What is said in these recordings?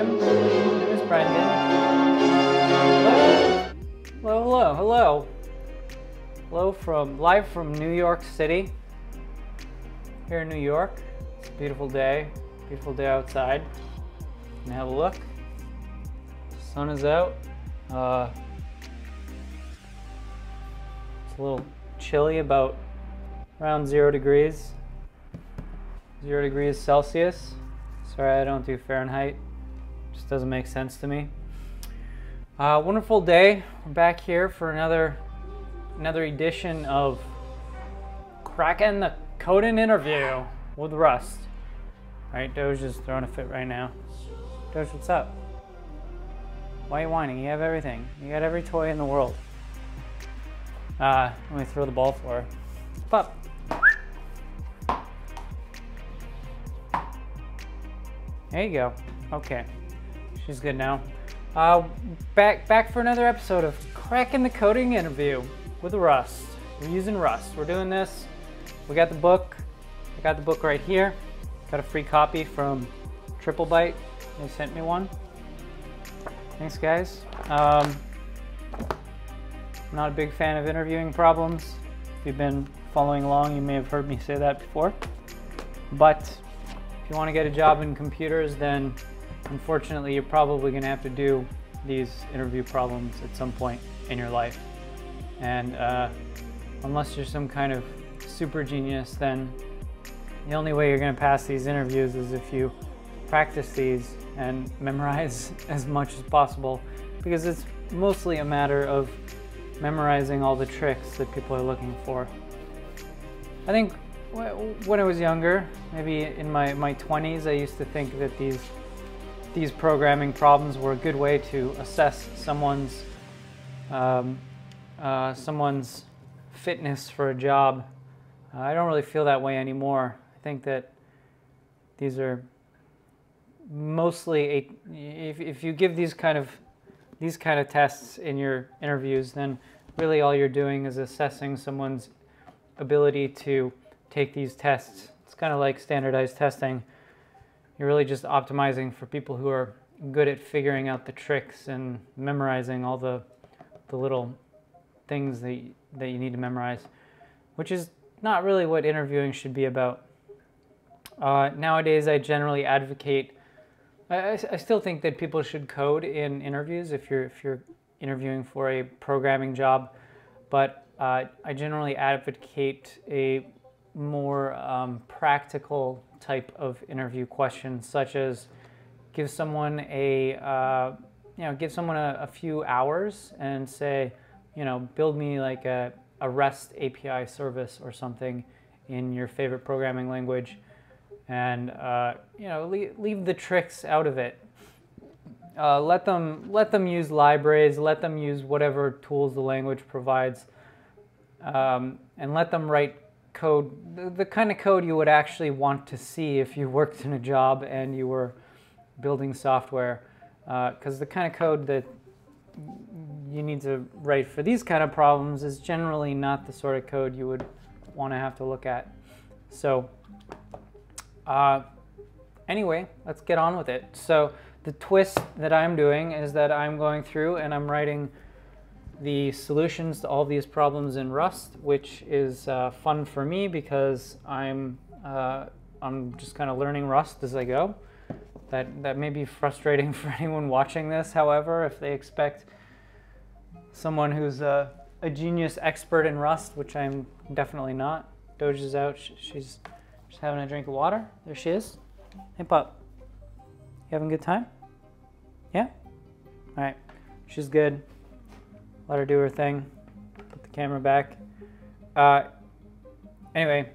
everyone. My name is Brenden. Hello. Hello from live from New York City. Here in New York. It's a beautiful day outside. And have a look. The sun is out. It's a little chilly, about around 0 degrees. 0 degrees Celsius. Sorry, I don't do Fahrenheit. Just doesn't make sense to me. Wonderful day. We're back here for another edition of Cracking the Coding Interview with Rust. Alright, Doge is throwing a fit right now. Doge, what's up? Why are you whining? You have everything. You got every toy in the world. Let me throw the ball for her. Pup. There you go. Okay. She's good now. Back for another episode of Cracking the Coding Interview with Rust. We're using Rust. We're doing this. We got the book. I got the book right here. Got a free copy from TripleByte. They sent me one. Thanks, guys. I'm not a big fan of interviewing problems. If you've been following along, you may have heard me say that before. But if you want to get a job in computers, then unfortunately you're probably going to have to do these interview problems at some point in your life. And unless you're some kind of super genius, then the only way you're going to pass these interviews is if you practice these and memorize as much as possible, because it's mostly a matter of memorizing all the tricks that people are looking for. I think when I was younger, maybe in my 20s, I used to think that these programming problems were a good way to assess someone's fitness for a job. I don't really feel that way anymore. I think that these are mostly if you give these kind of tests in your interviews, then really all you're doing is assessing someone's ability to take these tests. It's kind of like standardized testing. You're really just optimizing for people who are good at figuring out the tricks and memorizing all the little things that you need to memorize, which is not really what interviewing should be about. Nowadays, I generally advocate. I still think that people should code in interviews if you're interviewing for a programming job, but I generally advocate a more practical type of interview question, such as give someone a few hours and say, build me like a REST API service or something in your favorite programming language, and leave the tricks out of it. Let them use libraries, let them use whatever tools the language provides, and let them write code, the kind of code you would actually want to see if you worked in a job and you were building software, because the kind of code that you need to write for these kind of problems is generally not the sort of code you would want to have to look at. So anyway, let's get on with it. So the twist that I'm doing is that I'm going through and I'm writing the solutions to all these problems in Rust, which is fun for me because I'm just kind of learning Rust as I go. That may be frustrating for anyone watching this, however, if they expect someone who's a genius expert in Rust, which I'm definitely not. Doge is out. She's just having a drink of water. There she is. Hey, pup. You having a good time? Yeah? All right. She's good. Let her do her thing. Put the camera back. Anyway,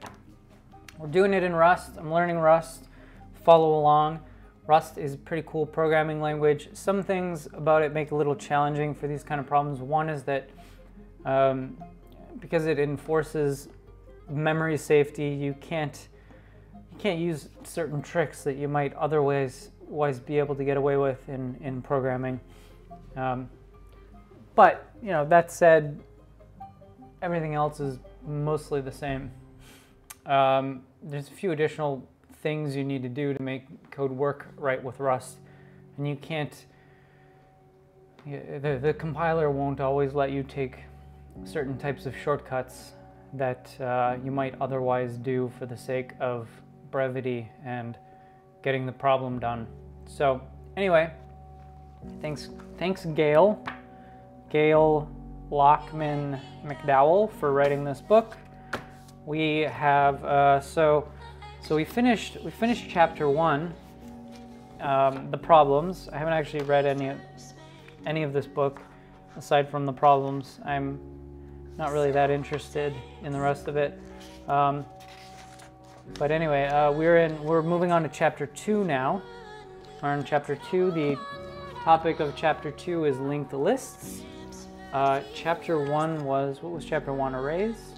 we're doing it in Rust. I'm learning Rust. Follow along. Rust is a pretty cool programming language. Some things about it make it a little challenging for these kind of problems. One is that because it enforces memory safety, you can't use certain tricks that you might otherwise be able to get away with in programming. But that said, everything else is mostly the same. There's a few additional things you need to do to make code work right with Rust. and you can't, the compiler won't always let you take certain types of shortcuts that you might otherwise do for the sake of brevity and getting the problem done. So anyway, thanks Gail Lockman McDowell for writing this book. We have so we finished chapter 1, the problems. I haven't actually read any of this book aside from the problems. I'm not really that interested in the rest of it. But anyway, we're moving on to chapter 2 now. We're in chapter 2. The topic of chapter 2 is linked lists. Chapter 1 was, what was chapter 1? Arrays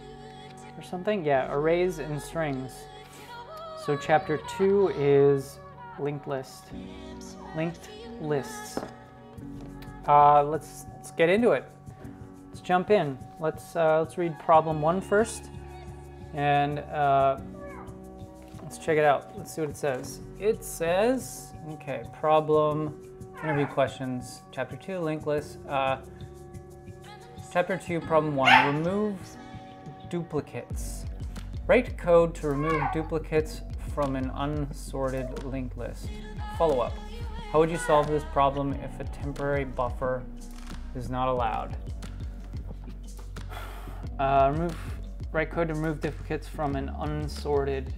or something? Yeah, arrays and strings. So chapter 2 is linked lists. Let's get into it. Let's jump in. Let's read problem 1 first, and let's check it out. Let's see what it says. It says, okay, problem, interview questions, chapter 2, linked lists. Chapter 2, problem 1, remove duplicates. Write code to remove duplicates from an unsorted linked list. Follow up. How would you solve this problem if a temporary buffer is not allowed? Write code to remove duplicates from an unsorted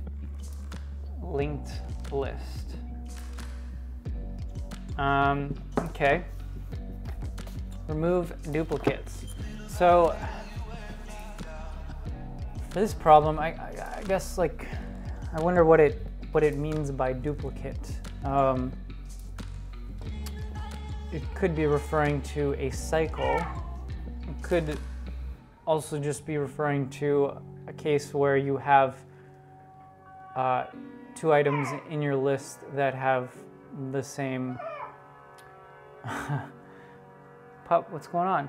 linked list. Okay. Remove duplicates. So for this problem, I guess, like, I wonder what it means by duplicate. It could be referring to a cycle. It could also just be referring to a case where you have 2 items in your list that have the same. Pup, what's going on?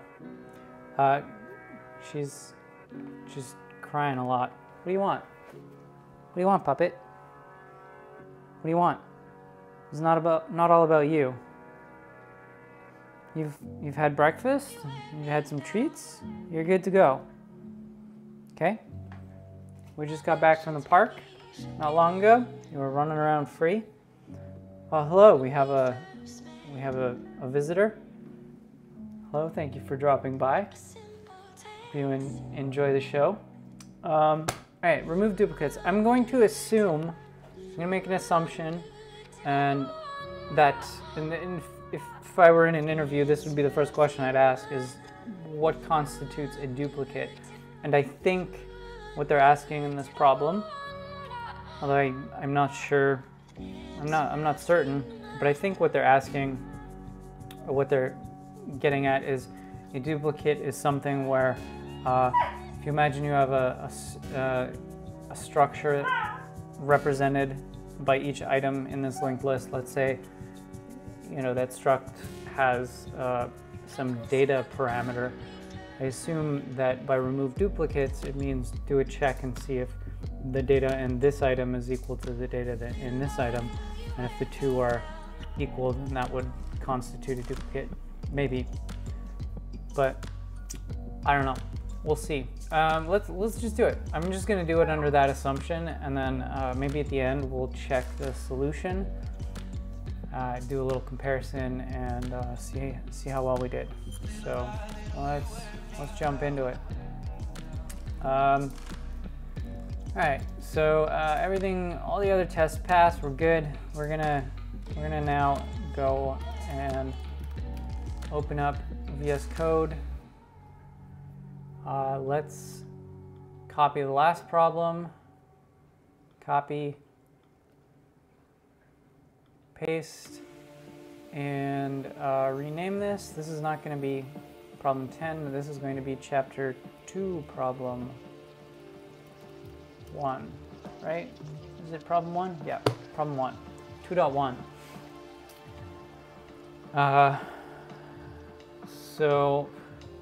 She's crying a lot. What do you want? What do you want, puppet? What do you want? It's not all about you. You've had breakfast, you've had some treats, you're good to go. Okay? We just got back from the park not long ago. You were running around free. Hello, we have a visitor. Hello, thank you for dropping by. Hope you enjoy the show. All right, remove duplicates. I'm going to make an assumption, and that if I were in an interview, this would be the first question I'd ask, is what constitutes a duplicate? And I think what they're asking in this problem, although I'm not sure, I'm not certain, but I think what they're asking, or what they're getting at, is a duplicate is something where, if you imagine you have a structure represented by each item in this linked list. Let's say, that struct has some data parameter. I assume that by remove duplicates, it means do a check and see if the data in this item is equal to the data in this item, and if the two are equal, then that would constitute a duplicate. Maybe, but I don't know. We'll see. Let's just do it. I'm just going to do it under that assumption, and then maybe at the end we'll check the solution, do a little comparison, and see how well we did. So let's jump into it. All right. So all the other tests passed. We're good. We're gonna now go and open up VS Code. Let's copy the last problem, copy, paste, and rename this. This is not going to be problem 10. This is going to be chapter 2, problem 1, right? Is it problem 1? Yeah, problem 1, 2.1. So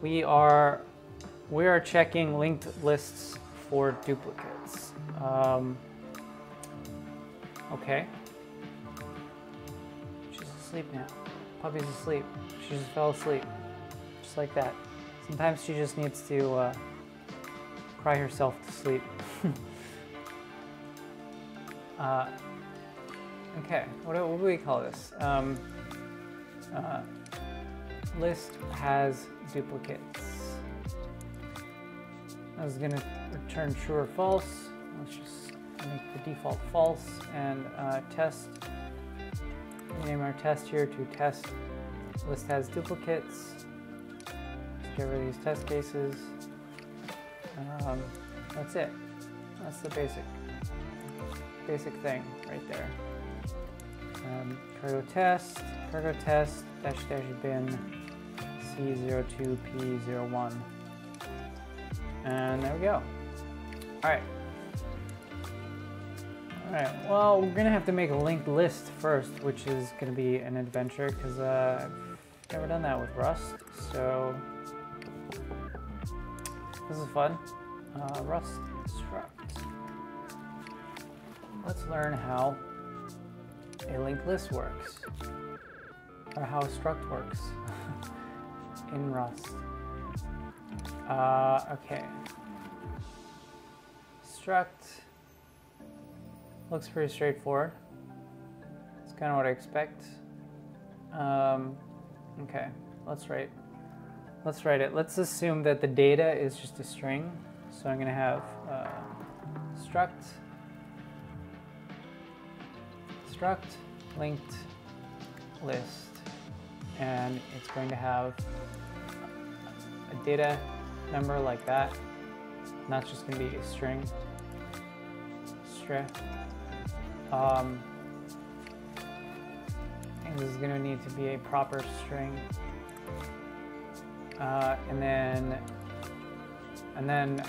we are checking linked lists for duplicates. Okay. Just a asleep now. Puppy's asleep. She just fell asleep. Just like that. Sometimes she just needs to cry herself to sleep. Okay, what do we call this? List has duplicates. I was gonna return true or false. Let's just make the default false and test. Name our test here to test. List has duplicates. Let's get rid of these test cases. That's it. That's the basic thing right there. Cargo test dash bin C02P01. And there we go. Alright, well, we're gonna have to make a linked list first, which is gonna be an adventure, because I've never done that with Rust, so this is fun. Rust struct. Let's learn how a linked list works, or how a struct works in Rust. Okay. Struct looks pretty straightforward. It's kind of what I expect. Okay, let's write it. Let's assume that the data is just a string. So I'm going to have struct linked list, and it's going to have a data number like that, and that's just going to be a string. I think this is going to need to be a proper string, and then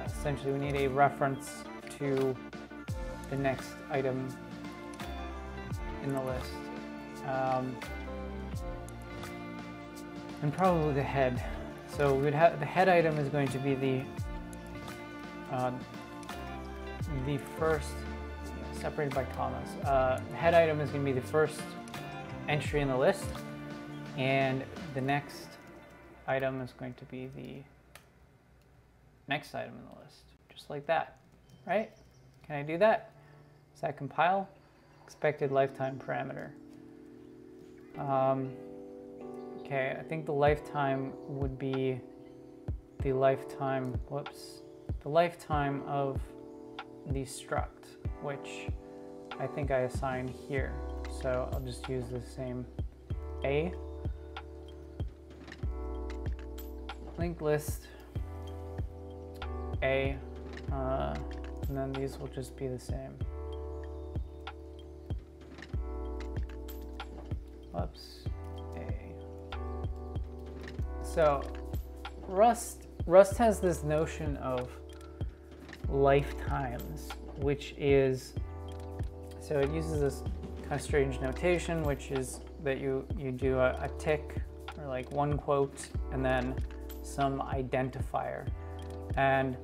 essentially we need a reference to the next item in the list, and probably the head. So we would have the head item is going to be the first, separated by commas. The head item is going to be the first entry in the list, and the next item is going to be the next item in the list, just like that, right? Can I do that? Does that compile? Expected lifetime parameter. Okay, I think the lifetime would be the lifetime, the lifetime of the struct, which I think I assign here. So I'll just use the same A. Linked list A, and then these will just be the same. Whoops, A. So Rust has this notion of lifetimes, which is, so it uses this kind of strange notation, which is that you do a tick, or like one quote, and then some identifier. And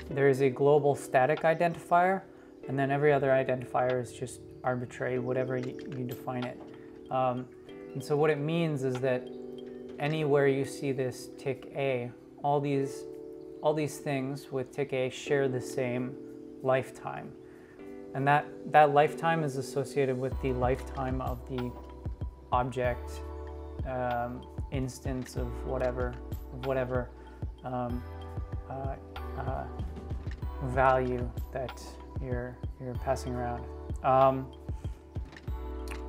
there is a global static identifier, and then every other identifier is just arbitrary, whatever you define it. And so what it means is that anywhere you see this tick A, all these things with tick A share the same lifetime. And that lifetime is associated with the lifetime of the object, instance of whatever value that you're passing around.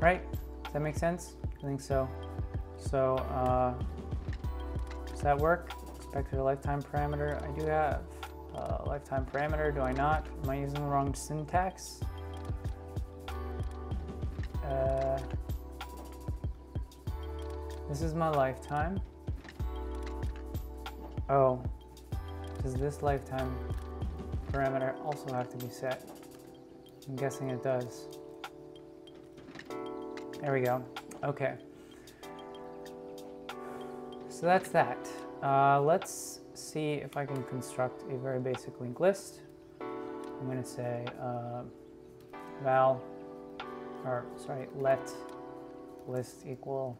Right? Does that make sense? I think so. So does that work? Expected lifetime parameter. I do have a lifetime parameter. Do I not? Am I using the wrong syntax? This is my lifetime. Oh, does this lifetime parameter also have to be set? I'm guessing it does. There we go. Okay. So that's that. Let's see if I can construct a very basic linked list. I'm going to say let list equal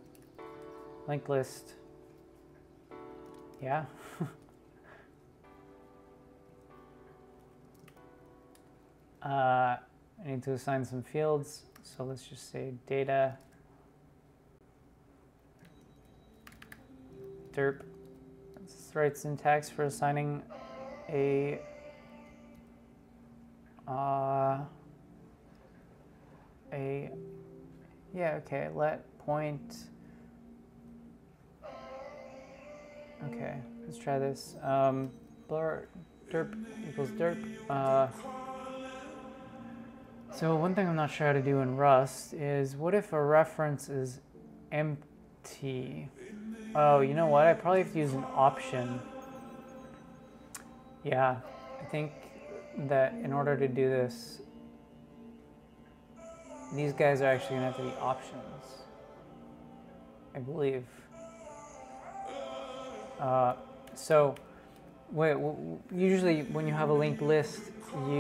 linked list. Yeah. I need to assign some fields, so let's just say data derp. That's the right syntax for assigning a yeah, okay, let point. Okay, let's try this. Blur derp equals derp. So one thing I'm not sure how to do in Rust is, what if a reference is empty? Oh, you know what? I probably have to use an option. Yeah, I think that in order to do this, these guys are actually going to have to be options, I believe. So usually when you have a linked list, when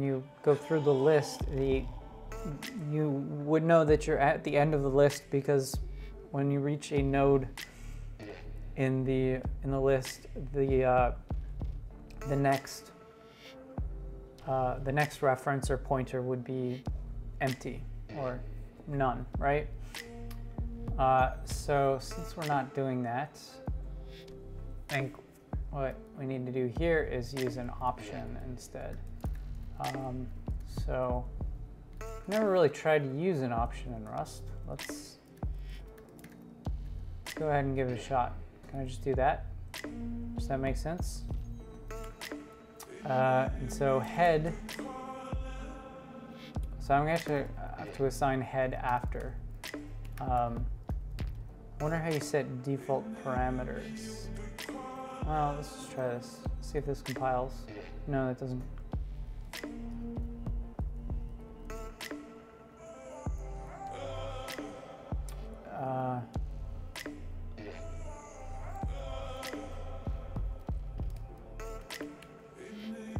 you go through the list, you would know that you're at the end of the list, because when you reach a node in the list, the next reference or pointer would be empty or none, right? So since we're not doing that, I think what we need to do here is use an option instead. So I've never really tried to use an option in Rust. Let's go ahead and give it a shot. Can I just do that? Does that make sense? And so head, so I'm going to have to assign head after. I wonder how you set default parameters. Well, let's just try this. See if this compiles. No, it doesn't.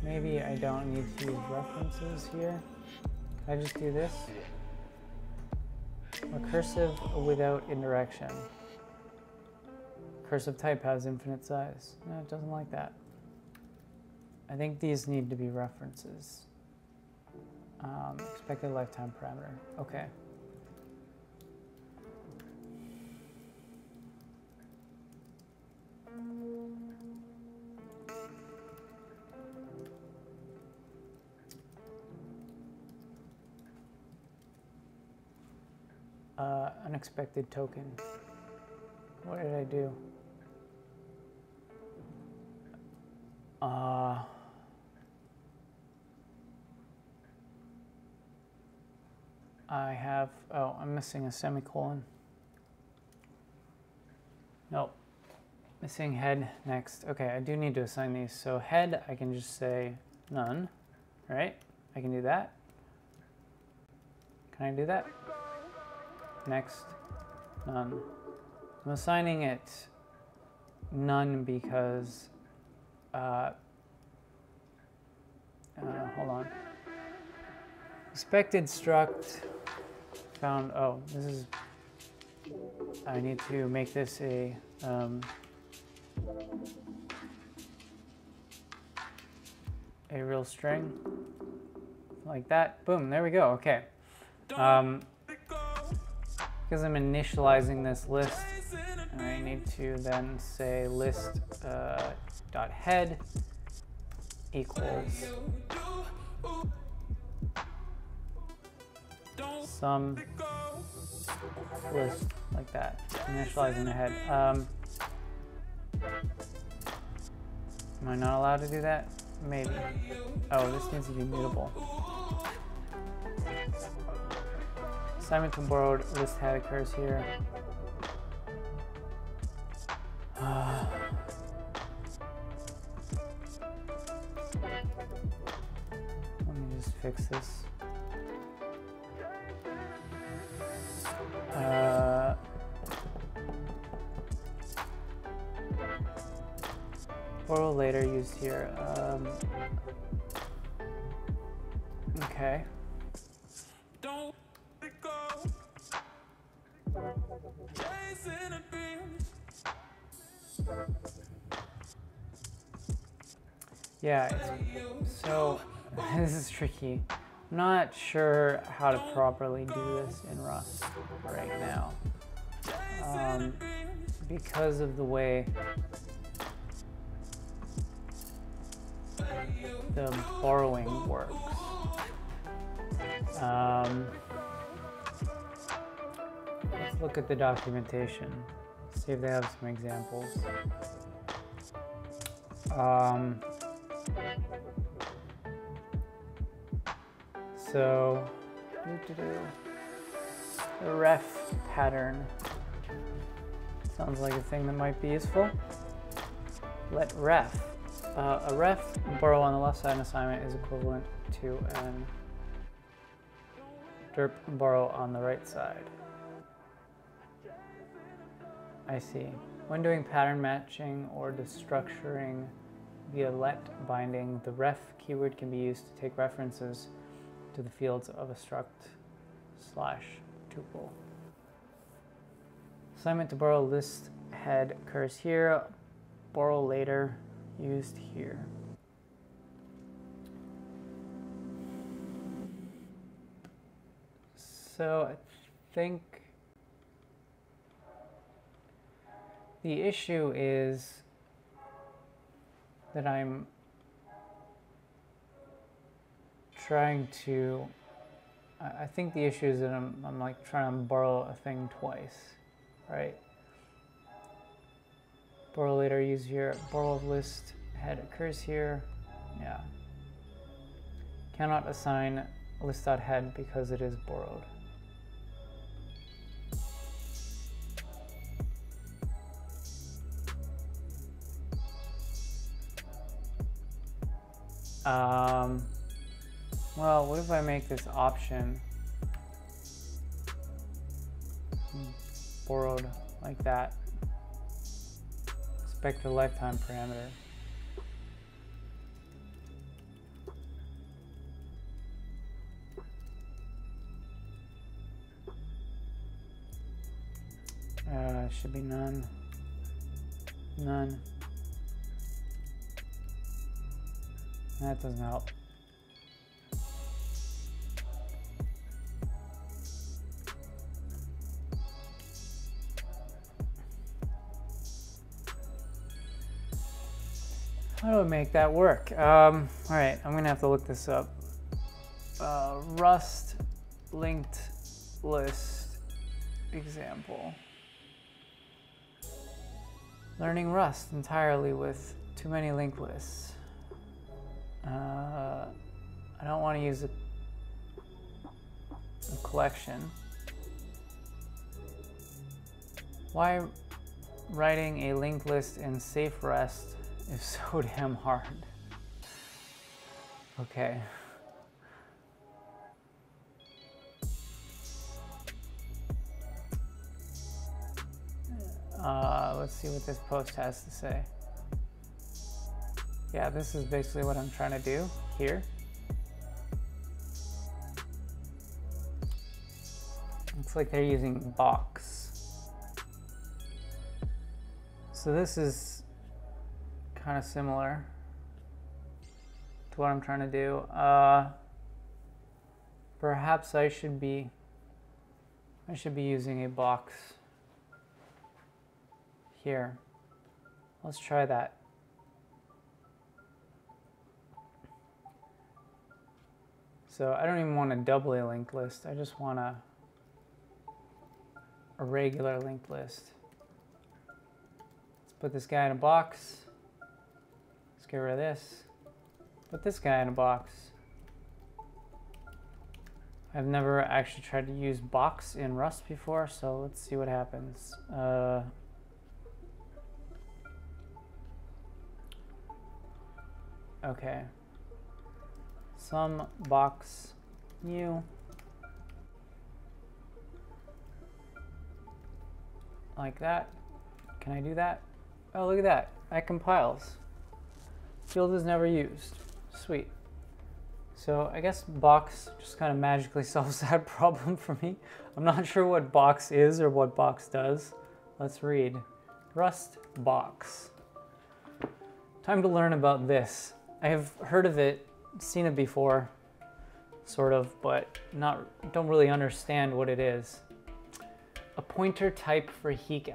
Maybe I don't need to use references here. Can I just do this? Recursive without indirection. Recursive type has infinite size. No, it doesn't like that. I think these need to be references. Expected lifetime parameter. Okay. Unexpected token. What did I do? I have, oh, I'm missing a semicolon. Nope. Missing head next. Okay, I do need to assign these. So head, I can just say none, right? I can do that. Can I do that? Next, none. I'm assigning it none because, hold on. Expected struct found, oh, this is, I need to make this a, real string, like that. Boom, there we go, okay. Because I'm initializing this list, I need to then say list dot head equals some list, like that, initializing the head. Am I not allowed to do that? Maybe. Oh, this needs to be mutable. Assignment to borrowed list head occurs here. Let me just fix this. Borrow later used here. Okay. Yeah, so this is tricky. I'm not sure how to properly do this in Rust right now. Because of the way the borrowing works. Let's look at the documentation, see if they have some examples. So, the ref pattern sounds like a thing that might be useful. Let ref. A ref borrow on the left side in assignment is equivalent to an derp borrow on the right side. I see. When doing pattern matching or destructuring via let binding, the ref keyword can be used to take references to the fields of a struct/tuple. Assignment to borrow list head occurs here, borrow later used here. So I think the issue is that I'm trying to, I think the issue is that I'm like trying to borrow a thing twice, right? Borrow later, use here, borrow of list head occurs here, yeah. Cannot assign list.head because it is borrowed. Well, what if I make this option borrowed like that? Expect the lifetime parameter. Should be none. None. That doesn't help. How do I make that work? All right, I'm gonna have to look this up. Rust linked list example. Learning Rust entirely with too many linked lists. I don't want to use a collection. Why writing a linked list in safe rest is so damn hard. Okay. Let's see what this post has to say. Yeah, this is basically what I'm trying to do here. Looks like they're using box. So this is kind of similar to what I'm trying to do. Perhaps I should be using a box here. Let's try that. So I don't even want a double a linked list. I just want a regular linked list. Let's put this guy in a box. Let's get rid of this. Put this guy in a box. I've never actually tried to use box in Rust before, so let's see what happens. Okay. Some box new. Like that. Can I do that? Oh, look at that. That compiles. Field is never used. Sweet. So I guess box just kind of magically solves that problem for me. I'm not sure what box is or what box does. Let's read. Rust box. Time to learn about this. I have heard of it, seen it before, sort of, but don't really understand what it is. A pointer type for heap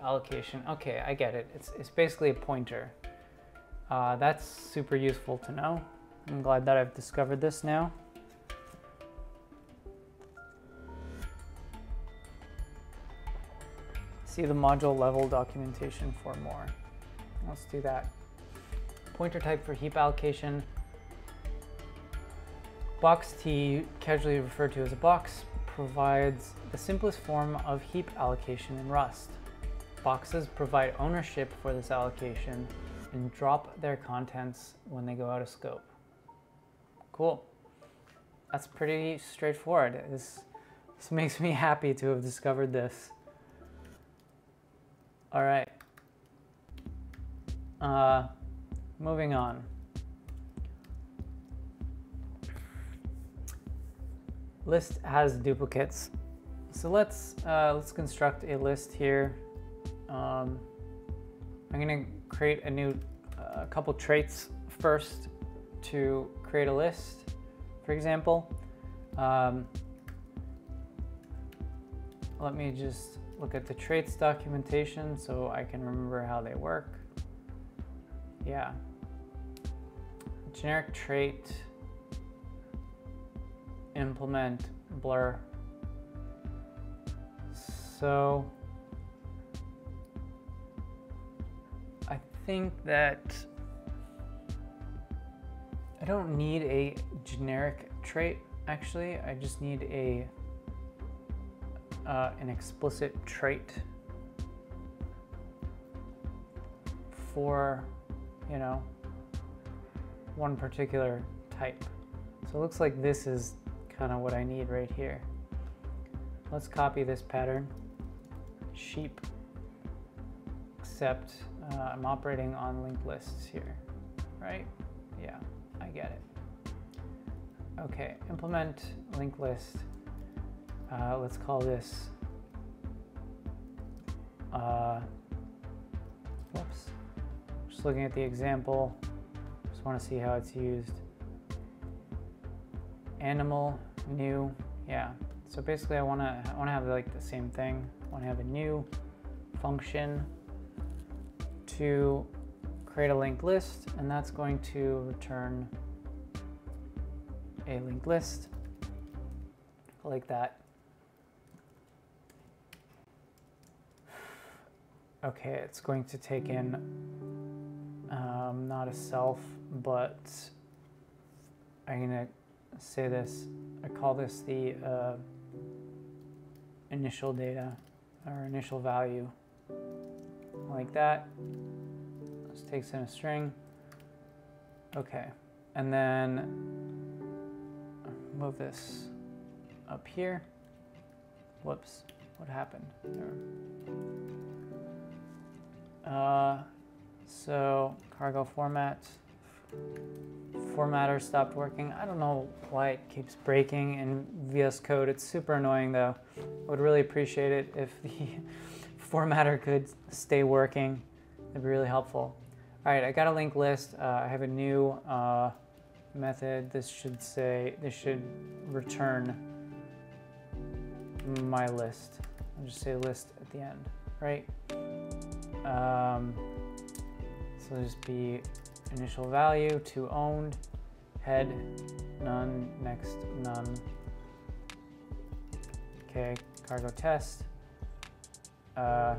allocation. Okay, I get it. It's basically a pointer. That's super useful to know. I'm glad that I've discovered this now. See the module level documentation for more. Let's do that. Pointer type for heap allocation. Box T, casually referred to as a box, provides the simplest form of heap allocation in Rust. Boxes provide ownership for this allocation and drop their contents when they go out of scope. Cool. That's pretty straightforward. This makes me happy to have discovered this. All right. Moving on. List has duplicates. So let's construct a list here. I'm gonna create a couple traits first to create a list, for example. Let me just look at the traits documentation so I can remember how they work. Yeah. Generic trait, implement blur. So I think that I don't need a generic trait, actually. I just need an explicit trait for, you know, one particular type. So it looks like this is kind of what I need right here. Let's copy this pattern. Sheep, except I'm operating on linked lists here, right? Yeah, I get it. Okay, implement linked list. Let's call this, whoops, just looking at the example, just want to see how it's used. Animal, new, yeah. So basically I want to have like the same thing. I want to have a new function to create a linked list, and that's going to return a linked list like that. Okay, it's going to take in not a self, but I'm gonna say this, I call this the initial data or initial value, like that. This takes in a string. Okay, and then move this up here. Whoops, what happened there? So cargo formatter stopped working. I don't know why it keeps breaking in VS Code. It's super annoying though. I would really appreciate it if the formatter could stay working. It'd be really helpful. All right, I got a linked list. I have a new method. This should return my list. I'll just say list at the end, right? So just be initial value to owned, head, none, next, none. Okay, cargo test. What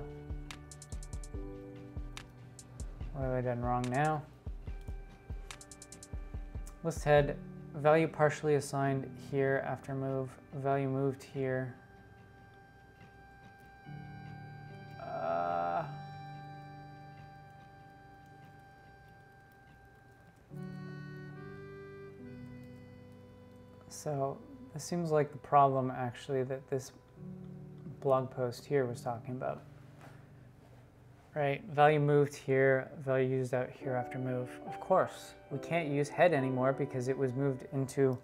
have I done wrong now? List head, value partially assigned here after move, value moved here. So this seems like the problem actually that this blog post here was talking about. Right, value moved here, value used out here after move. Of course, we can't use head anymore because it was moved into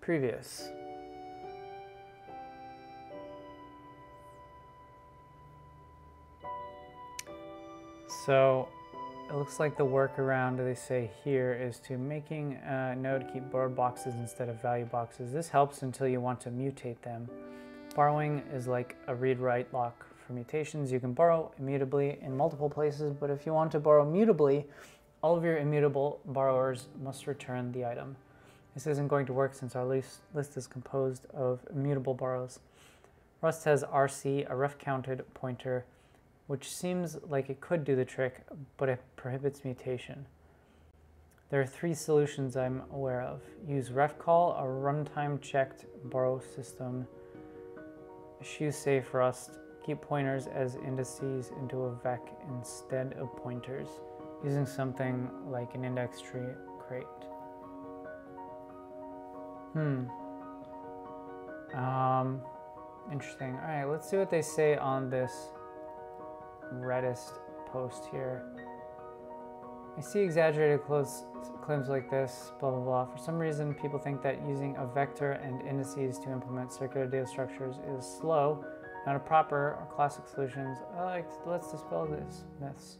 previous. So it looks like the workaround they say here is to making a node keep borrowed boxes instead of value boxes. This helps until you want to mutate them. Borrowing is like a read-write lock for mutations. You can borrow immutably in multiple places, but if you want to borrow mutably, all of your immutable borrowers must return the item. This isn't going to work since our list is composed of immutable borrows. Rust has RC, a ref counted pointer, which seems like it could do the trick, but it prohibits mutation. There are 3 solutions I'm aware of. Use refcall, a runtime checked borrow system. Eschew safe Rust. Keep pointers as indices into a vec instead of pointers, using something like an index tree crate. Interesting. All right, let's see what they say on this Redist post here. I see exaggerated claims like this, blah, blah, blah. For some reason, people think that using a vector and indices to implement circular data structures is slow, not a proper or classic solutions. Let's dispel these myths.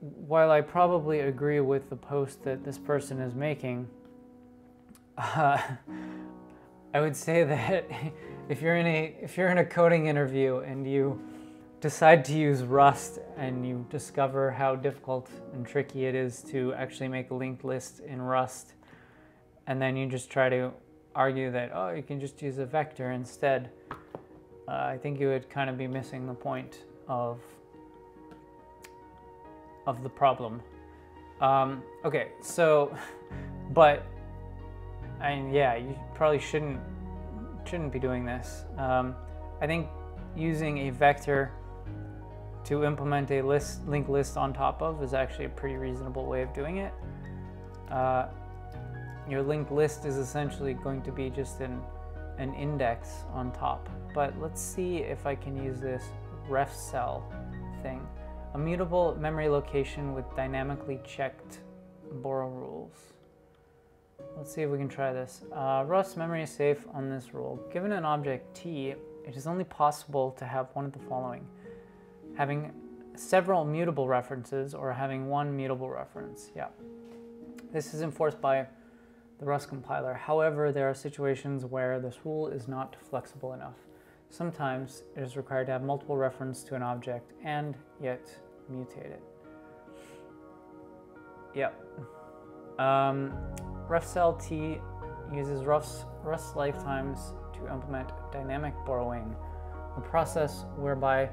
While I probably agree with the post that this person is making, I would say that if you're in a coding interview and you decide to use Rust and you discover how difficult and tricky it is to actually make a linked list in Rust, and then you just try to argue that, oh, you can just use a vector instead, I think you would kind of be missing the point of the problem. Okay, so, but, yeah, you probably shouldn't be doing this. I think using a vector to implement a linked list on top of is actually a pretty reasonable way of doing it. Your linked list is essentially going to be just an index on top. But let's see if I can use this ref cell thing. A mutable memory location with dynamically checked borrow rules. Let's see if we can try this. Rust memory is safe on this rule. Given an object T, it is only possible to have one of the following: having several mutable references or having one mutable reference. Yeah. This is enforced by the Rust compiler. However, there are situations where this rule is not flexible enough. Sometimes it is required to have multiple references to an object and yet mutate it. Yep. RefCell-T uses Rust lifetimes to implement dynamic borrowing, a process whereby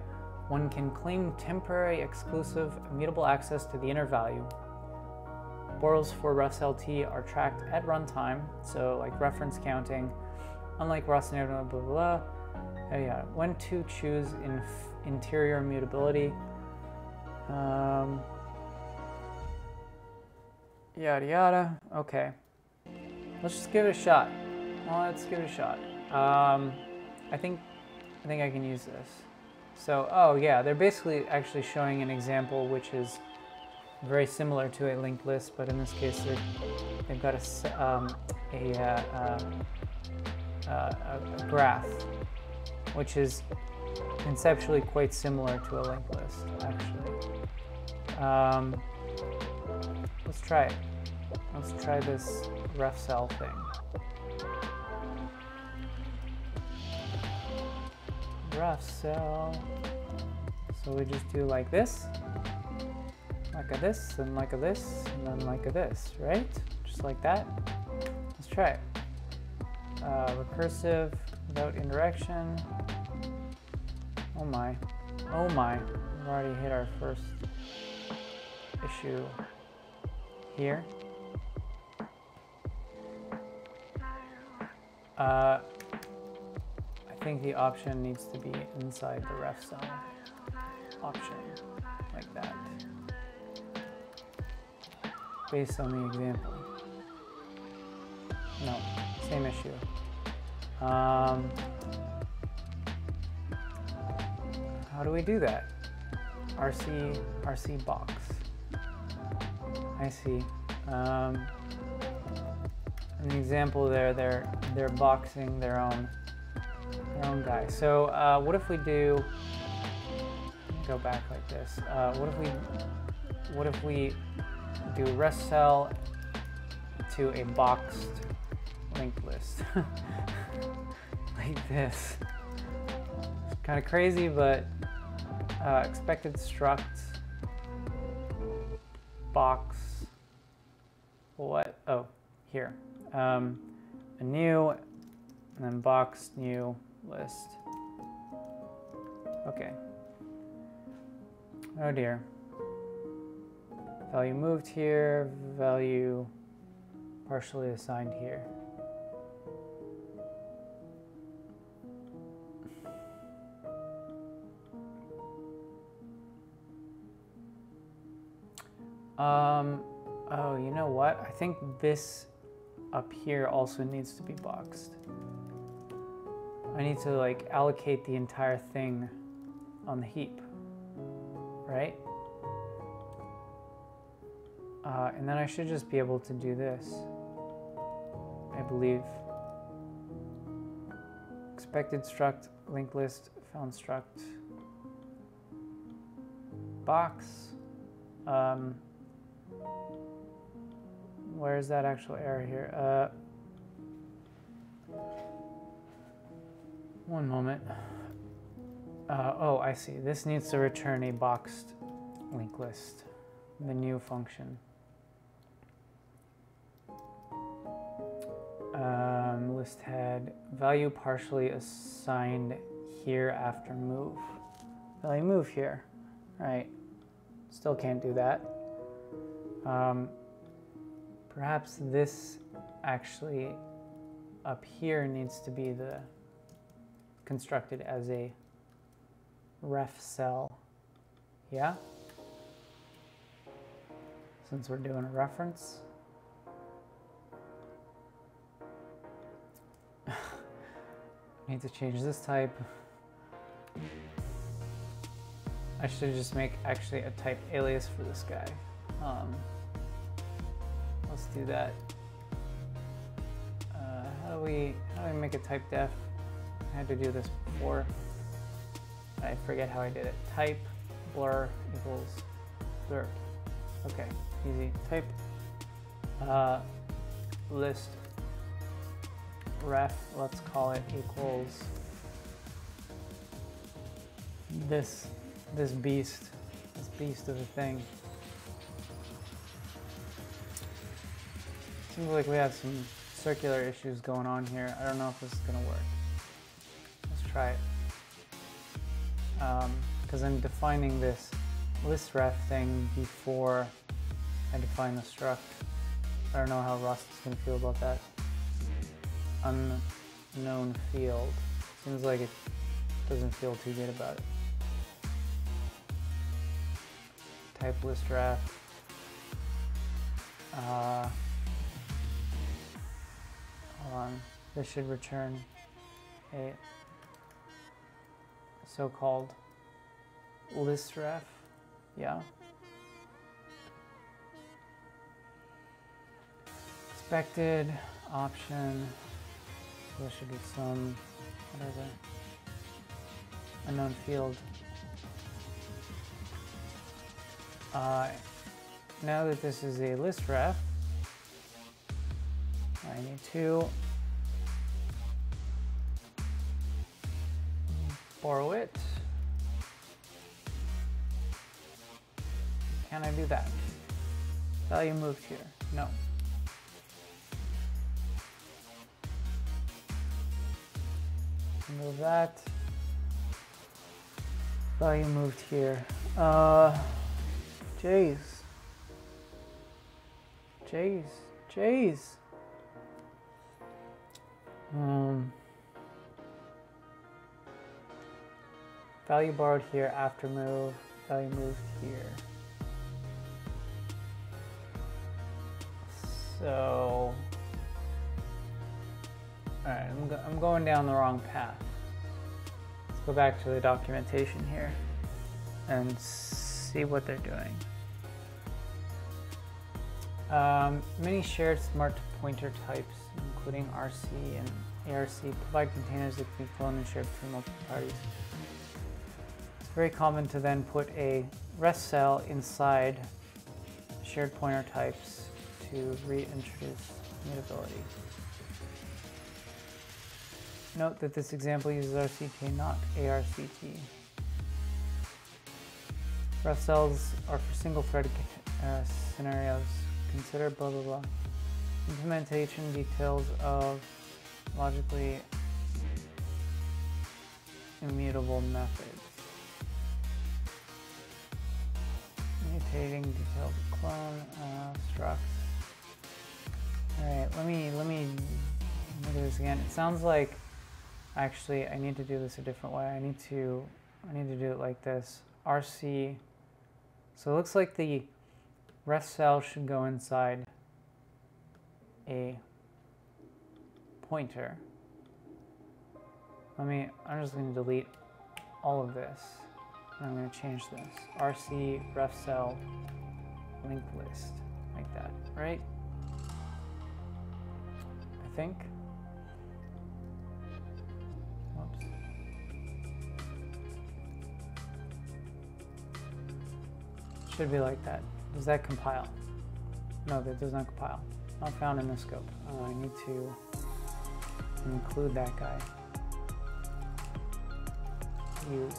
one can claim temporary, exclusive, immutable access to the inner value. Borrows for RefCell-T are tracked at runtime, so like reference counting, unlike Rust and blah, blah, blah. Yeah, when to choose interior mutability. Yada yada. Okay. Let's just give it a shot. Well, let's give it a shot. I think I can use this. So, oh yeah, they're basically actually showing an example which is very similar to a linked list, but in this case they've got a graph, which is conceptually quite similar to a linked list, actually. Let's try it. Let's try this ref cell thing. Ref cell. So we just do like this, like a this, and like a this, and then like a this, right? Just like that. Let's try it. Recursive without indirection. Oh my. Oh my. We've already hit our first issue here. I think the option needs to be inside the ref cell option, like that, based on the example. No, same issue. How do we do that? RC box. I see. An example there, they're boxing their own guy. So what if we do? go back like this. What if we do rest cell to a boxed linked list like this? It's kind of crazy, but expected struct box. What? Oh, here. A new, and then box new list. Okay. Oh dear. Value moved here, value partially assigned here. Oh, you know what? I think this up here also needs to be boxed. I need to like allocate the entire thing on the heap, right? And then I should just be able to do this, I believe. Expected struct, linked list, found struct, box. Where's that actual error here? One moment. Oh, I see. This needs to return a boxed linked list, the new function. List head, value partially assigned here after move. Value move here, right? Still can't do that. Perhaps this actually up here needs to be the constructed as a ref cell. Yeah? Since we're doing a reference. Need to change this type. I should just make actually a type alias for this guy. Let's do that. How do we make a type def? I had to do this before. I forget how I did it. Type blur equals blur. Okay, easy. Type list ref, let's call it, equals this beast of a thing. Seems like we have some circular issues going on here. I don't know if this is gonna work. Let's try it. Because I'm defining this list ref thing before I define the struct. I don't know how Rust is gonna feel about that. Unknown field. Seems like it doesn't feel too good about it. Type list ref. Hold on. This should return a so-called list ref. Yeah. Expected option. So there should be some, what is it? Unknown field. Now that this is a list ref, I need to borrow it. Can I do that? Value moved here. No. Move that. Value moved here. Jeez. Value borrowed here after move. Value moved here. So, all right, I'm going down the wrong path. Let's go back to the documentation here and see what they're doing. Many shared smart pointer types, including RC and ARC, provide containers that can be cloned and shared between multiple parties. very common to then put a rest cell inside shared pointer types to reintroduce mutability. Note that this example uses RCT, not ARCT. Rest cells are for single-threaded scenarios. Consider blah blah blah. Implementation details of logically immutable methods. Mutating details of clone structs. All right, let me do this again. It sounds like actually I need to do this a different way. I need to do it like this. RC. So it looks like the rest cell should go inside a pointer. I'm just going to delete all of this. And I'm going to change this. RC ref cell linked list. Like that, right? I think. Whoops. Should be like that. Does that compile? No, that does not compile. Not found in the scope. I need to include that guy. Use.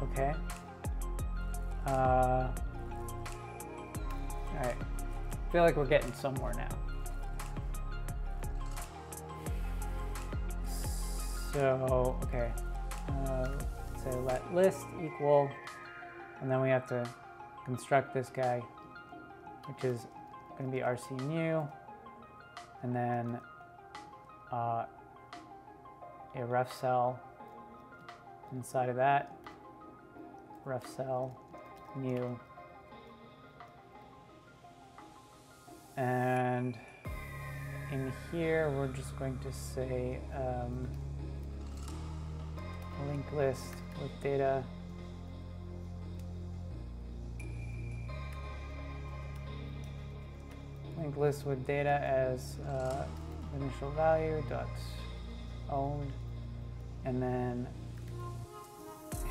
Okay. Alright. I feel like we're getting somewhere now. So, okay. Say let list equal, and then we have to construct this guy, which is going to be RC new, and then a ref cell inside of that, ref cell new, and in here we're just going to say link list with data link list with data as initial value dot owned, and then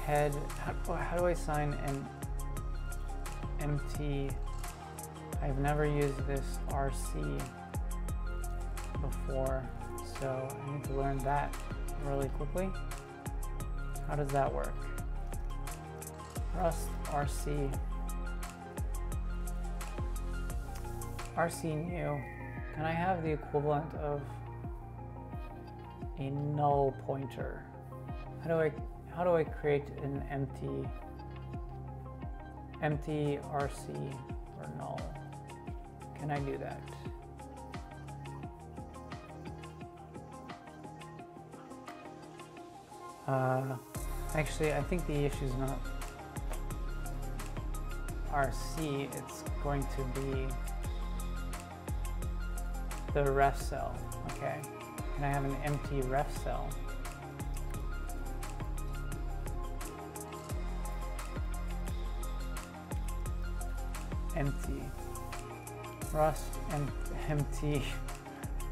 head. How do I assign an empty? I've never used this RC before, so I need to learn that really quickly. How does that work? Rust RC new. Can I have the equivalent of a null pointer? How do I create an empty RC or null? Can I do that? Actually, I think the issue is not RC, it's going to be the ref cell. Okay, can I have an empty ref cell? Empty. Rust and empty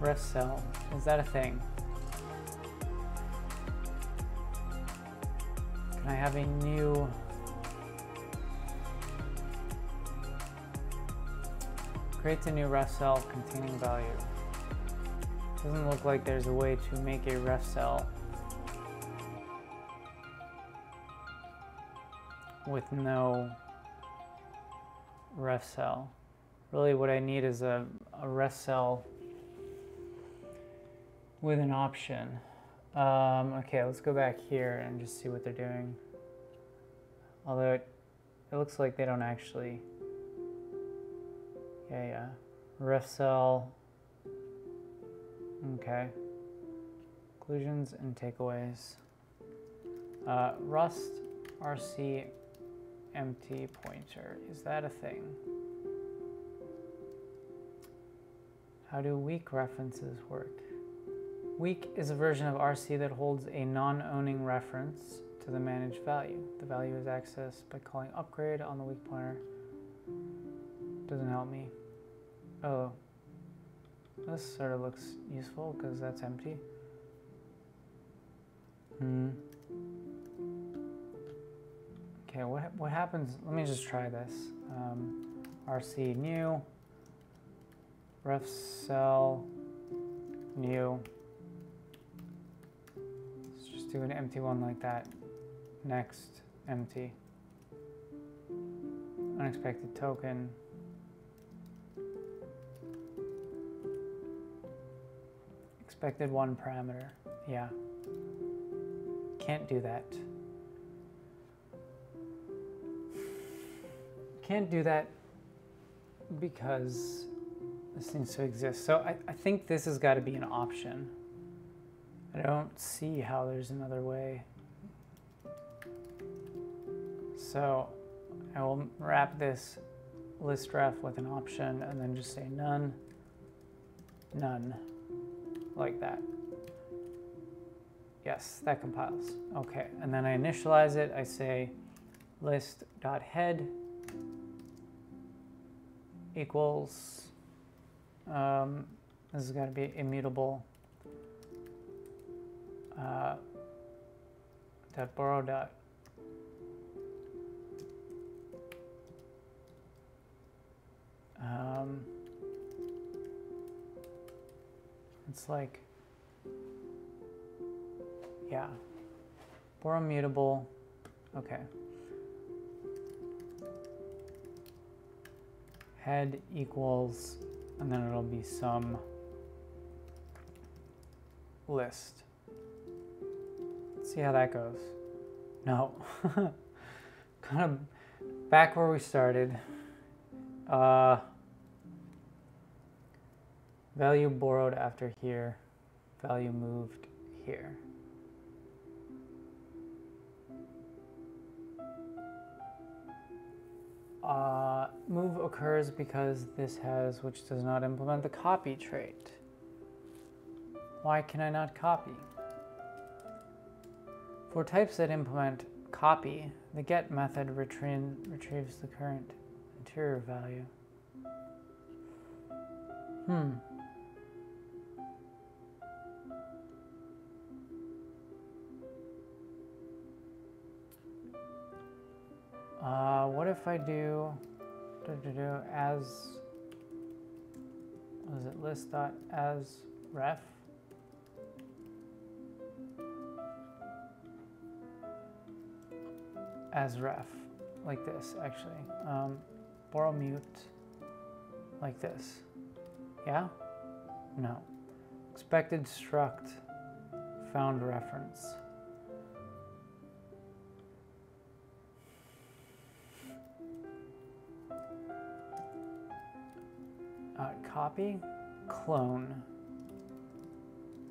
ref cell. Is that a thing? Can I have a new creates a new ref cell containing value? Doesn't look like there's a way to make a ref cell with no ref cell. Really what I need is a ref cell with an option. Okay, let's go back here and just see what they're doing. Although it looks like they don't actually. Yeah. Ref cell. Okay. Conclusions and takeaways. Rust RC empty pointer. Is that a thing? How do weak references work? Weak is a version of RC that holds a non-owning reference to the managed value. The value is accessed by calling upgrade on the weak pointer. Doesn't help me. Oh, this sort of looks useful because that's empty. Okay, what happens? Let me just try this. RC new, ref cell new. Let's just do an empty one like that. Next, empty. Unexpected token. Expected one parameter. Yeah. Can't do that. Can't do that because this needs to exist. So I think this has got to be an option. I don't see how there's another way. So I will wrap this list ref with an option and then just say none, none, like that. Yes, that compiles. Okay, and then I initialize it. I say list.head equals, this has got to be immutable, dot borrow dot it's like, yeah, borrow mutable, okay. Head equals, and then it'll be some list. Let's see how that goes. No, kind of back where we started. Value borrowed after here, value moved here. Move occurs because this has, which does not implement the copy trait. Why can I not copy? For types that implement copy, the get method retrieves the current interior value. What if I do as, what is it, list dot as ref? As ref, like this actually. Borrow mute, like this. Yeah? No. Expected struct found reference. Copy, clone.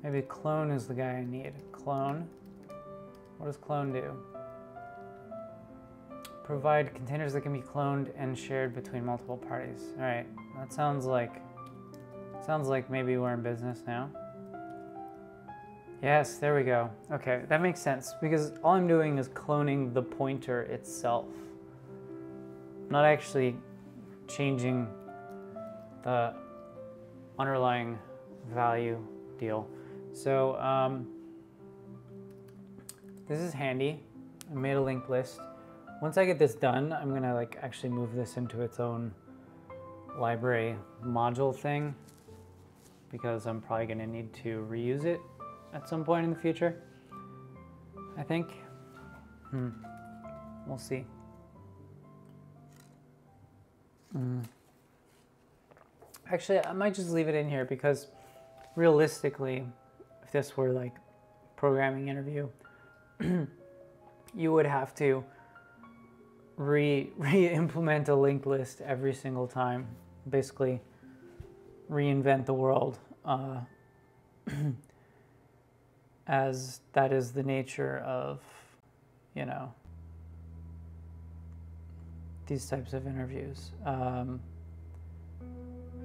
Maybe clone is the guy I need. Clone. What does clone do? Provide containers that can be cloned and shared between multiple parties. All right, that sounds like maybe we're in business now. Yes, there we go. Okay, that makes sense because all I'm doing is cloning the pointer itself. I'm not actually changing the underlying value deal. So this is handy. I made a linked list. Once I get this done, I'm gonna like actually move this into its own library module thing because I'm probably gonna need to reuse it at some point in the future, I think. We'll see. Actually, I might just leave it in here because realistically, if this were like programming interview, you would have to re-implement a linked list every single time, basically reinvent the world, as that is the nature of, you know, these types of interviews.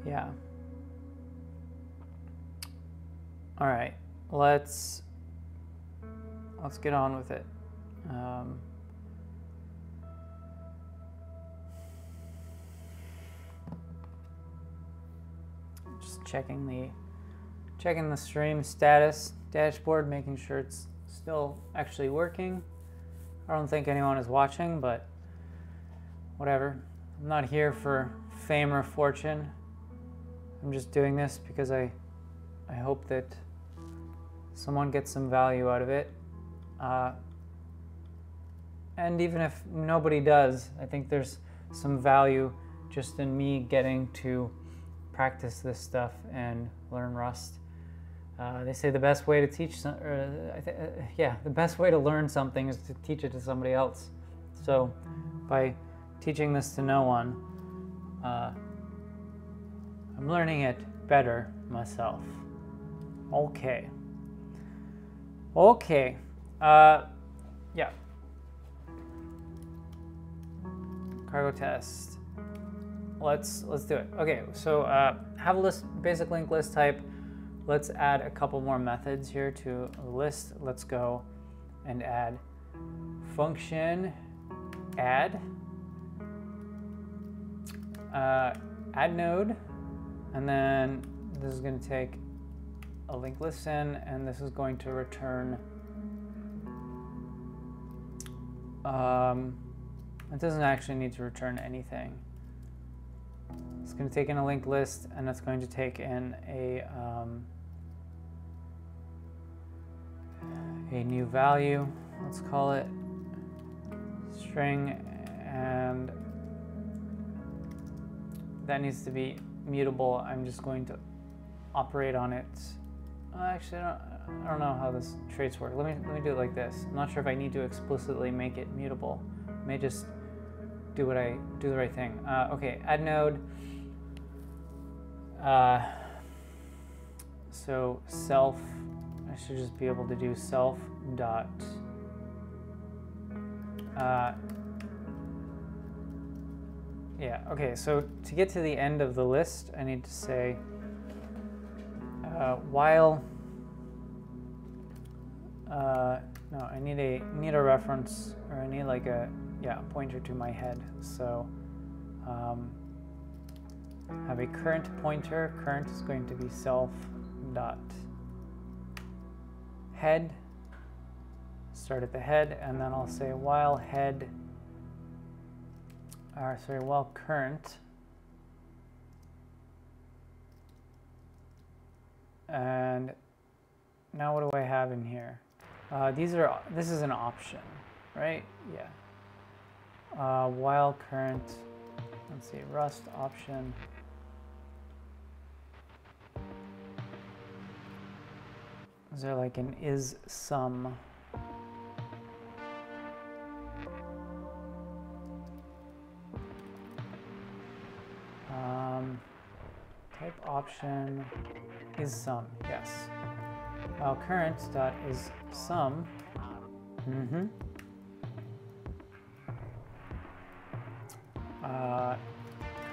Yeah. All right, let's get on with it. Just checking the stream status dashboard, making sure it's still actually working. I don't think anyone is watching, but whatever. I'm not here for fame or fortune. I'm just doing this because I hope that someone gets some value out of it. And even if nobody does, I think there's some value just in me getting to practice this stuff and learn Rust. They say the best way to teach, the best way to learn something is to teach it to somebody else. So by teaching this to no one, I'm learning it better myself. Okay. Yeah. Cargo test. Let's do it. Okay, so have a list, basic linked list type. Let's add a couple more methods here to the list. Let's go and add function add node, and then this is going to take a linked list in, and this is going to return. It doesn't actually need to return anything. It's going to take in a linked list, and it's going to take in a new value. Let's call it string, and that needs to be mutable. I'm just going to operate on it. Actually, I don't know how this traits work. Let me do it like this. I'm not sure if I need to explicitly make it mutable. I may just do the right thing. Okay, add node. So self. I should just be able to do self dot. Yeah. Okay. So to get to the end of the list, I need to say while. No, I need a reference, or I need like a pointer to my head. So have a current pointer. Current is going to be self dot head. Start at the head, and then I'll say while head. While current. And now what do I have in here? This is an option, right? Yeah. While current, let's see, Rust option. Is there like an is sum? Type option is sum, yes. While current dot is sum.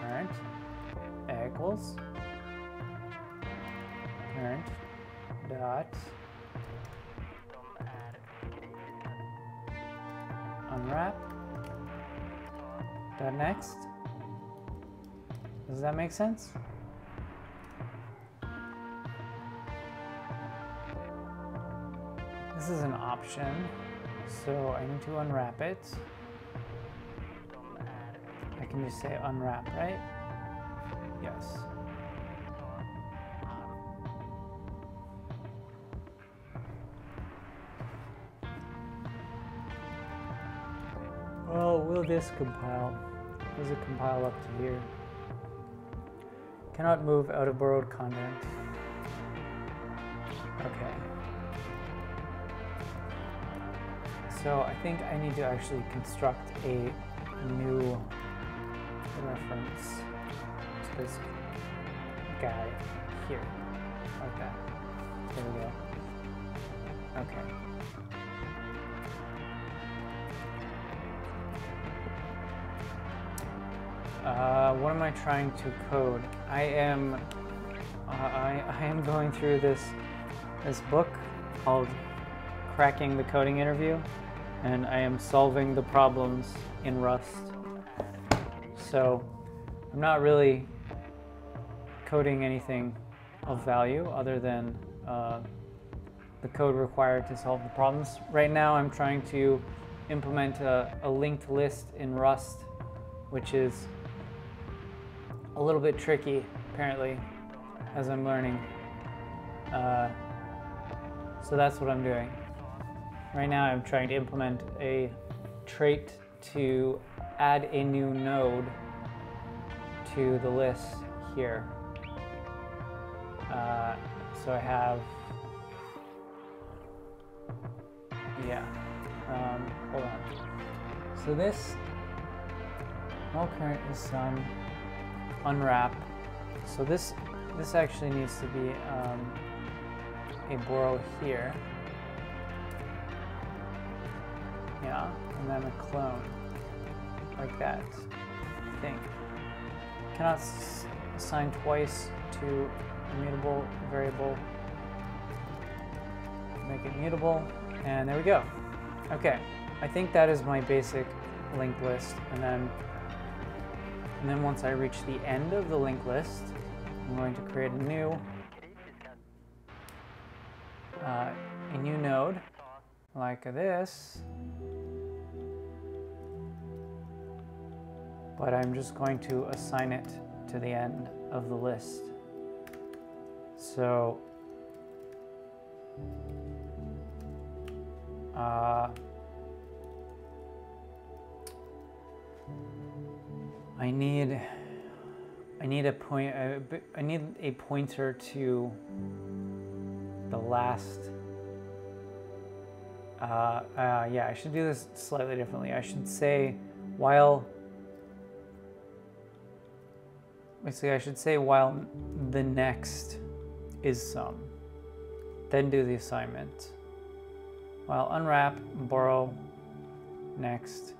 Current equals current dot unwrap dot next. Does that make sense? This is an option, so I need to unwrap it. I can just say unwrap, right? Yes. Well, will this compile? Does it compile up to here? Cannot move out of borrowed content. Okay. So I think I need to actually construct a new reference to this guy here. Like that. There we go. Okay. What am I trying to code? I am going through this book called Cracking the Coding Interview, and I am solving the problems in Rust. So I'm not really coding anything of value other than the code required to solve the problems. Right now I'm trying to implement a linked list in Rust, which is a little bit tricky, apparently, as I'm learning. So that's what I'm doing. Right now I'm trying to implement a trait to add a new node to the list here. So I have, hold on. So this null current is some unwrap. So this actually needs to be a borrow here. Yeah, and then a clone, like that, I think. Cannot assign twice to immutable variable. Make it mutable, and there we go. Okay, I think that is my basic linked list, and then once I reach the end of the linked list, I'm going to create a new node like this. But I'm just going to assign it to the end of the list. So I need a pointer to the last. Yeah, I should do this slightly differently. I should say while the next is sum, then do the assignment. While unwrap, borrow, next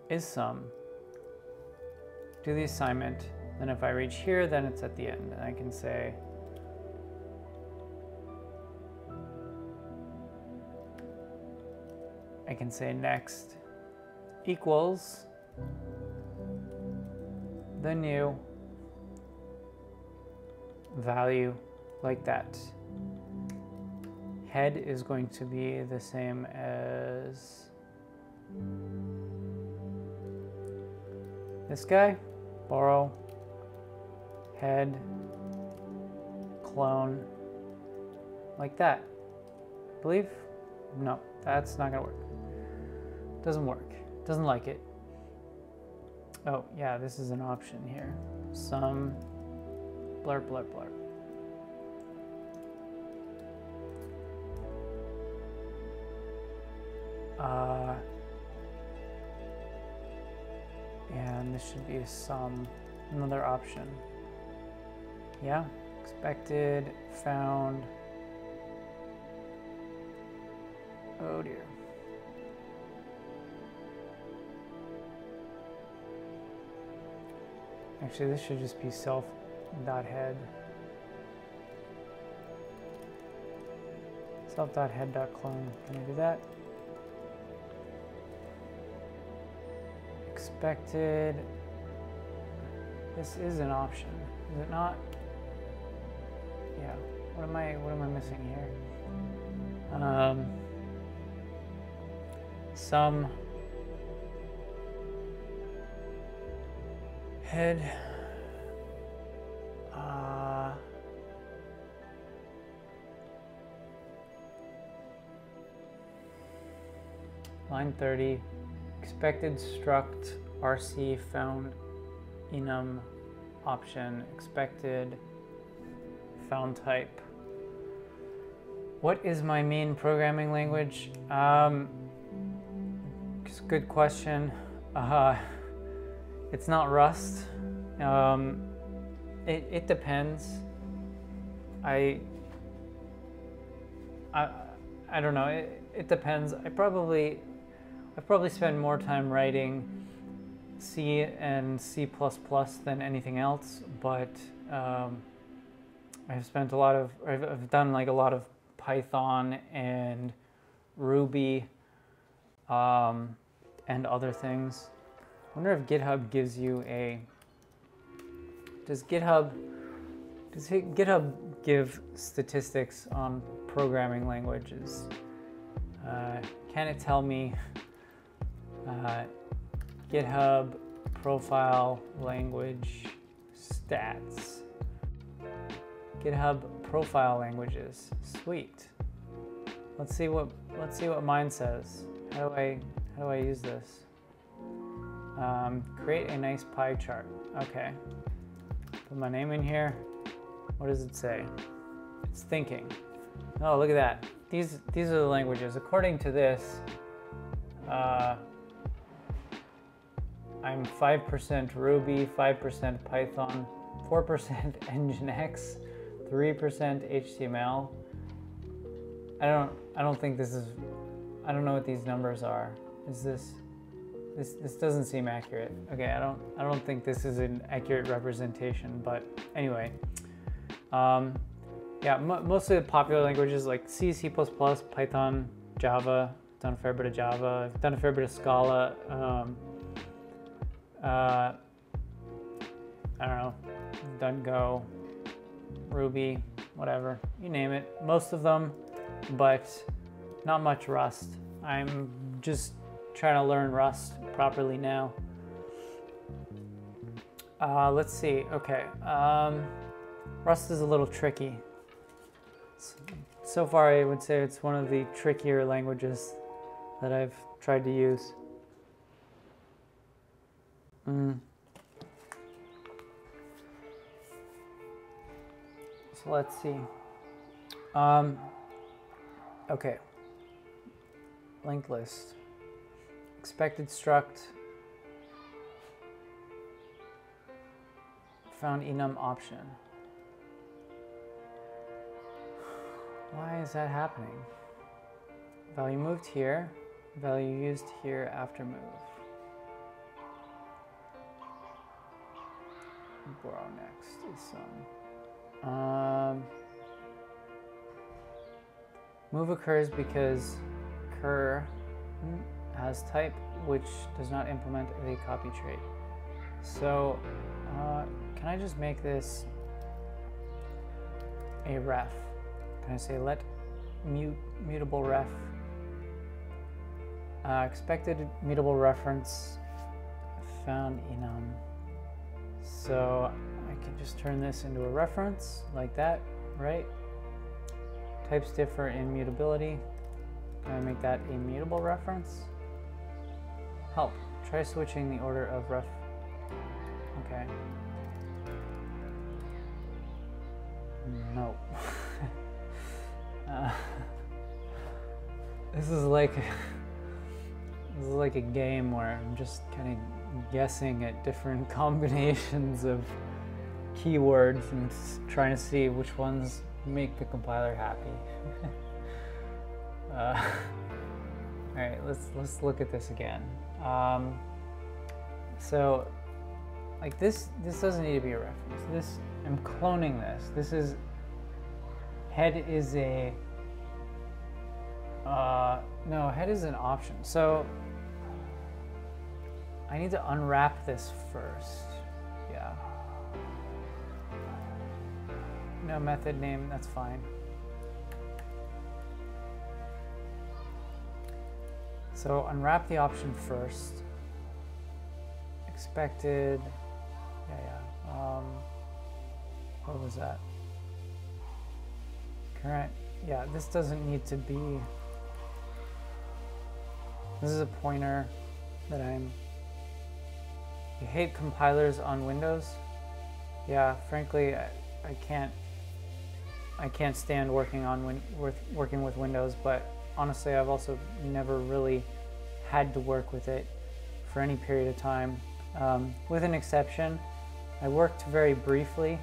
is sum, do the assignment. Then if I reach here, then it's at the end, and I can say next equals the new value, like that. Head is going to be the same as this guy, borrow, head, clone, like that. I believe? No, that's not gonna work. Doesn't work, doesn't like it. Oh yeah, this is an option here. Sum, blurb, blurb, blurb. And this should be a sum, another option. Yeah, expected, found. Oh dear. Actually, this should just be self.head. Self.head.clone. Can I do that? Expected. This is an option, is it not? Yeah. What am I missing here? Sum. Head, line 30, expected struct RC found enum option, expected found type. What is my main programming language? It's a good question. It's not Rust. It depends. I don't know. It depends. I probably spend more time writing C and C++ than anything else. But I've done like a lot of Python and Ruby and other things. I wonder if GitHub gives you a, does GitHub give statistics on programming languages? Can it tell me GitHub profile language stats? GitHub profile languages. Sweet. Let's see what mine says. How do I use this? Create a nice pie chart. Okay. Put my name in here. What does it say? It's thinking. Oh, look at that. These are the languages. According to this, I'm 5% Ruby, 5% Python, 4% Nginx, 3% HTML. I don't think this is, I don't know what these numbers are. Is this doesn't seem accurate. Okay, I don't think this is an accurate representation, but anyway. Yeah, mostly the popular languages like C, C++, Python, Java. I've done a fair bit of Java. I've done a fair bit of Scala. I don't know, done Go, Ruby, whatever, you name it. Most of them, but not much Rust. I'm just trying to learn Rust properly now. Let's see, okay. Rust is a little tricky. So far, I would say it's one of the trickier languages that I've tried to use. So let's see. Okay. Linked list. Expected struct. Found enum option. Why is that happening? Value moved here. Value used here after move. Borrow next is some. Move occurs because cur has type which does not implement a copy trait. So can I just make this a ref? Can I say let mutable ref expected mutable reference found enum. So I can just turn this into a reference like that, right? Types differ in mutability. Can I make that a mutable reference? Help. Try switching the order of ref. Okay. No. This is like a game where I'm just kind of guessing at different combinations of keywords and trying to see which ones make the compiler happy. All right, let's look at this again. So, like this doesn't need to be a reference. I'm cloning this. This is head is a no, head is an option. So I need to unwrap this first. Yeah. No method name, that's fine. So unwrap the option first. Expected, yeah. What was that? Current, yeah, this doesn't need to be, this is a pointer that you hate compilers on Windows? Yeah, frankly, I can't stand working with Windows, but honestly, I've also never really had to work with it for any period of time. With an exception, I worked very briefly.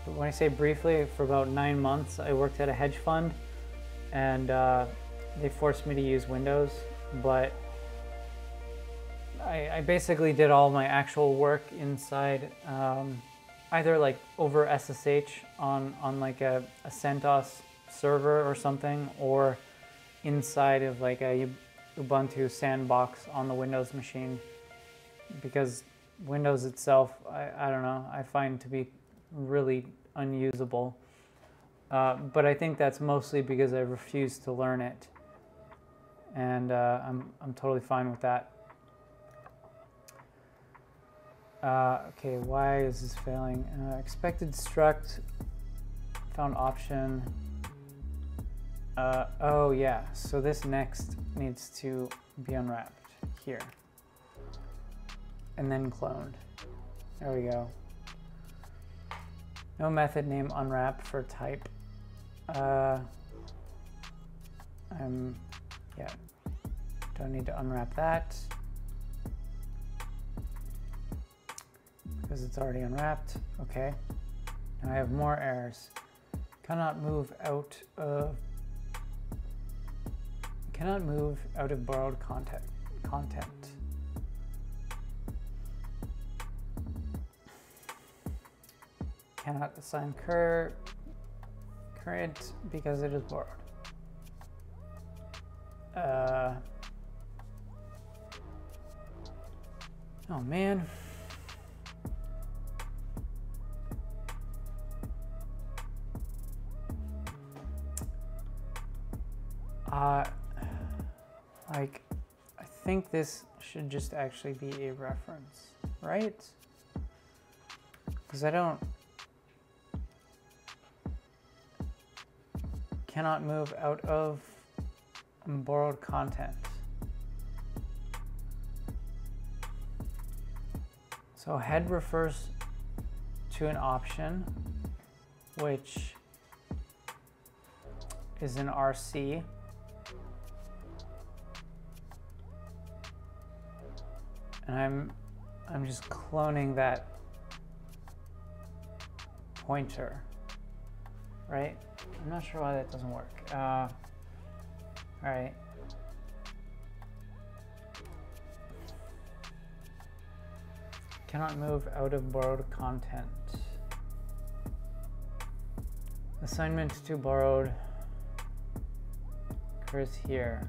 But when I say briefly, for about 9 months, I worked at a hedge fund, and they forced me to use Windows, but I basically did all my actual work inside either like over SSH on like a CentOS server or something, or inside of like a Ubuntu sandbox on the Windows machine, because Windows itself, I don't know, I find to be really unusable. But I think that's mostly because I refuse to learn it. and I'm totally fine with that. Okay, why is this failing? Expected struct, found option. Oh yeah, so this next needs to be unwrapped here. And then cloned. There we go. No method name unwrap for type. Yeah, don't need to unwrap that because it's already unwrapped. Okay, now I have more errors. Cannot move out of borrowed content. Cannot assign current because it is borrowed. Oh man. Like, I think this should just actually be a reference, right? Because I don't... Cannot move out of borrowed content. So head refers to an option, which is an RC. And I'm just cloning that pointer, right? I'm not sure why that doesn't work. All right. Cannot move out of borrowed content. Assignment to borrowed occurs here.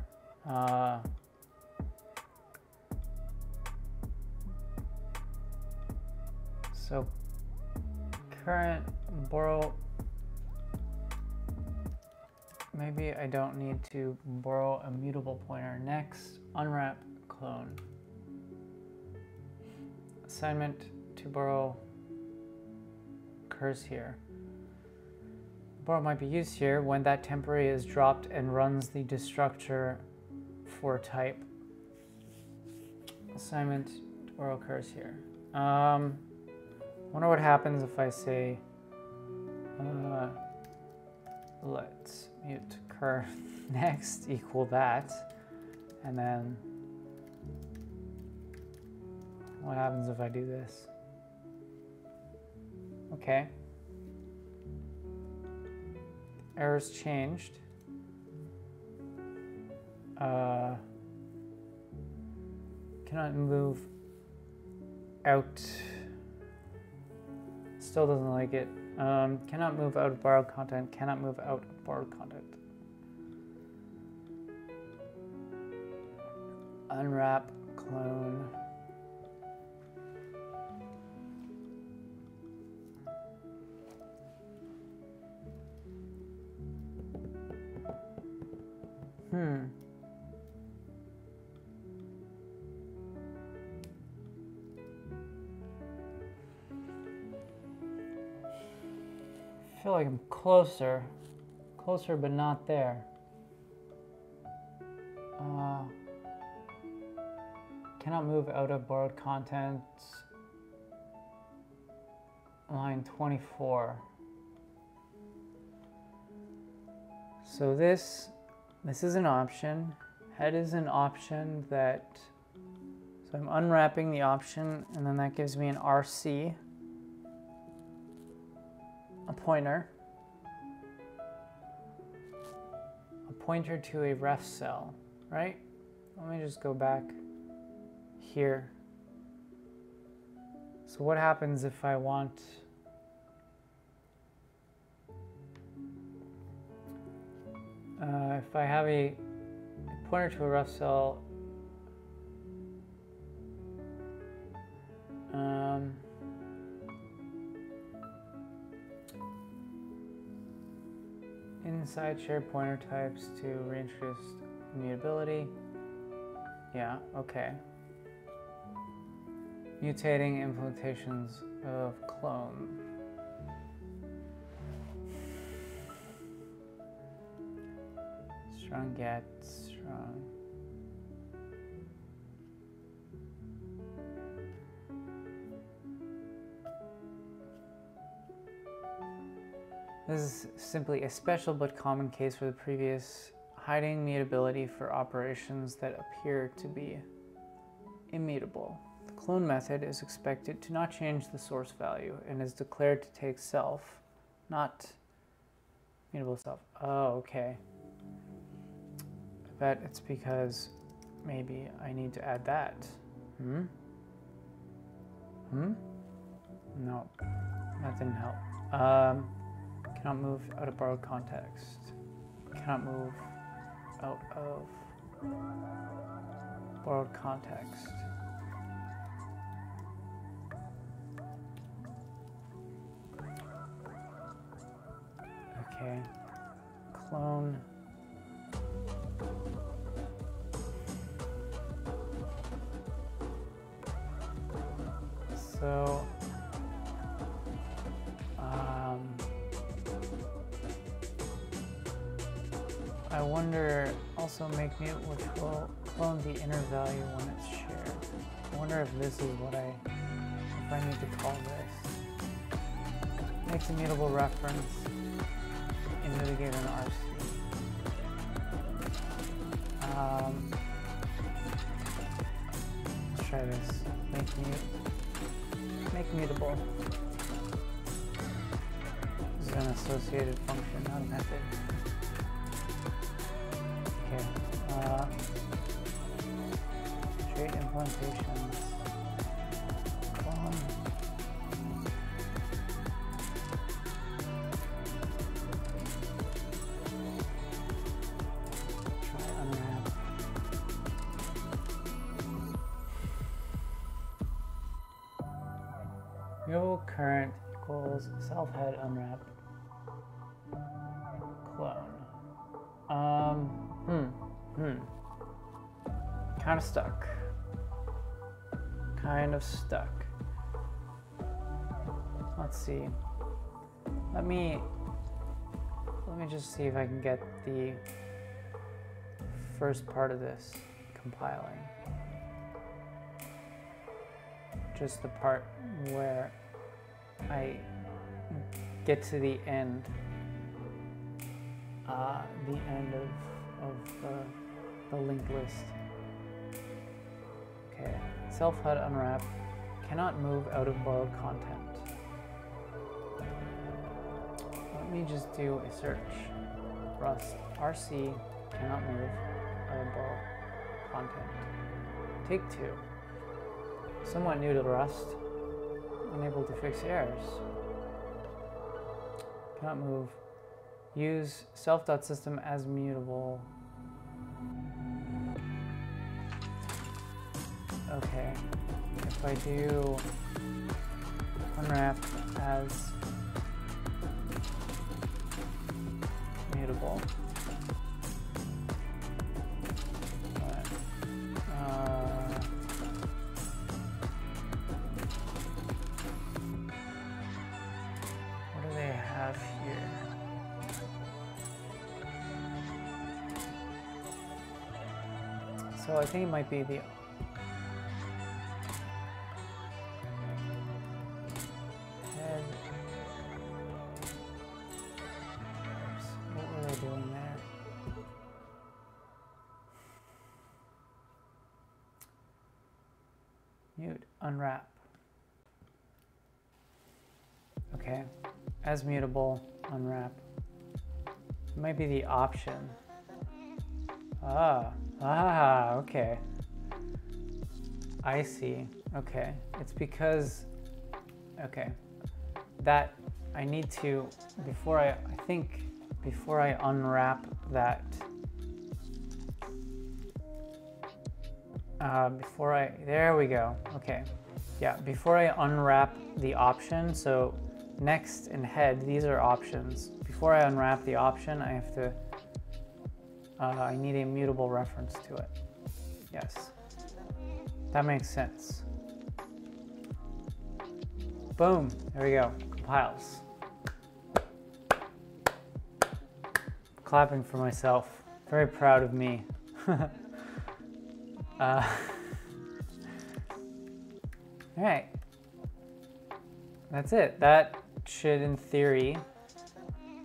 So current borrow, maybe I don't need to borrow a mutable pointer. Next, unwrap clone. Assignment to borrow occurs here. Borrow might be used here when that temporary is dropped and runs the destructor for type. Assignment to borrow occurs here. Wonder what happens if I say let's mute cur next equal that, and then what happens if I do this? Okay. Errors changed. Cannot move out. Still doesn't like it. Cannot move out of borrowed content. Cannot move out of borrowed content. Unwrap, clone. I feel like I'm closer but not there. Cannot move out of borrowed content. Line 24. So this is an option. Head is an option that, so I'm unwrapping the option, and then that gives me an RC, a pointer, to a ref cell, right? Let me just go back here. So what happens if I want if I have a pointer to a ref cell, inside shared pointer types to reintroduce immutability. Yeah, okay. Mutating implementations of clone. Strong get, strong. This is simply a special but common case for the previous, hiding mutability for operations that appear to be immutable. The clone method is expected to not change the source value and is declared to take self, not mutable self. Oh, okay. I bet it's because maybe I need to add that. No, that didn't help. Cannot move out of borrowed context. Cannot move out of borrowed context. Okay. Clone. So, I wonder, also make mute, which will clone the inner value when it's shared. I wonder if this is what if I need to call this. Makes immutable reference into the given RC. Let's try this. Make mutable. This is an associated function, not a method. Okay. Trait implementations. Clone. Try unwrap. Mutable current equals self head unwrap clone. Kind of stuck. Let's see. Let me just see if I can get the first part of this compiling. Just the part where I get to the end of the linked list. Okay, self-HUD unwrap cannot move out of borrowed content. Let me just do a search. Rust RC cannot move out of borrowed content. Take 2. Somewhat new to Rust. Unable to fix errors. Cannot move. Use self.system as mutable. Okay. If I do unwrap as mutable. What do they have here? So I think it might be the head. What were they doing there? Mute, unwrap. Okay, as mutable, unwrap. It might be the option. Okay. I see. Okay. It's because, okay, that I need to, before I unwrap that, there we go. Okay. Yeah, before I unwrap the option, so next and head, these are options. Before I unwrap the option, I need a mutable reference to it. Yes. That makes sense. Boom, there we go, compiles. Clapping for myself, very proud of me. All right, that's it. That should, in theory,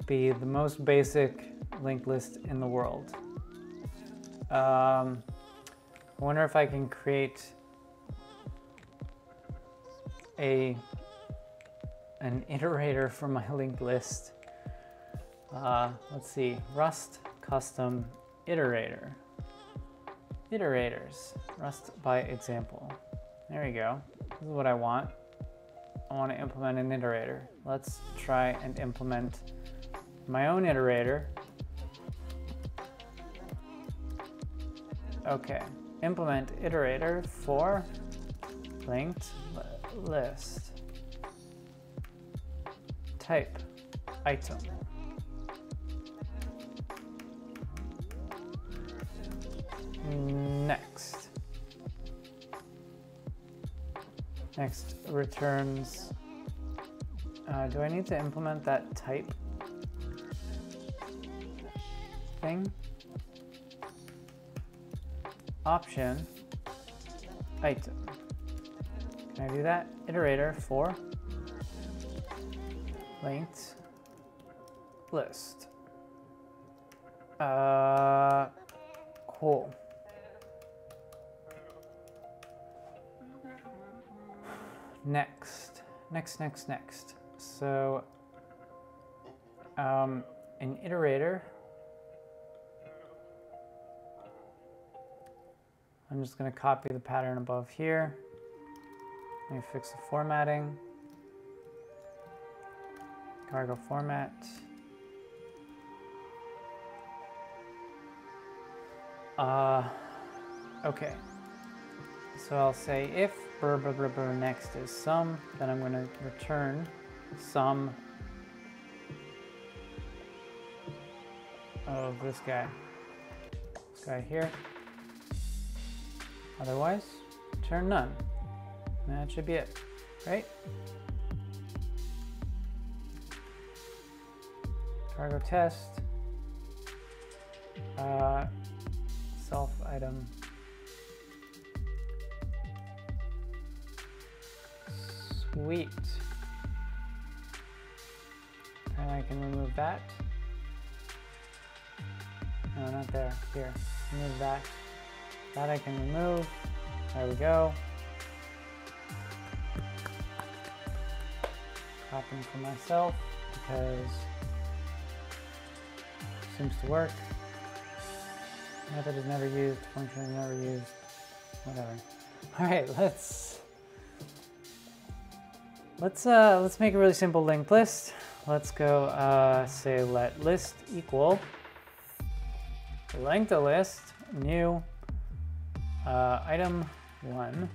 be the most basic linked list in the world. I wonder if I can create an iterator for my linked list. Let's see, Rust custom iterator. Iterators, Rust by example. There we go. This is what I want. I want to implement an iterator. Let's try and implement my own iterator. Okay, implement iterator for linked list. Type item. Next. Next returns. Do I need to implement that type thing? Option item. Can I do that? Iterator for linked list. Cool. Next. So, an iterator. I'm just going to copy the pattern above here. Let me fix the formatting. Cargo format. Okay. So I'll say if next is sum, then I'm going to return sum of this guy here. Otherwise, return none. And that should be it, right? Cargo test, self item. Sweet. And I can remove that. No, not there. Here. Remove that. That I can remove. There we go. Copying for myself because it seems to work. Method is never used. Function is never used. Whatever. All right, let's make a really simple linked list. Let's go say let list equal length of list new item 1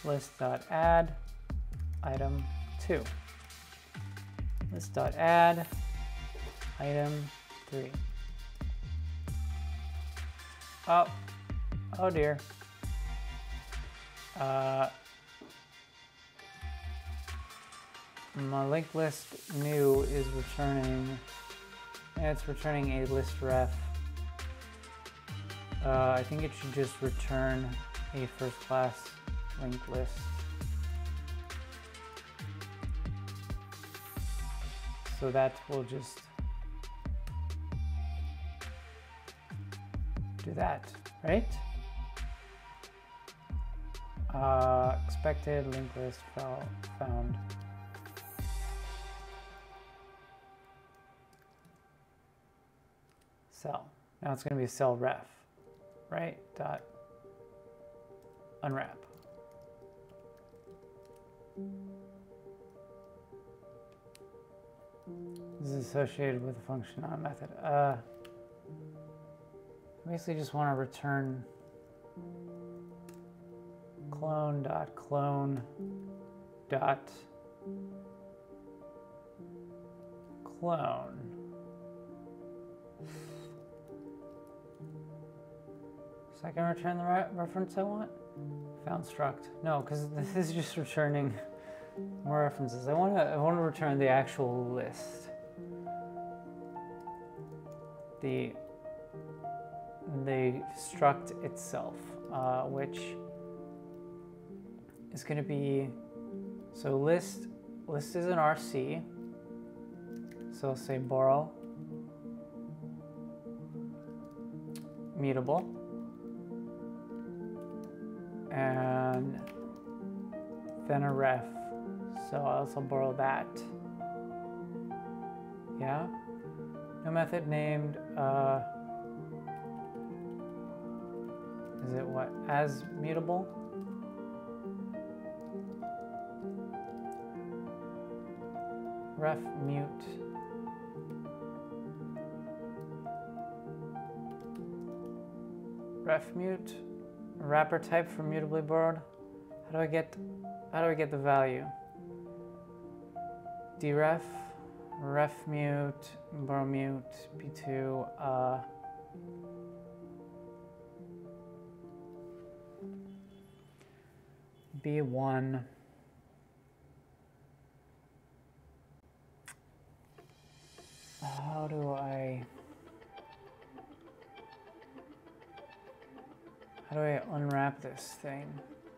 list.add item 2 list.add item 3. Oh dear. My linked list new is returning, it's returning a list ref. I think it should just return a first class linked list. So that will just do that, right? Expected linked list found. Cell. Now it's going to be cell ref, right? Dot unwrap. This is associated with a function, not a method. I basically just want to return clone dot clone dot clone. So I can return the reference I want? Found struct. No, because this is just returning more references. I want to return the actual list. The struct itself, which is going to be, so list is an RC. So I'll say borrow mutable, and then a ref. So I'll also borrow that. Yeah. No method named. Is it what? As mutable? Ref mute. Ref mute. Wrapper type for mutably borrowed. How do I get the value? Dref, ref mute, borrow mute, b2, b1. How do I unwrap this thing?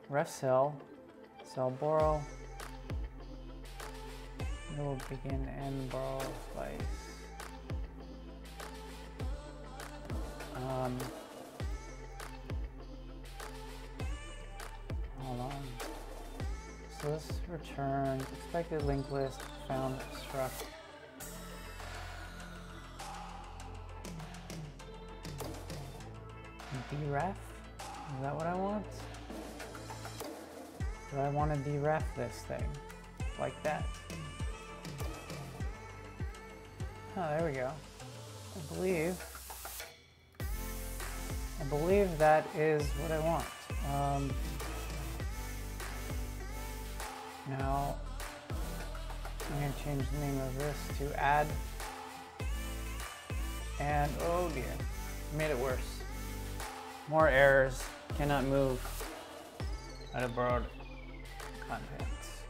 Ref cell borrow. It will begin and borrow slice. Hold on. So this returns expected linked list found struct. Deref? Is that what I want? Do I want to deref this thing? Like that. Oh, there we go. I believe that is what I want. Now, I'm going to change the name of this to add. And, oh dear, made it worse. More errors, cannot move out of borrowed contents.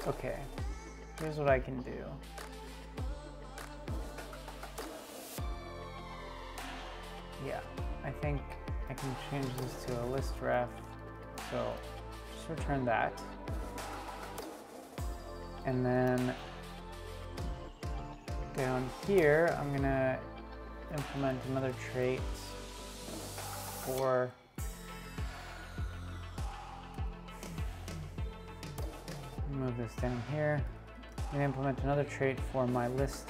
Okay, here's what I can do. Yeah, I think I can change this to a list ref. So just return that. And then down here, I'm gonna implement another trait for move this down here. I'm gonna implement another trait for my list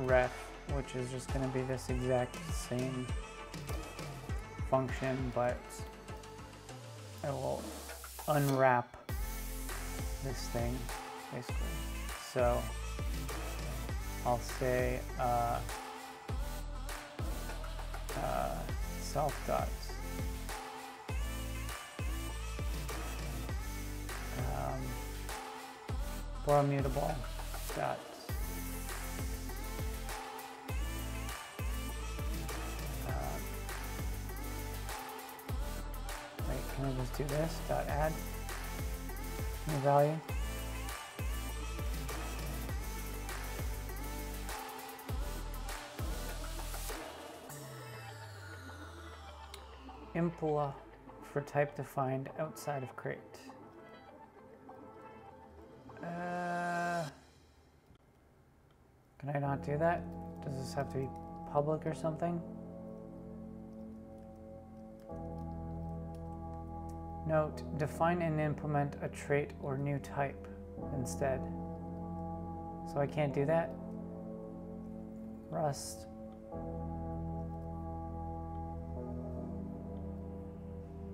ref, which is just gonna be this exact same function, but I will unwrap this thing, basically. So I'll say self dot borrow mutable dot wait, can I just do this dot add new value? Impla for type defined outside of crate. Can I not do that? Does this have to be public or something? Note, define and implement a trait or new type instead. So I can't do that? Rust.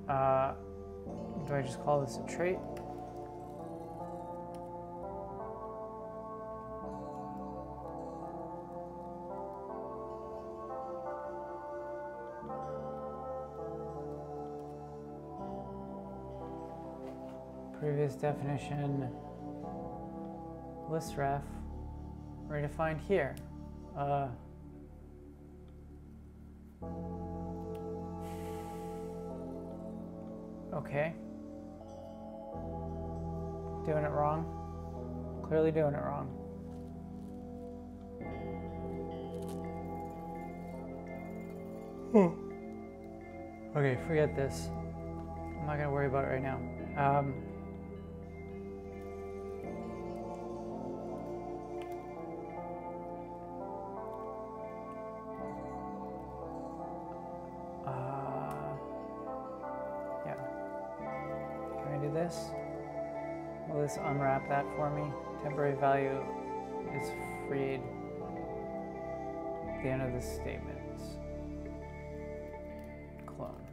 Do I just call this a trait? Previous definition, list ref, redefined here. Okay. Doing it wrong. Clearly doing it wrong. Okay, forget this. I'm not gonna worry about it right now. Yeah. Can I do this? Will this unwrap that for me? Temporary value is freed at the end of the statement. Clone.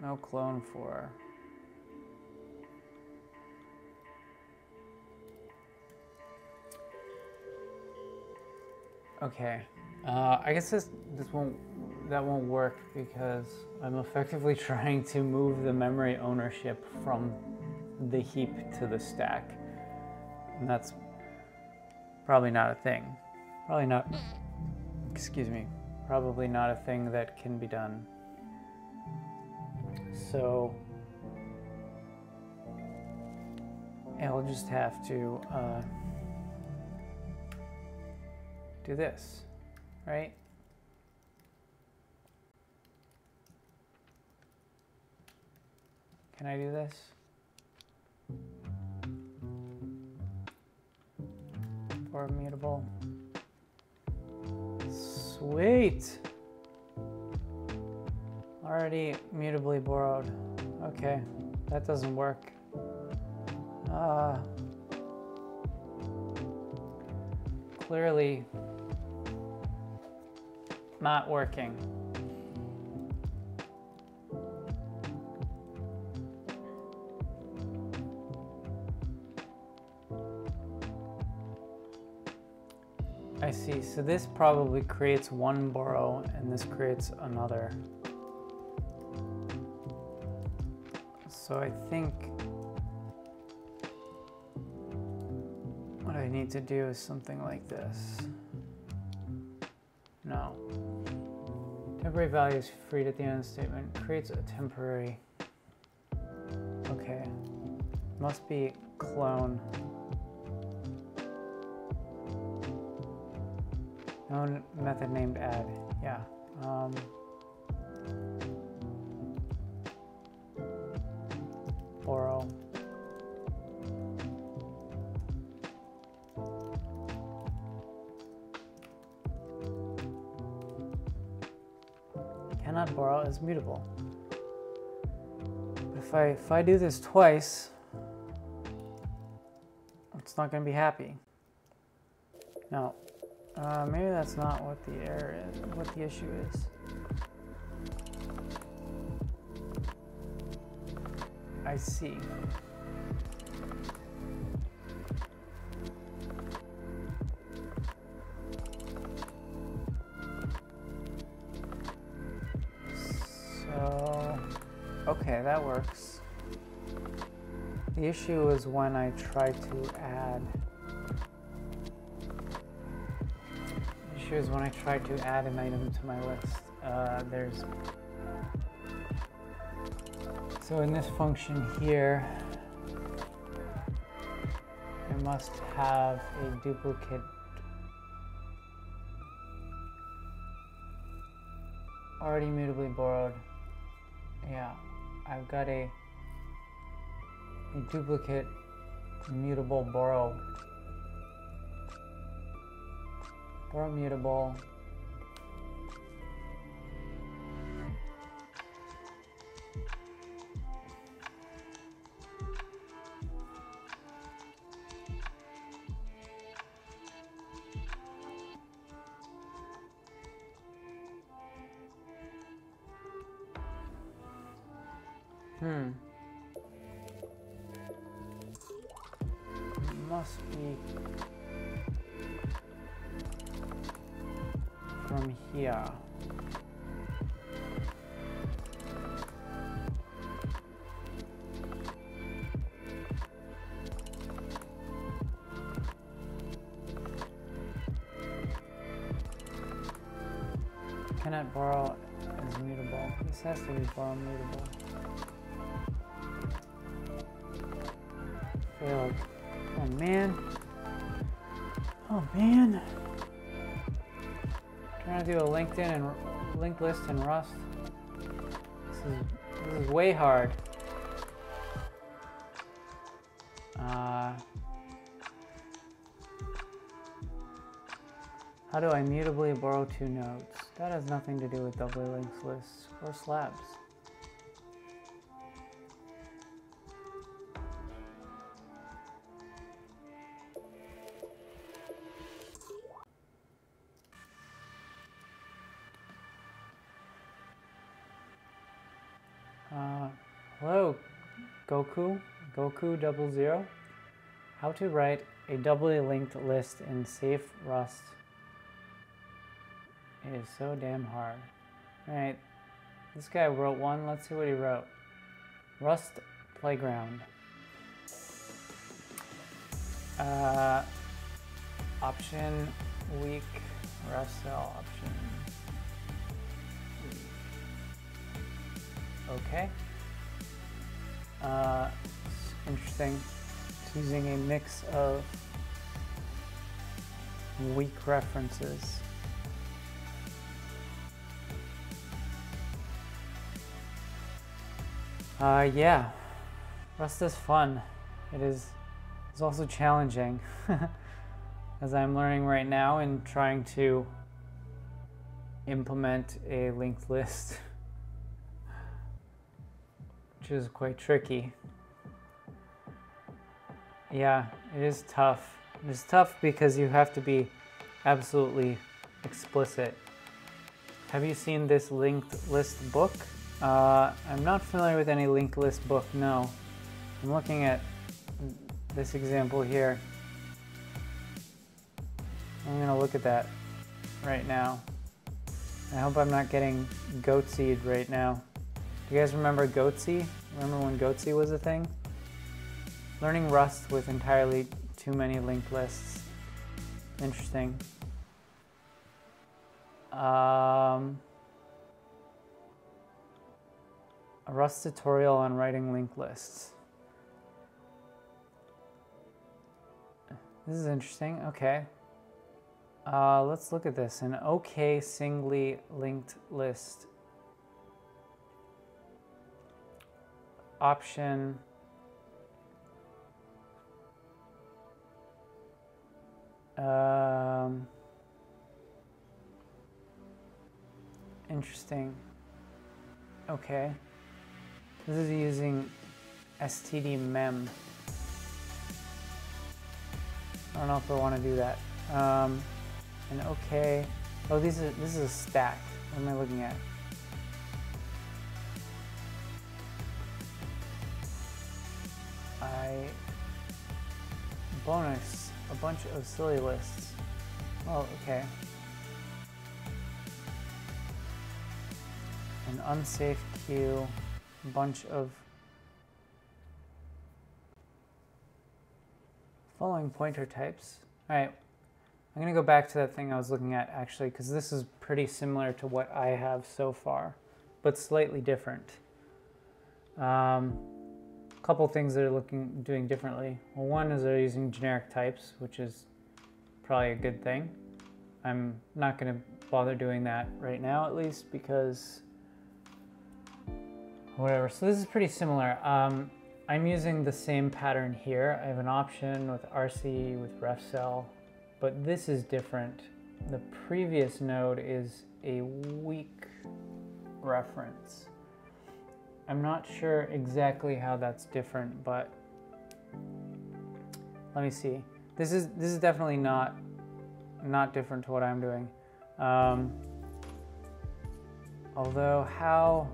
No clone for. Okay. I guess that won't work because I'm effectively trying to move the memory ownership from the heap to the stack. And that's probably not a thing. Probably not, excuse me, probably not a thing that can be done. So I'll just have to do this, right? Can I do this? For immutable. Sweet! Already mutably borrowed. Okay, that doesn't work. Clearly not working. I see, so this probably creates one borrow and this creates another. So I think what I need to do is something like this. No. Temporary value is freed at the end of the statement. Creates a temporary. Okay. Must be clone. No method named add. Yeah. Borrow. Cannot borrow is mutable. But if I do this twice, it's not going to be happy. Now, maybe that's not what the error is, what the issue is. I see. So, okay, that works. The issue is when I try to add. The issue is when I try to add an item to my list. So in this function here, I must have a duplicate already mutably borrowed. Yeah, I've got a duplicate mutable borrow. Borrow mutable. Must be from here. cannot borrow is mutable. This has to be borrow mutable. Failed. Oh man. Oh man. Trying to do a LinkedIn and linked list in Rust. This is way hard. How do I mutably borrow two nodes? That has nothing to do with doubly linked lists or slabs. Hello, Goku 00. How to write a doubly linked list in safe Rust. It is so damn hard. Alright, this guy wrote one. Let's see what he wrote. Rust Playground. Option weak. Rust cell option. Okay. Interesting. It's using a mix of weak references. Yeah, Rust is fun. It's also challenging, as I'm learning right now and trying to implement a linked list, which is quite tricky. Yeah, it is tough. It's tough because you have to be absolutely explicit. Have you seen this linked list book? I'm not familiar with any linked list book, no. I'm looking at this example here. I'm gonna look at that right now. I hope I'm not getting goatseed right now. Do you guys remember Goatsy? Remember when Goatsy was a thing? Learning Rust with entirely too many linked lists. Interesting. A Rust tutorial on writing linked lists. This is interesting. Okay. Let's look at this. An OK singly linked list. Option. Interesting. Okay. This is using std_mem. I don't know if I want to do that. And okay. Oh, this is a stack. What am I looking at? Bonus. A bunch of silly lists. Oh, okay. An unsafe queue. A bunch of following pointer types. All right, I'm gonna go back to that thing I was looking at actually, because this is pretty similar to what I have so far, but slightly different. A couple things that are doing differently. Well, one is they're using generic types, which is probably a good thing. I'm not gonna bother doing that right now, at least, because whatever. So this is pretty similar. I'm using the same pattern here. I have an option with RC with ref cell, but this is different. The previous node is a weak reference. I'm not sure exactly how that's different, but let me see. This is definitely not different to what I'm doing. Although how?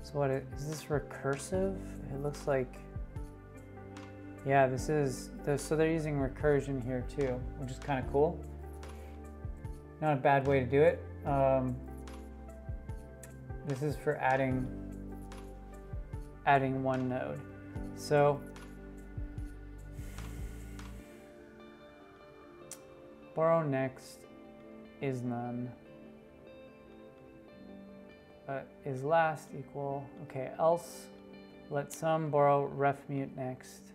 So what is this recursive? It looks like, yeah, this is, so they're using recursion here too, which is kind of cool. Not a bad way to do it. This is for adding one node. So borrow next is none. is last equal, okay, else let sum borrow ref mute next.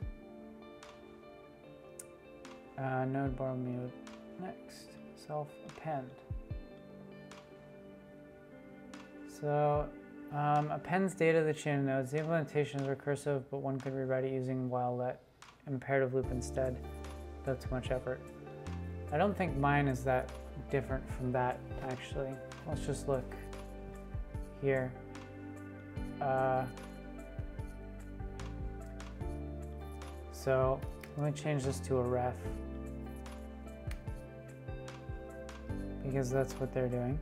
Node borrow mute next, self append. So appends data to the chain of nodes. The implementation is recursive, but one could rewrite it using while let imperative loop instead. That's too much effort. I don't think mine is that different from that, actually. Let's just look here. So let me change this to a ref, because that's what they're doing.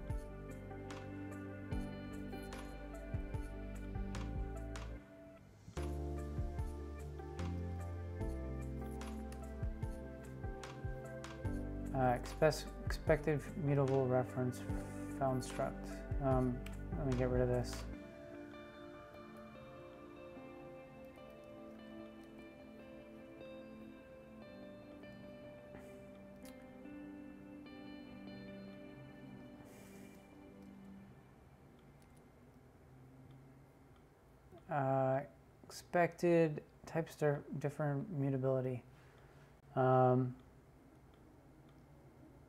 Expected mutable reference found struct. Let me get rid of this. Expected types are different mutability.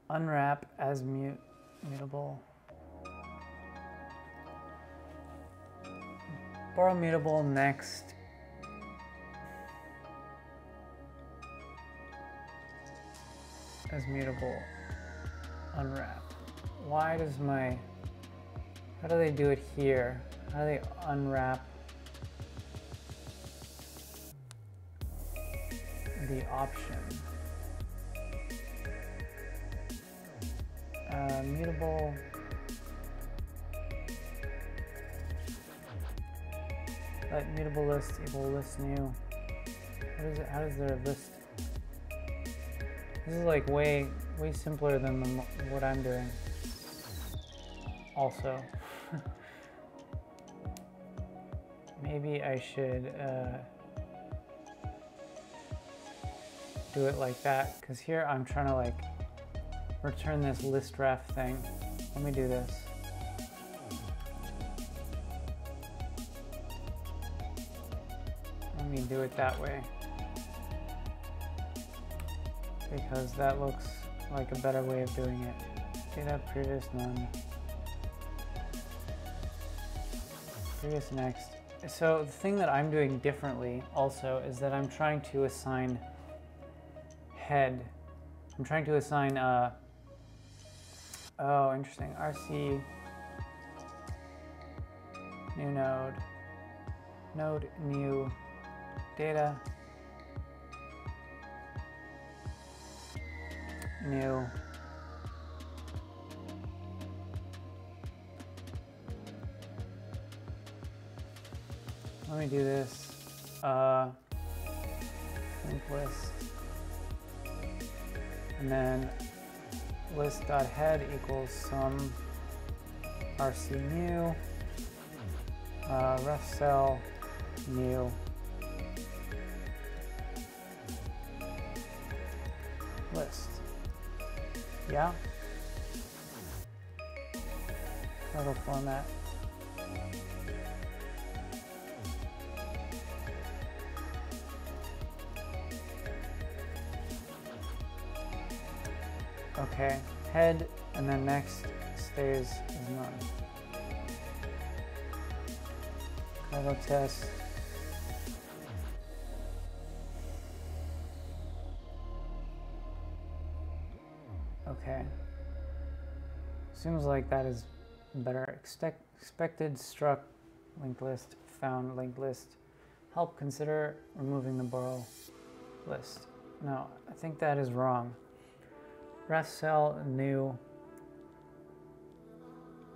Unwrap as mutable. Borrow mutable next. As mutable. Unwrap. Why does my... How do they do it here? How do they unwrap the option? Mutable. Let mutable list equal list new. What is it? How does their list? This is like way simpler than what I'm doing. Also, maybe I should do it like that, because here I'm trying to like return this list ref thing. Let me do this. Let me do it that way, because that looks like a better way of doing it. Data previous none. Previous next. So the thing that I'm doing differently also is that I'm trying to assign head. I'm trying to assign oh, interesting. RC new node, node new data, new let me do this linked list, and then list.head equals sum rc new ref cell new list. Yeah, title format. Okay, head, and then next stays as none. Title test. Okay. Seems like that is better. Expected struct linked list, found linked list. Help consider removing the borrow list. No, I think that is wrong. Ref cell new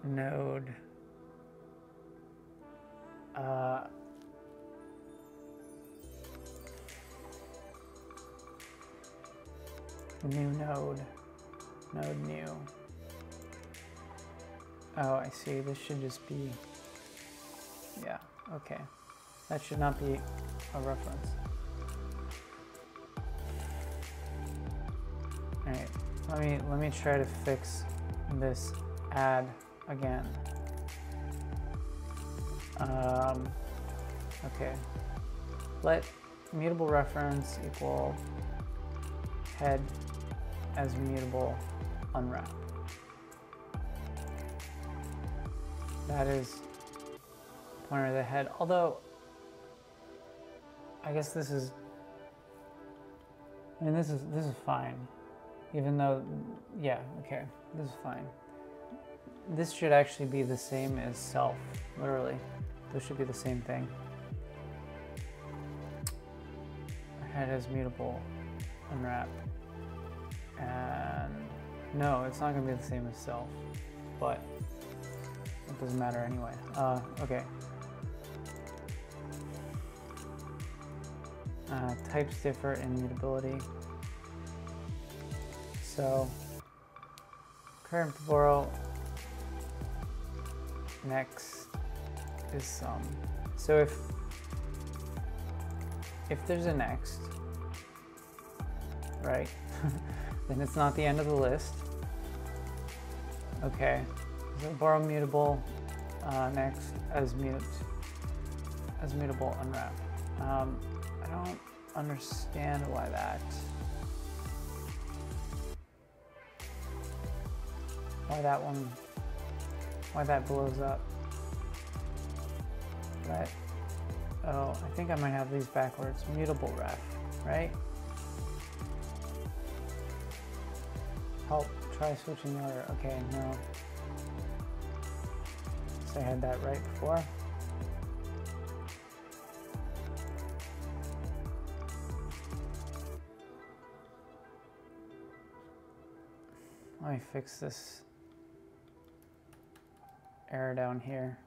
node new node new. Oh, I see. This should just be, yeah, okay. That should not be a reference. All right, let me try to fix this add again. Okay, let mutable reference equal head as mutable unwrap. That is pointer to the head, although I guess this is, I mean, this is fine, even though, yeah, okay, this is fine. This should actually be the same as self, literally. This should be the same thing. Head as mutable unwrap. And no, it's not going to be the same as self, but it doesn't matter anyway. Okay. Types differ in mutability. So, current borrow next is some. So if there's a next, right, then it's not the end of the list. Okay, so borrow mutable next as mutable unwrap. I don't understand why that blows up. But, oh, I think I might have these backwards. Mutable ref, right? Help, try switching the order. Okay, no. So I had that right before. Let me fix this error down here.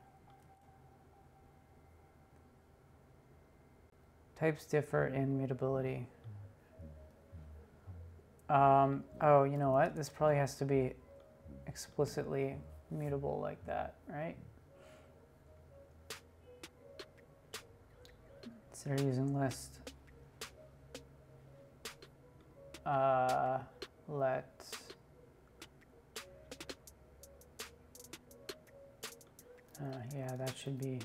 Types differ in mutability. Oh, you know what? This probably has to be explicitly mutable like that, right? Consider using list. Let yeah, that should be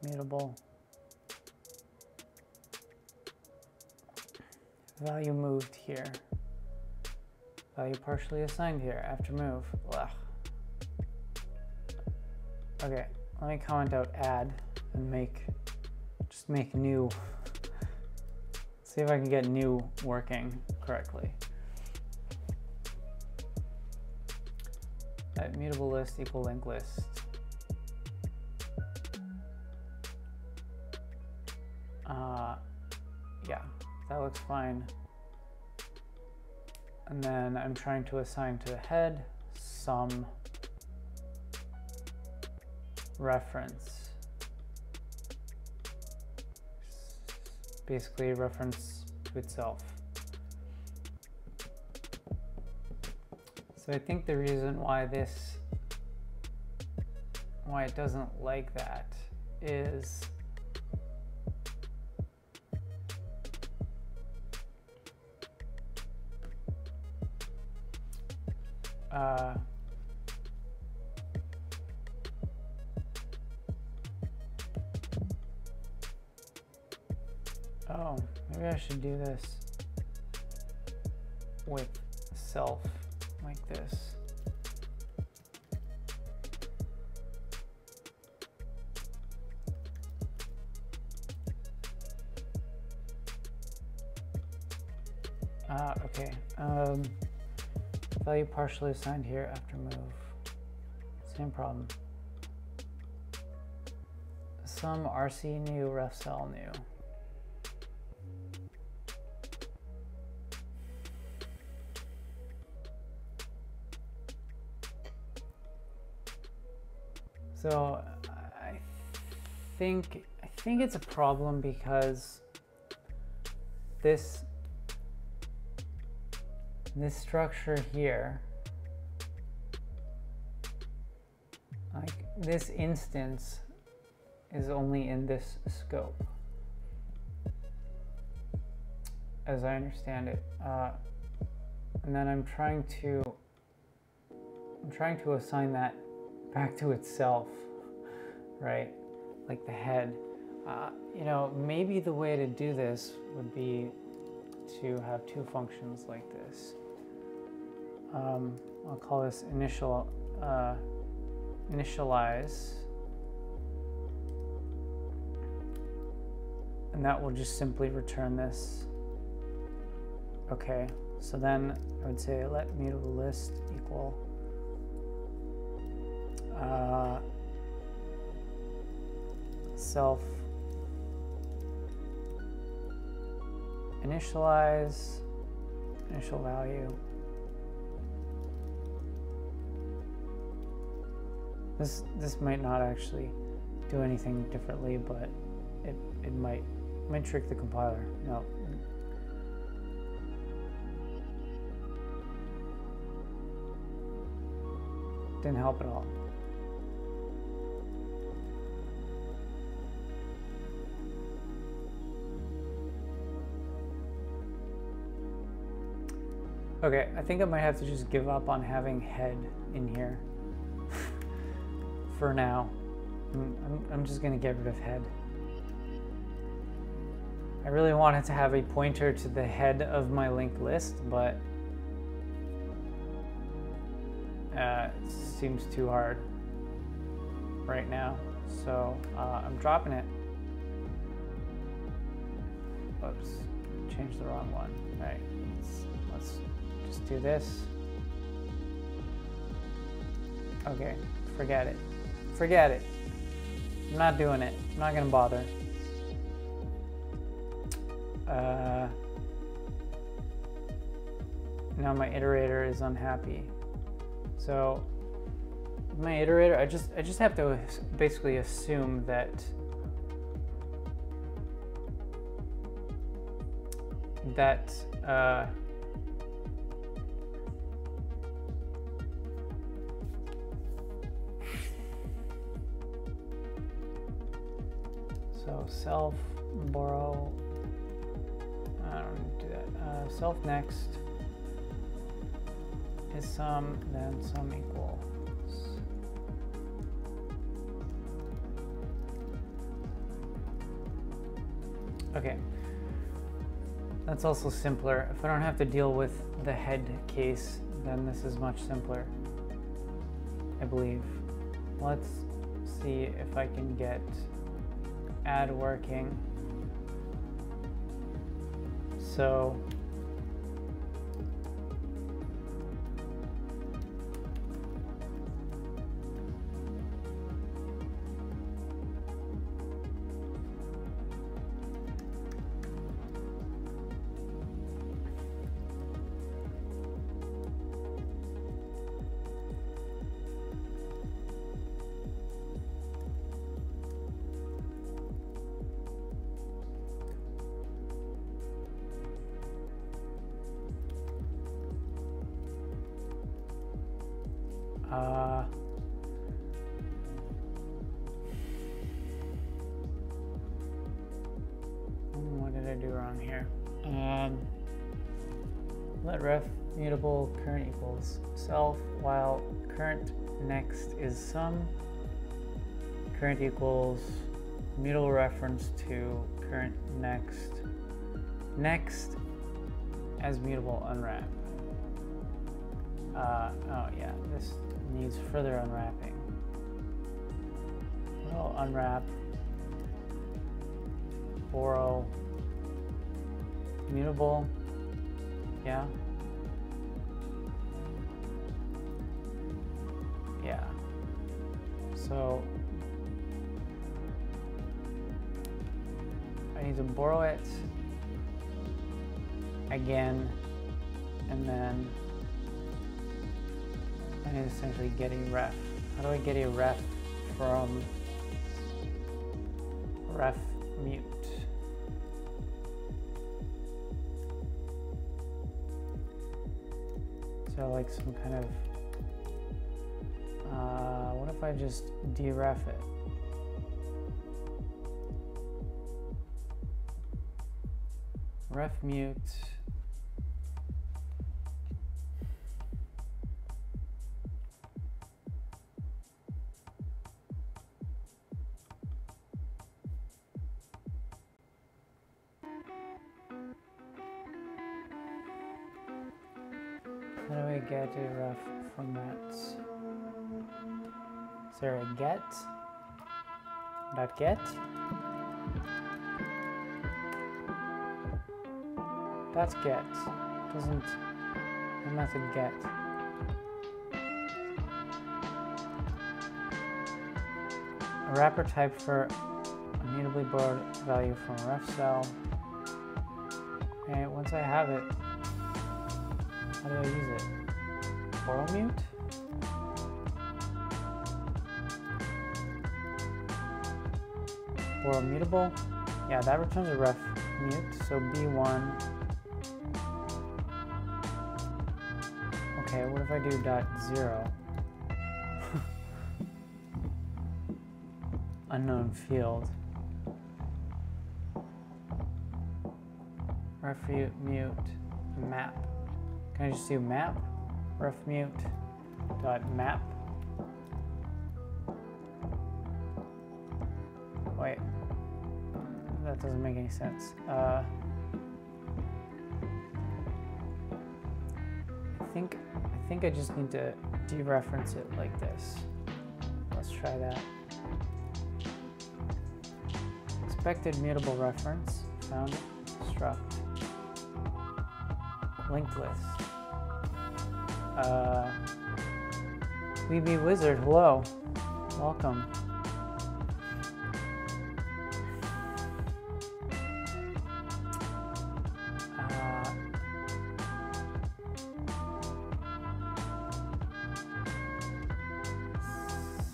mutable. Value moved here. Value partially assigned here after move. Ugh. Okay, let me comment out add and just make new. See if I can get new working correctly. At mutable list equal linked list. Yeah, that looks fine. And then I'm trying to assign to the head some reference. Basically a reference to itself. So I think the reason why it doesn't like that is oh, maybe I should do this with self like this. Okay. Value partially assigned here after move. Same problem. Some RC new, ref cell new. So I think it's a problem because this structure here, like this instance, is only in this scope, as I understand it, and then I'm trying to assign that back to itself, right? like the head. You know, maybe the way to do this would be to have two functions like this. I'll call this initialize, and that will just simply return this. Okay, so then I would say let mutable list equal self initialize initial value. This might not actually do anything differently, but it might trick the compiler. No. Didn't help at all. Okay, I think I might have to just give up on having head in here for now. I'm just gonna get rid of head. I really wanted to have a pointer to the head of my linked list, but it seems too hard right now, so I'm dropping it. Oops, changed the wrong one. All right, let's just do this. Okay, forget it. Forget it. I'm not doing it. I'm not gonna bother. Now my iterator is unhappy. So my iterator, I just have to basically assume that so self borrow, I don't need to do that. Self next is sum, then sum equals. Okay, that's also simpler. If I don't have to deal with the head case, then this is much simpler, I believe. Let's see if I can get add working. So what did I do wrong here? Let ref mutable current equals self, while current next is sum. Current equals mutable reference to current next. Next as mutable unwrap. Oh yeah, this needs further unwrapping. Well, unwrap, borrow, mutable, yeah. Yeah. So I need to borrow it again, and then I need to essentially get a ref. How do I get a ref from ref mute? So like some kind of, what if I just deref it? Ref mute. How do I get a ref from that? Is there a get? Dot get? That's get. Doesn't the method get. A wrapper type for a mutably borrowed value from a ref cell. Okay, once I have it, how do I use it? Borrow mute? Borrow mutable? Yeah, that returns a ref mute, so B1. Okay, what if I do dot zero? Unknown field. Ref mute map. Can I just do map? Ref mute dot map. Wait, that doesn't make any sense. I think I just need to dereference it like this. Let's try that. Expected mutable reference found struct linked list. Weeby Wizard, hello, welcome.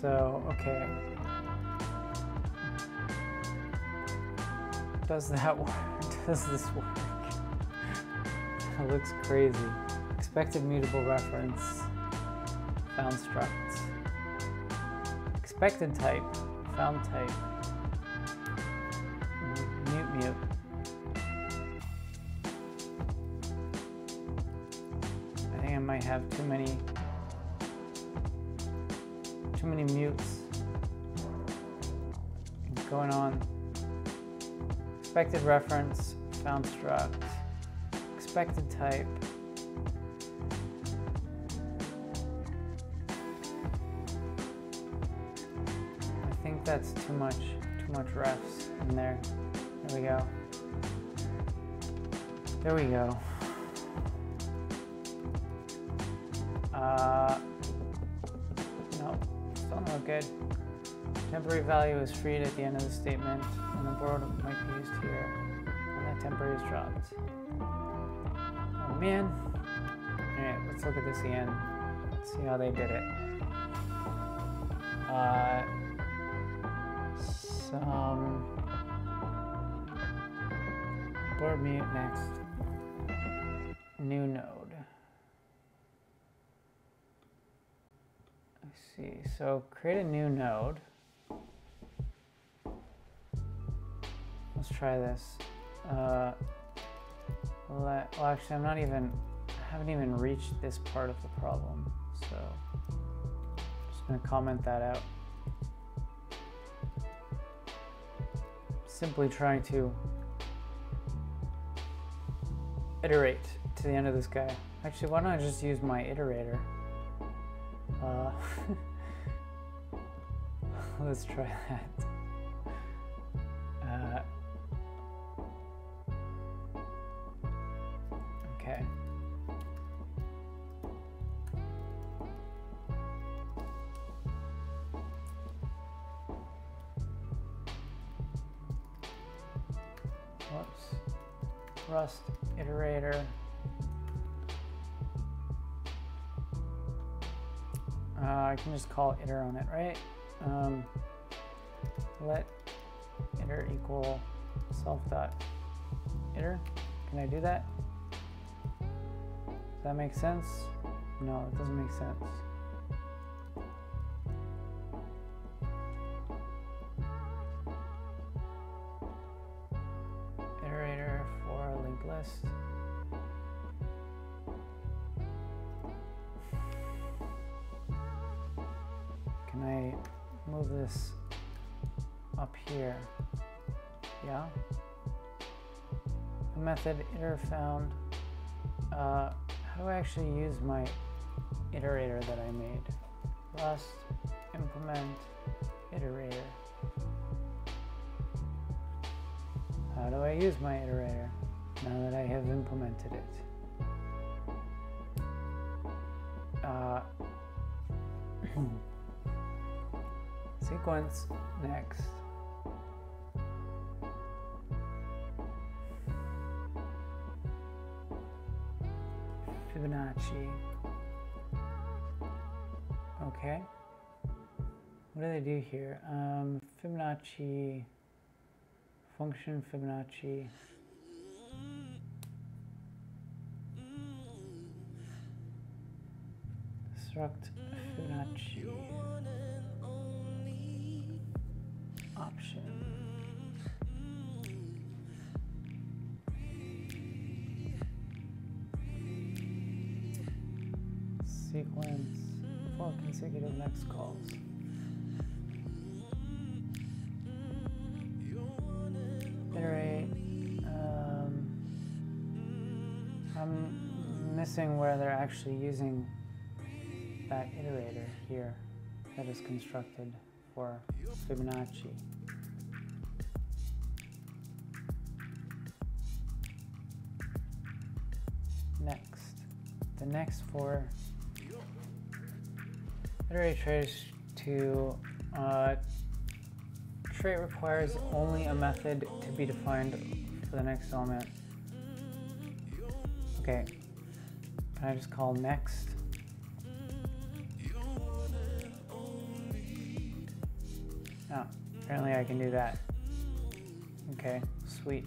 So, okay. Does that work? Does this work? That looks crazy. Expected mutable reference. Found struct. Expected type. Found type. Mute. I think I might have too many mutes going on. Expected reference, found struct, expected type. I think that's too much refs in there. There we go. There we go. No, still not good. Temporary value is freed at the end of the statement, and the borrowed might be used here, and that temporary is dropped. Oh man. Alright, let's look at this again. Let's see how they did it. Some board mute next. New node. Let's see. So create a new node. Let's try this. Well, actually, I haven't even reached this part of the problem, so I'm just gonna comment that out. Simply trying to iterate to the end of this guy. Actually, why don't I just use my iterator? Let's try that. Okay. Whoops. Rust iterator. I can just call iter on it, right? Let iter equal self dot iter. Can I do that? Does that make sense? No, it doesn't make sense. Iterator for linked list. Can I move this up here? Yeah. The method iter found. How how do I actually use my iterator that I made? Rust implement iterator. How do I use my iterator now that I have implemented it? Sequence, next. Fibonacci. Okay. What do they do here? Fibonacci, function Fibonacci. Struct Fibonacci. Option. Sequence, 4 consecutive next calls. Iterate. I'm missing where they're actually using that iterator here that is constructed for Fibonacci. Next. The next for iterate trace to trait requires only a method to be defined for the next element. Okay, can I just call next? Oh, apparently I can do that. Okay, sweet.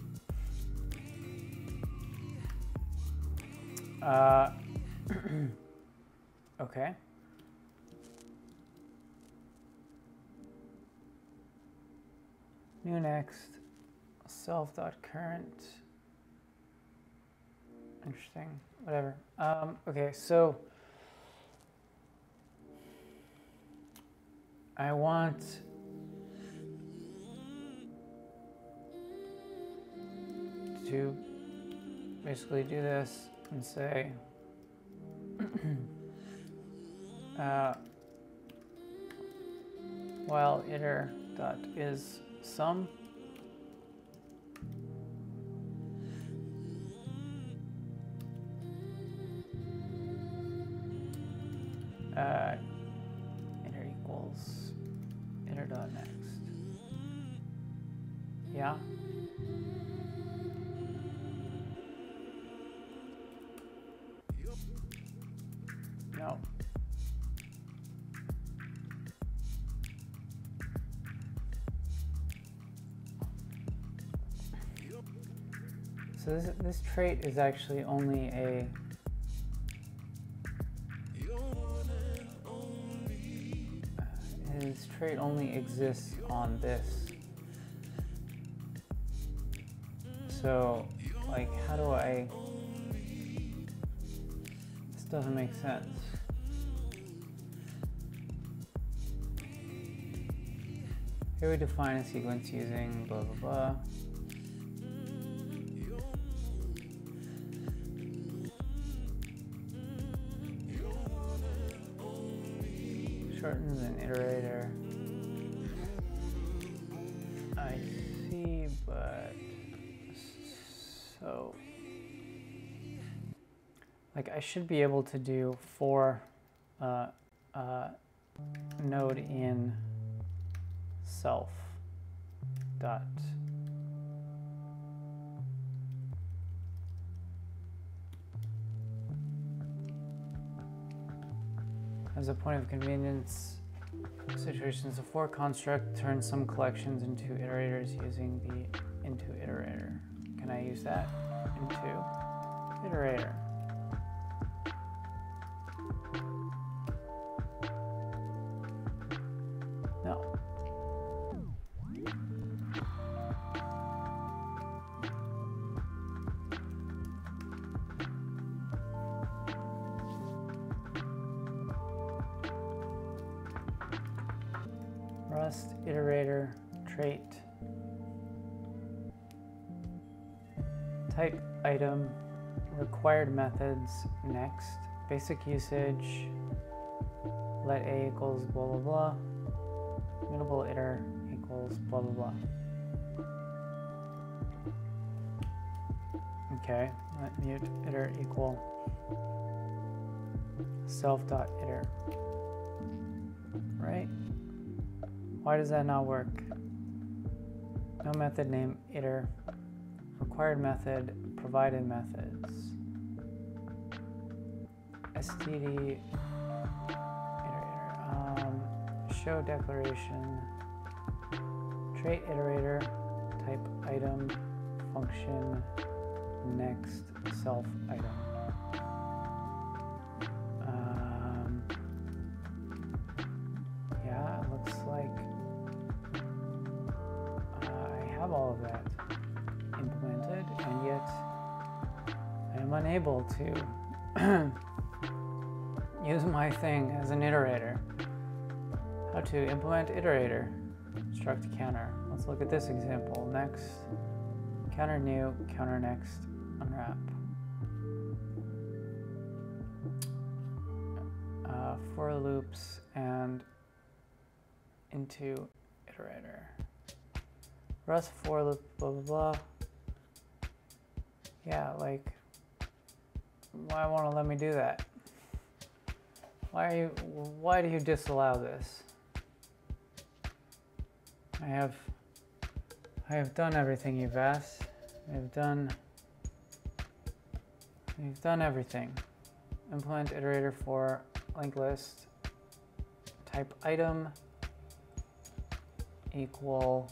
Okay. New next, self.current. Interesting, whatever. Okay, so I want to basically do this and say while iter dot is sum, iter equals iter dot next. Yeah. No. So this trait is actually only a this trait only exists on this. So, like, how do I? This doesn't make sense. Here we define a sequence using blah blah blah. Shortens an iterator. I see, but so like I should be able to do for node in self dot as a point of convenience situations, a for construct turns some collections into iterators using the into iterator. Can I use that? Into iterator. No. Rust iterator trait type item required methods next. Basic usage, let a equals blah blah blah. Mutable iter equals blah blah blah. Okay, let mute iter equal self.iter. Right? Why does that not work? No method name iter. Required method, provided methods. std iterator. Show declaration. Trait iterator. Type item. Function. Next self item. Yeah, it looks like I have all of that implemented, and yet I am unable to use my thing as an iterator. How to implement iterator? Struct counter. Let's look at this example. Next, counter new, counter next, unwrap. For loops and into iterator. Rust for loop, blah blah blah. Yeah, like, why won't it let me do that? Why do you disallow this? I have done everything you've asked. You've done everything. Implement iterator for linked list. Type item equal.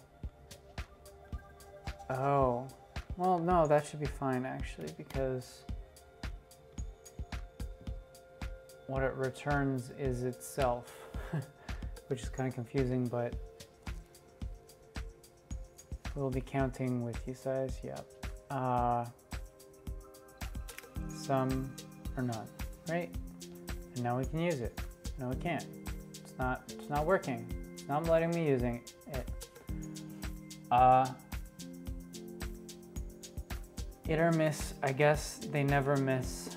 Oh, well, no, that should be fine actually, because what it returns is itself, which is kind of confusing, but we'll be counting with usize. Yep. Some or none, right? And now we can use it. No, we can't. It's not working. It's not letting me using it. Iter miss, I guess they never miss.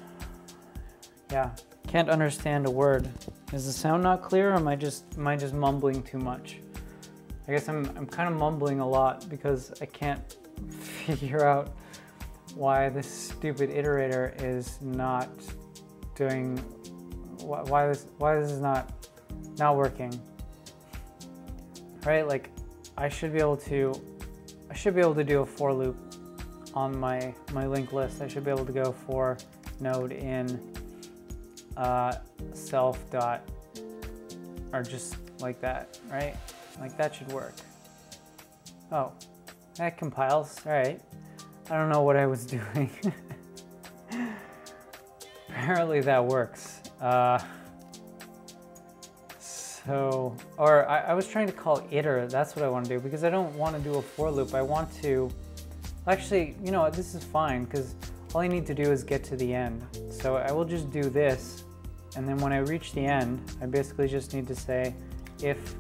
Yeah, can't understand a word. Is the sound not clear, or am I just mumbling too much? I guess I'm kind of mumbling a lot because I can't figure out why this stupid iterator is not doing, why this is not working. Right? Like I should be able to do a for loop on my linked list. I should be able to go for node in self dot, or just like that, right? Like that should work. Oh, that compiles. All right. I don't know what I was doing. Apparently that works. I was trying to call iter. That's what I want to do, because I don't want to do a for loop. I want to, actually, you know what, this is fine, because all I need to do is get to the end. So I will just do this, and then when I reach the end, I basically just need to say if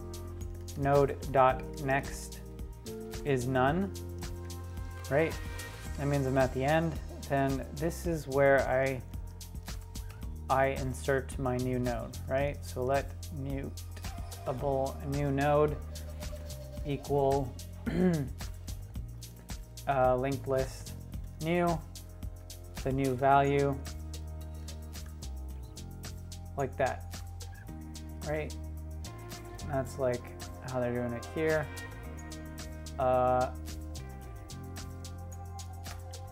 node.next is none, right? That means I'm at the end. Then this is where I insert my new node, right? So let mutable new node equal linked list new, the new value, like that, right? That's like how they're doing it here.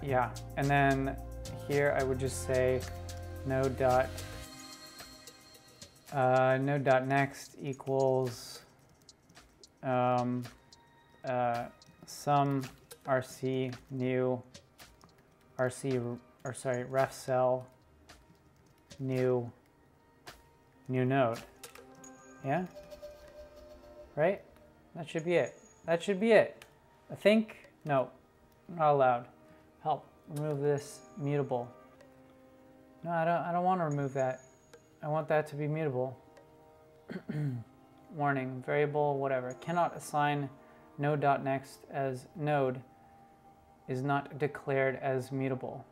Yeah, and then here I would just say node.next equals some rc new ref cell new node. Yeah, right? That should be it. That should be it. I think. No, not allowed. Help, remove this mutable. No, I don't want to remove that. I want that to be mutable. Warning, variable, whatever. Cannot assign node.next as node is not declared as mutable.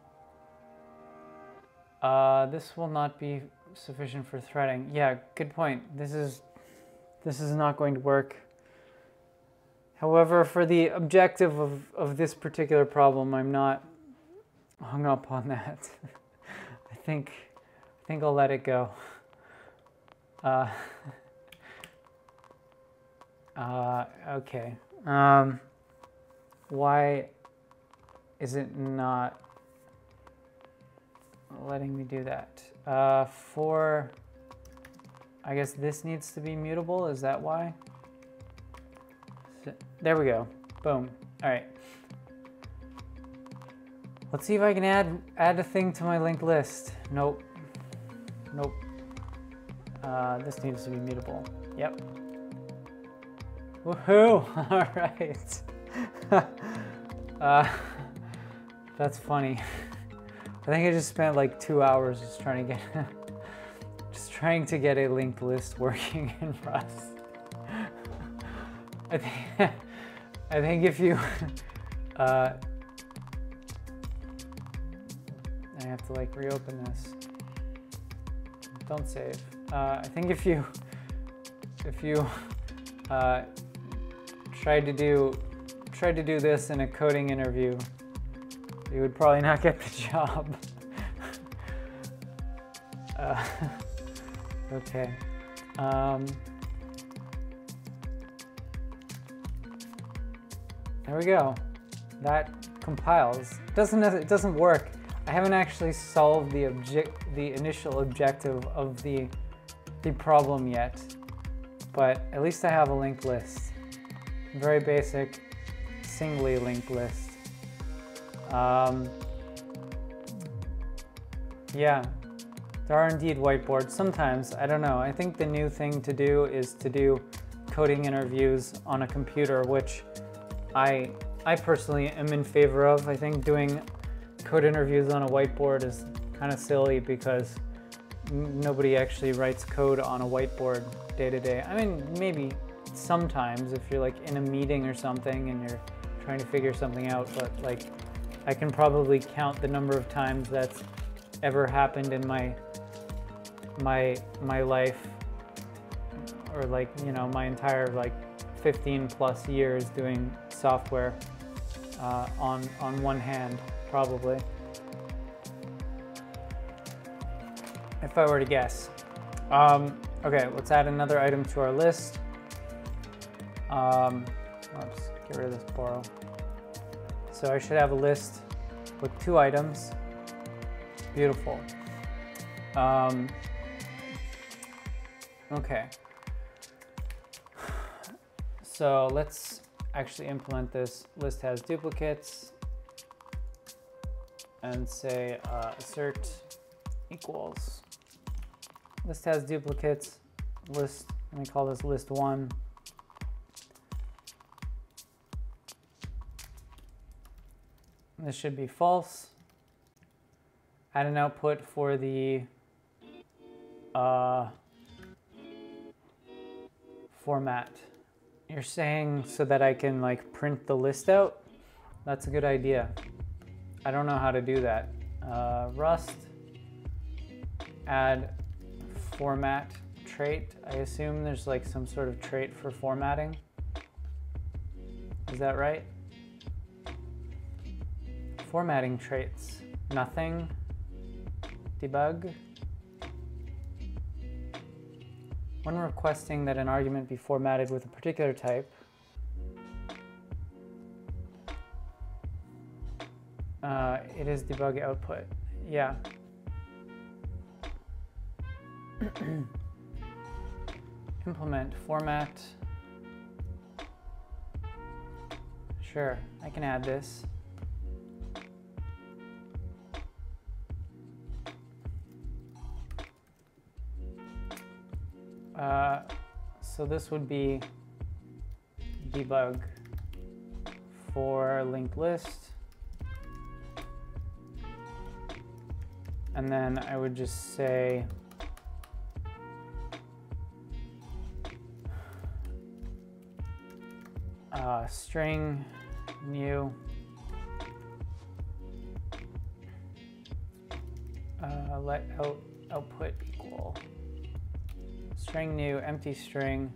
This will not be sufficient for threading. Yeah, good point. This is not going to work. However, for the objective of this particular problem, I'm not hung up on that. I think I'll let it go. Okay. Why is it not letting me do that? I guess this needs to be mutable. Is that why? There we go. Boom. All right. Let's see if I can add a thing to my linked list. Nope. Nope. This needs to be mutable. Yep. Woohoo! All right. That's funny. I think I just spent like 2 hours just trying to get a linked list working in Rust. I think if you I have to like reopen this. Don't save. I think if you tried to do this in a coding interview, you would probably not get the job. Okay. There we go. That compiles. It doesn't work. I haven't actually solved the initial objective of the problem yet, but at least I have a linked list. Very basic, singly linked list. Yeah, there are indeed whiteboards. Sometimes, I don't know. I think the new thing to do is to do coding interviews on a computer, which I personally am in favor of. I think doing code interviews on a whiteboard is kind of silly because nobody actually writes code on a whiteboard day to day. I mean, maybe sometimes if you're like in a meeting or something and you're trying to figure something out, but like I can probably count the number of times that's ever happened in my life, or like, you know, my entire like 15 plus years doing software on one hand, probably, if I were to guess. Okay, let's add another item to our list. Oops, get rid of this borrow. So I should have a list with 2 items. Beautiful. Okay. So let's actually implement this. List has duplicates and say assert equals. List has duplicates. List, let me call this list 1. This should be false. Add an output for the format. You're saying so that I can like print the list out? That's a good idea. I don't know how to do that. Rust, add format trait. I assume there's like some sort of trait for formatting. Is that right? Formatting traits. Nothing. Debug. When requesting that an argument be formatted with a particular type, it is debug output. Yeah. Implement format. Sure, I can add this. So this would be debug for linked list. And then I would just say string new let output equal string new empty string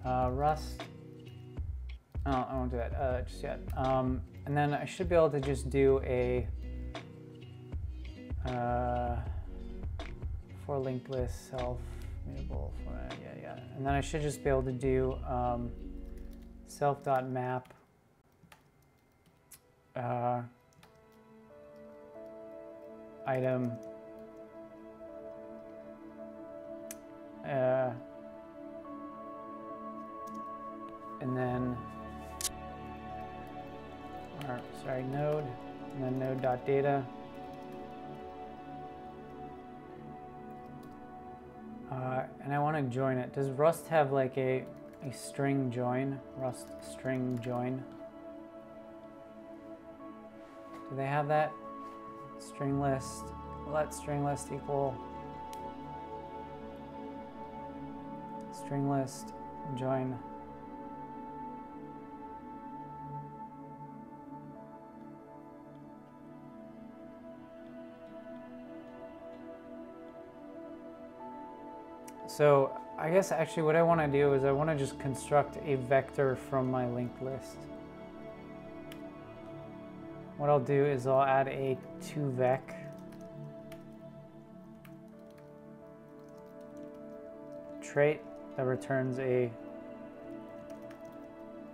Rust. Oh, I won't do that just yet. And then I should be able to just do a for linked list self mutable format. Yeah. And then I should just be able to do self.map item and then node, and then node.data. And I want to join it. Does Rust have like a string join? Rust string join. Do they have that? String list. Let string list equal string list join. So I guess actually what I want to do is I want to just construct a vector from my linked list. What I'll do is I'll add a toVec trait that returns a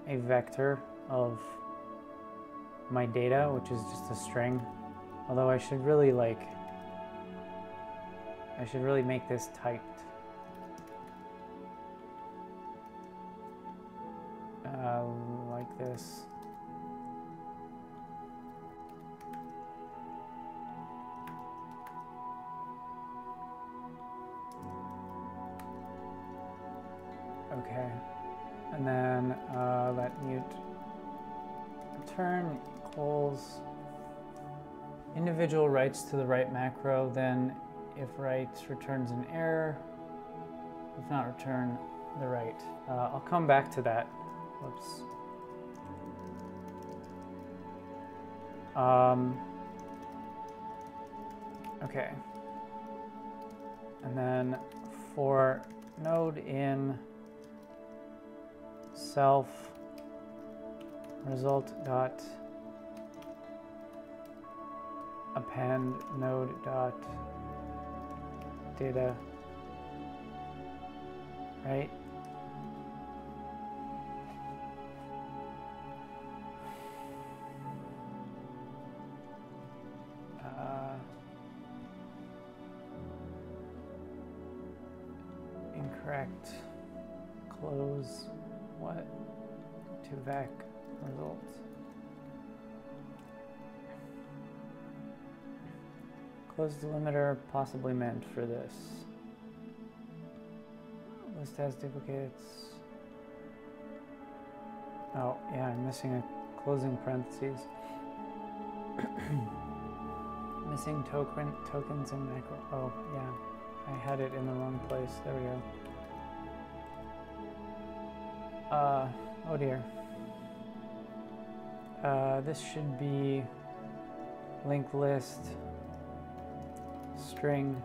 vector of my data, which is just a string. Although I should really make this typed. Like this. Okay, and then let mute return equals individual writes to the right macro, then if writes returns an error, if not return the right. I'll come back to that. Whoops. Okay. And then for node in self result dot append node dot data, right? Incorrect. Close what? toVec results. Close delimiter possibly meant for this. List has duplicates. Oh, yeah, I'm missing a closing parentheses. Missing tokens and macro. Oh, yeah. I had it in the wrong place. There we go. Oh dear. This should be linked list string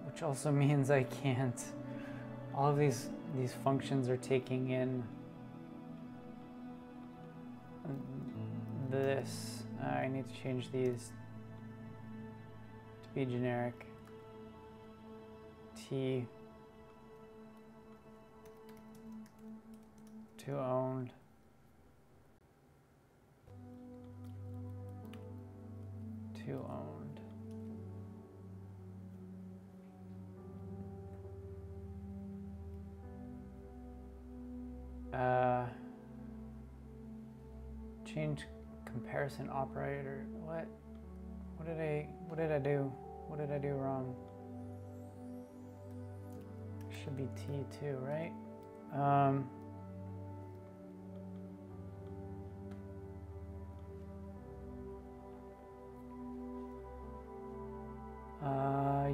which also means I can't. All of these functions are taking in this. I need to change these to be generic. T to owned. To owned. Change comparison operator. What did I do? What did I do wrong? Should be T2, right?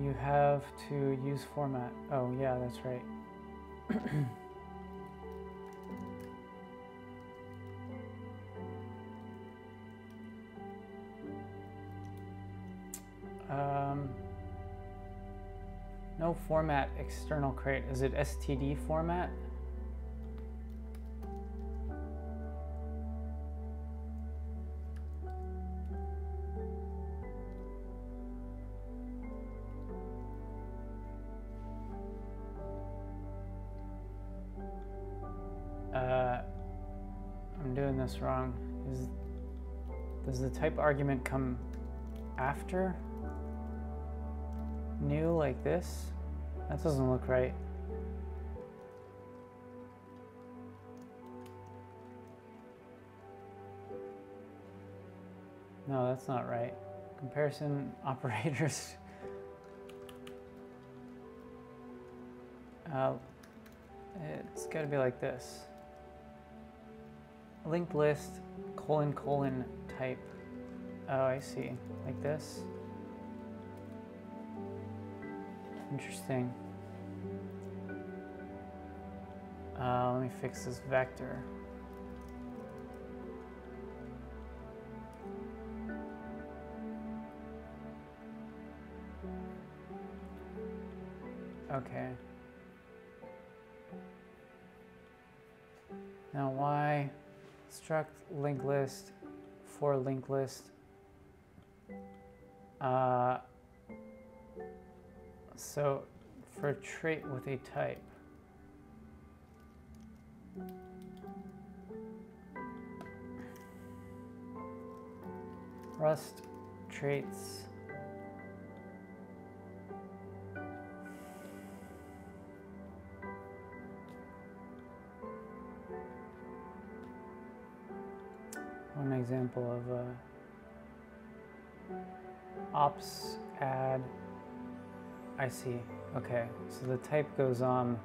You have to use format. Oh yeah, that's right. No format external crate. Is it STD format? I'm doing this wrong. Does the type argument come after new like this? That doesn't look right. No, that's not right. Comparison operators. It's got to be like this. Linked list, : type. Oh, I see. Like this. Interesting. Let me fix this vector. Okay. Now why struct linked list for linked list? So for a trait with a type. Rust traits. One example of ops add. I see. Okay, so the type goes on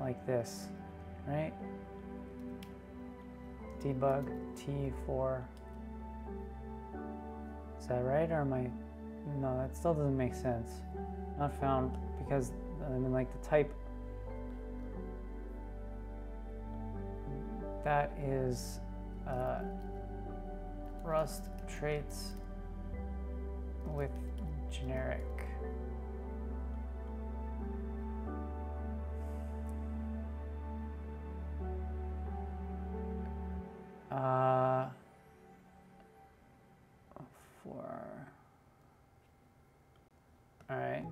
like this, right? Debug T4. Is that right, or am I? No, that still doesn't make sense. Not found, because I mean, like the type. That is Rust traits with generic. All right.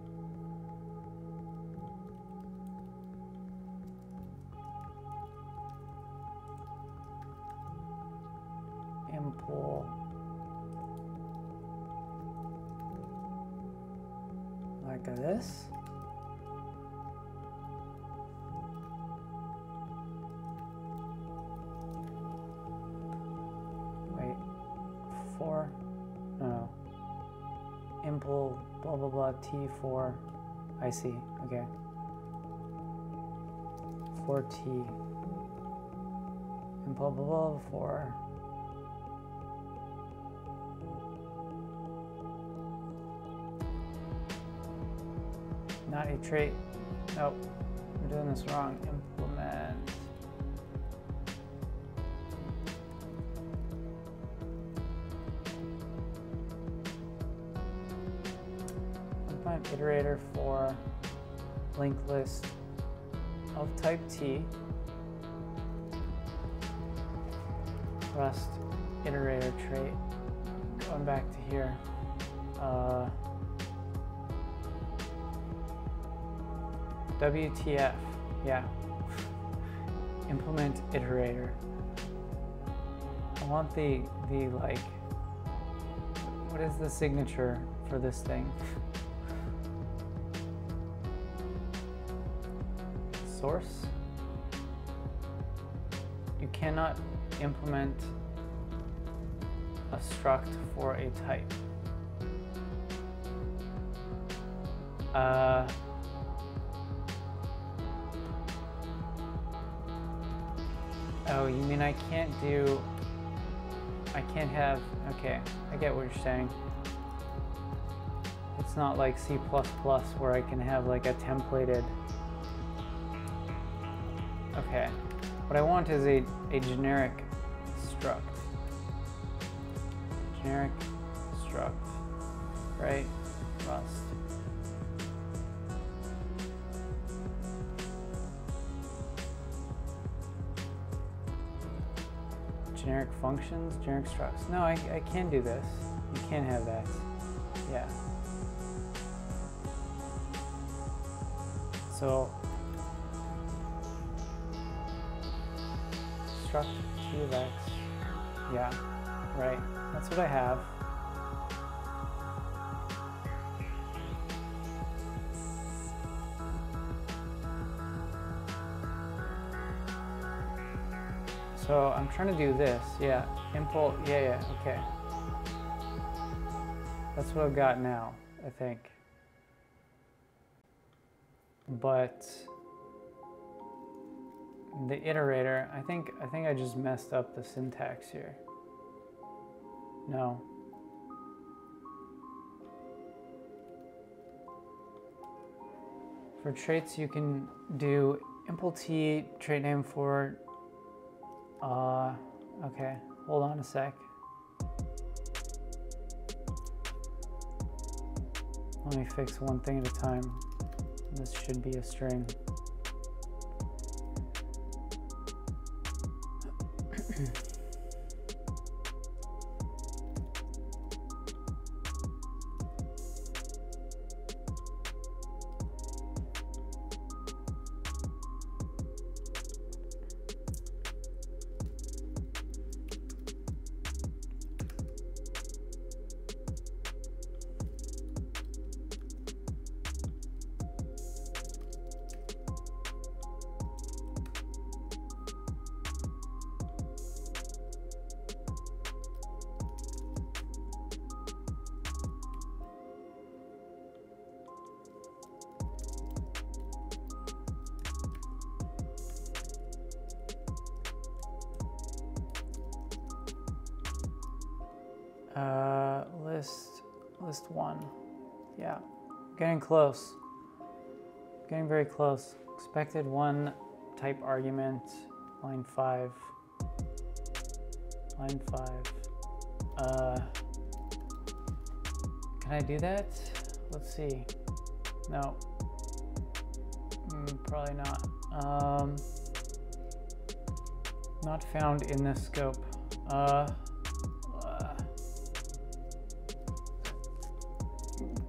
Impl. Like this. Wait. 4. No. Impl. Blah blah blah. T4. I see. Okay. 4T. And blah blah blah 4. Not a trait. Nope. I'm doing this wrong. Implement. Implement iterator for linked list of type T. Rust iterator trait. Going back to here. WTF, yeah. Implement iterator. I want the like, what is the signature for this thing? Source? You cannot implement a struct for a type. Oh, you mean I can't have, okay, I get what you're saying. It's not like C++ where I can have like a templated, okay. What I want is a generic struct. generic struct, right? Rust. Generic functions, generic structs. No, I can do this. You can't have that. Yeah. So struct T of X. Yeah, right. That's what I have. So I'm trying to do this. Yeah, import. Yeah, okay. That's what I've got now, I think. But the iterator, I think I just messed up the syntax here. No. For traits, you can do impl T trait name for. Okay, hold on a sec. Let me fix one thing at a time. This should be a string. List one. Yeah, getting close. Getting very close. Expected one type argument, line 5. Line 5. Can I do that? Let's see. No. Probably not. Not found in this scope.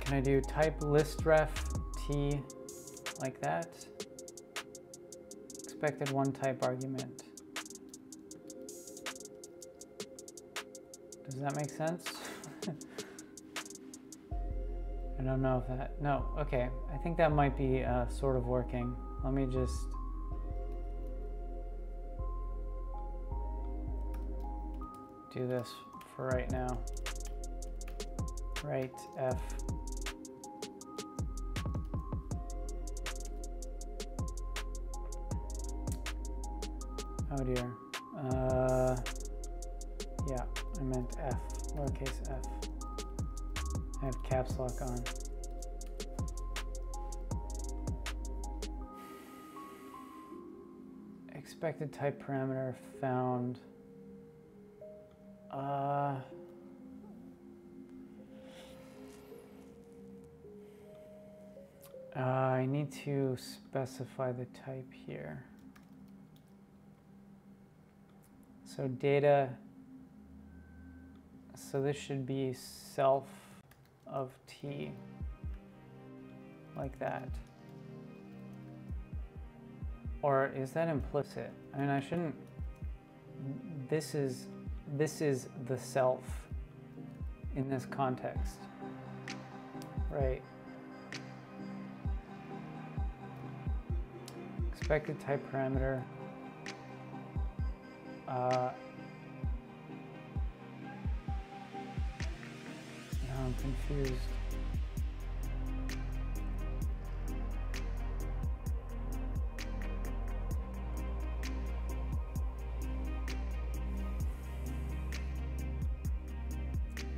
Can I do type list ref T like that? Expected one type argument. Does that make sense? I don't know if that, no, okay. I think that might be sort of working. Let me just, do this for right now. Right F. Oh dear. Yeah, I meant F, lowercase f. I have caps lock on. Expected type parameter found. I need to specify the type here. So data, so this should be self of T, like that. Or is that implicit? I mean, I shouldn't, this is the self in this context, right? Expected type parameter. Now I'm confused.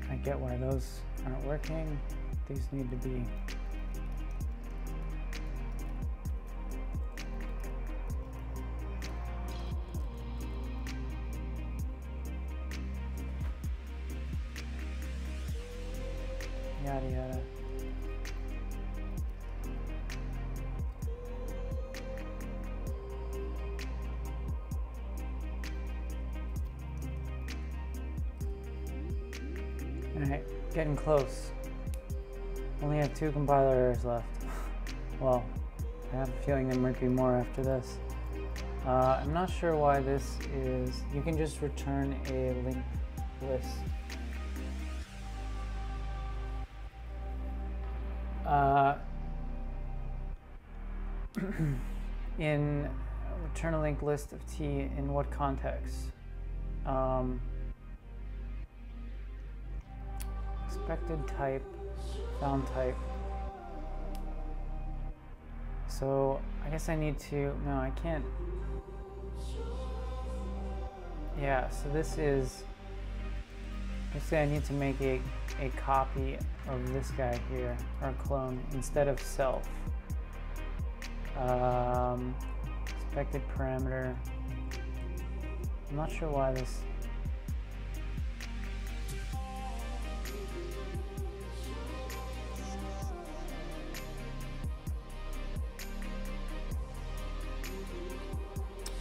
I get why those aren't working. These need to be. yada yada. Alright, getting close. Only have 2 compiler errors left. Well, I have a feeling there might be more after this. I'm not sure why this is. You can just return a linked list. In return a linked list of T in what context? Expected type, found type. So I guess I need to, no, I can't. Yeah, so this is, basically I need to make a copy of this guy here, or a clone, instead of self. Expected parameter. I'm not sure why this.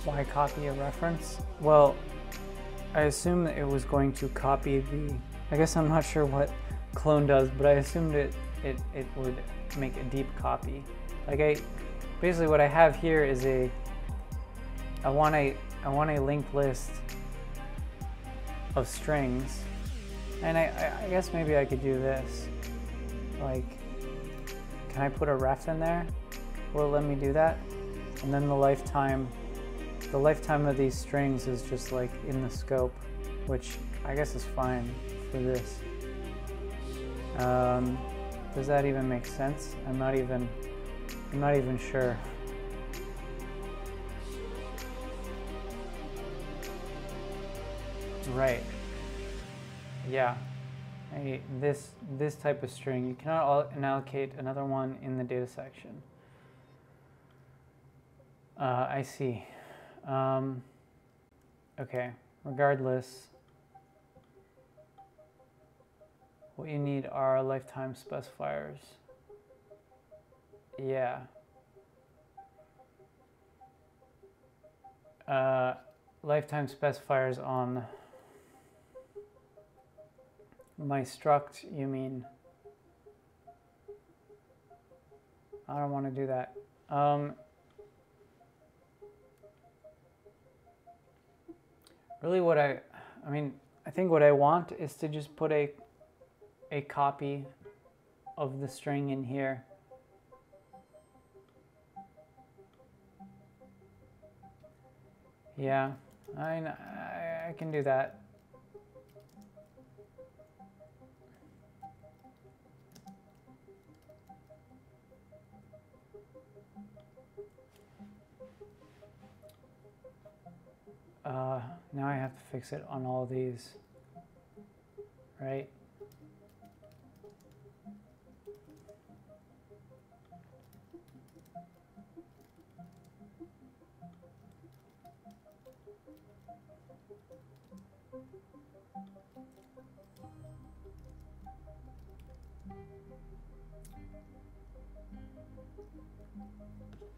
Why copy a reference? Well, I assumed that it was going to copy the, I guess I'm not sure what clone does, but I assumed it would make a deep copy. Like basically what I have here is I want a linked list of strings, and I guess maybe I could do this. Like, can I put a ref in there? Will it let me do that? And then the lifetime of these strings is just like in the scope, which I guess is fine for this. Does that even make sense? I'm not even sure. Right. Yeah. This type of string, you cannot allocate another one in the data section. I see. Okay. Regardless, what you need are lifetime specifiers. Yeah. Lifetime specifiers on my struct, you mean? I don't want to do that. Really what I think what I want is to just put a copy of the string in here. Yeah, I can do that. Now I have to fix it on all these, right?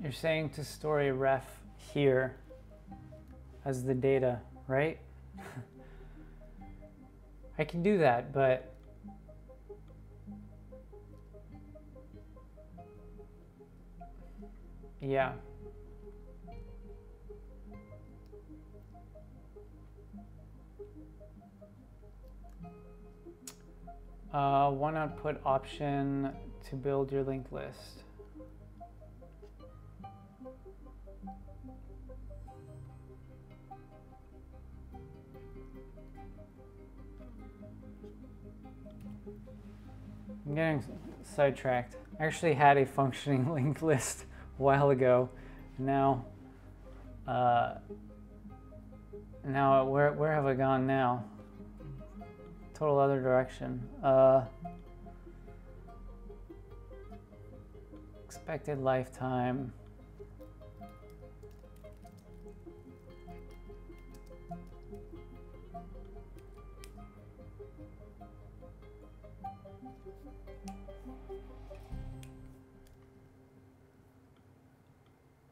You're saying to store a ref here as the data, right? I can do that, but yeah. One output option to build your linked list. I'm getting sidetracked. I actually had a functioning linked list a while ago. Now, where have I gone now? Total other direction. Expected lifetime.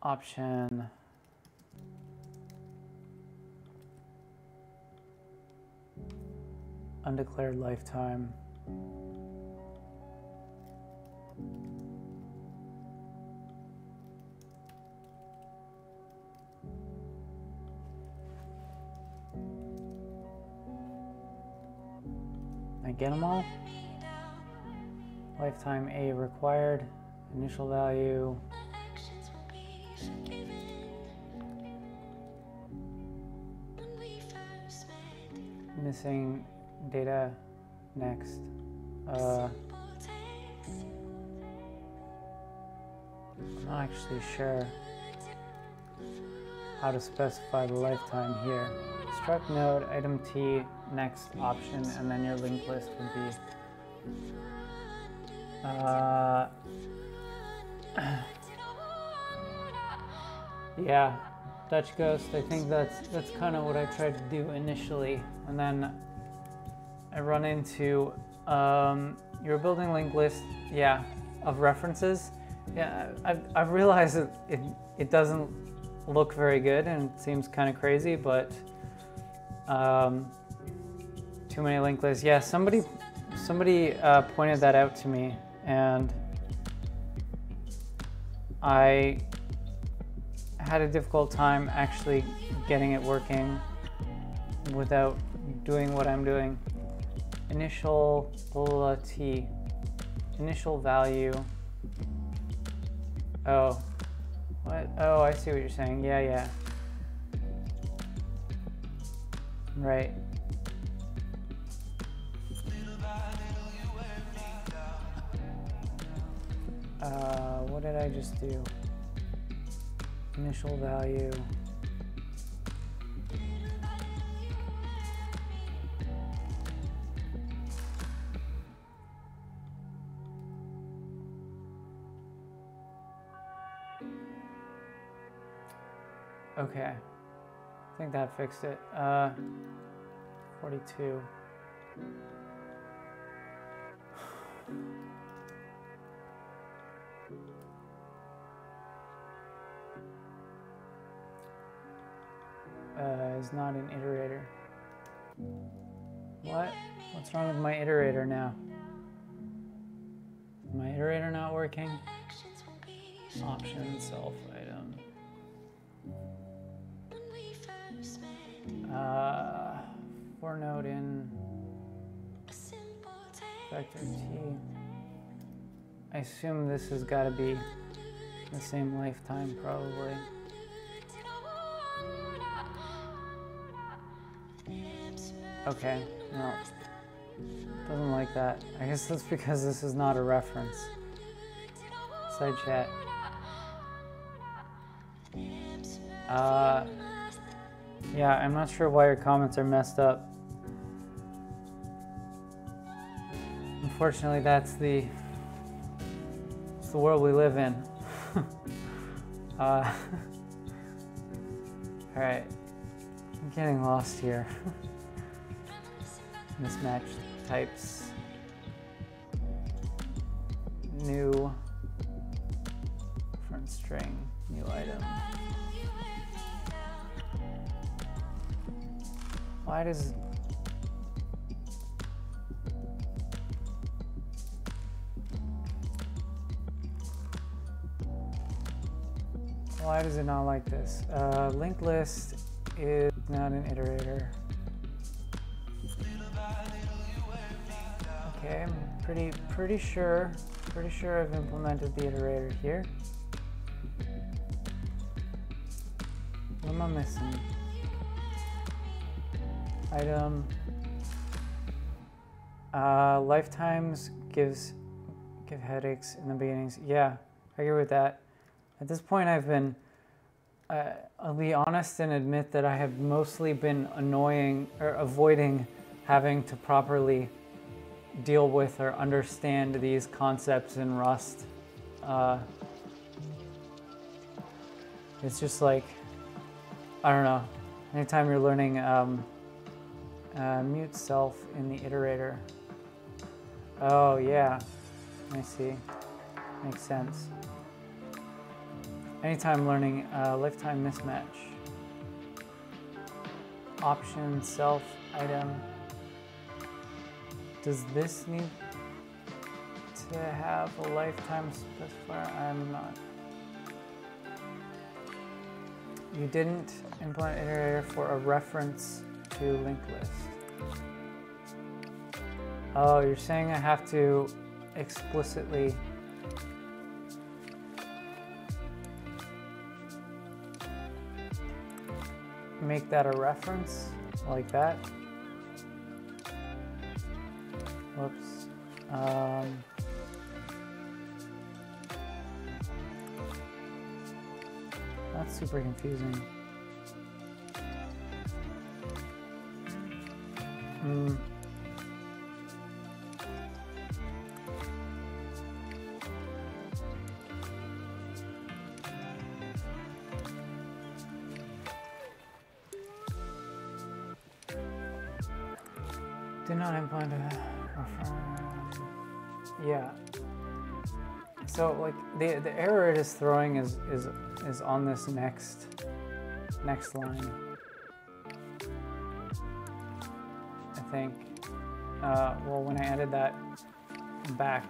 option. Undeclared lifetime. I get them all. Lifetime A required. Initial value. Missing data. Next. I'm not actually sure how to specify the lifetime here. Struct node, item T, next option, and then your linked list would be yeah, Dutch Ghost. I think that's kind of what I tried to do initially, and then I run into you're building linked list, yeah, of references. Yeah, I've realized that it doesn't look very good and it seems kind of crazy, but too many linked lists. Yeah, somebody pointed that out to me, and I had a difficult time actually getting it working without doing what I'm doing. Initial T, initial value. Oh, what? Oh, I see what you're saying. Yeah. Right. What did I just do? Initial value. Okay, I think that fixed it. 42. Is not an iterator. What? What's wrong with my iterator now? Is my iterator not working? Option self item. For node in vector T. I assume this has got to be the same lifetime, probably. Okay, no, doesn't like that. I guess that's because this is not a reference. Side chat. Yeah, I'm not sure why your comments are messed up. Unfortunately, it's the world we live in. All right, I'm getting lost here. Mismatched types. New front string, new item. Why does it not like this? Linked list is not an iterator. Okay, I'm pretty sure I've implemented the iterator here. What am I missing? Item. Lifetimes give headaches in the beginnings. Yeah, I agree with that. At this point, I'll be honest and admit that I have mostly been avoiding having to properly deal with or understand these concepts in Rust. It's just like, I don't know, anytime you're learning mute self in the iterator. Oh yeah, I see, makes sense. Anytime learning, lifetime mismatch. Option, self, item. Does this need to have a lifetime specifier? I'm not. You didn't implement iterator for a reference to linked list. Oh, you're saying I have to explicitly make that a reference like that. Whoops. That's super confusing. Did not implement a yeah. So like the error it is throwing is on this next line. I think. Well, when I added that back.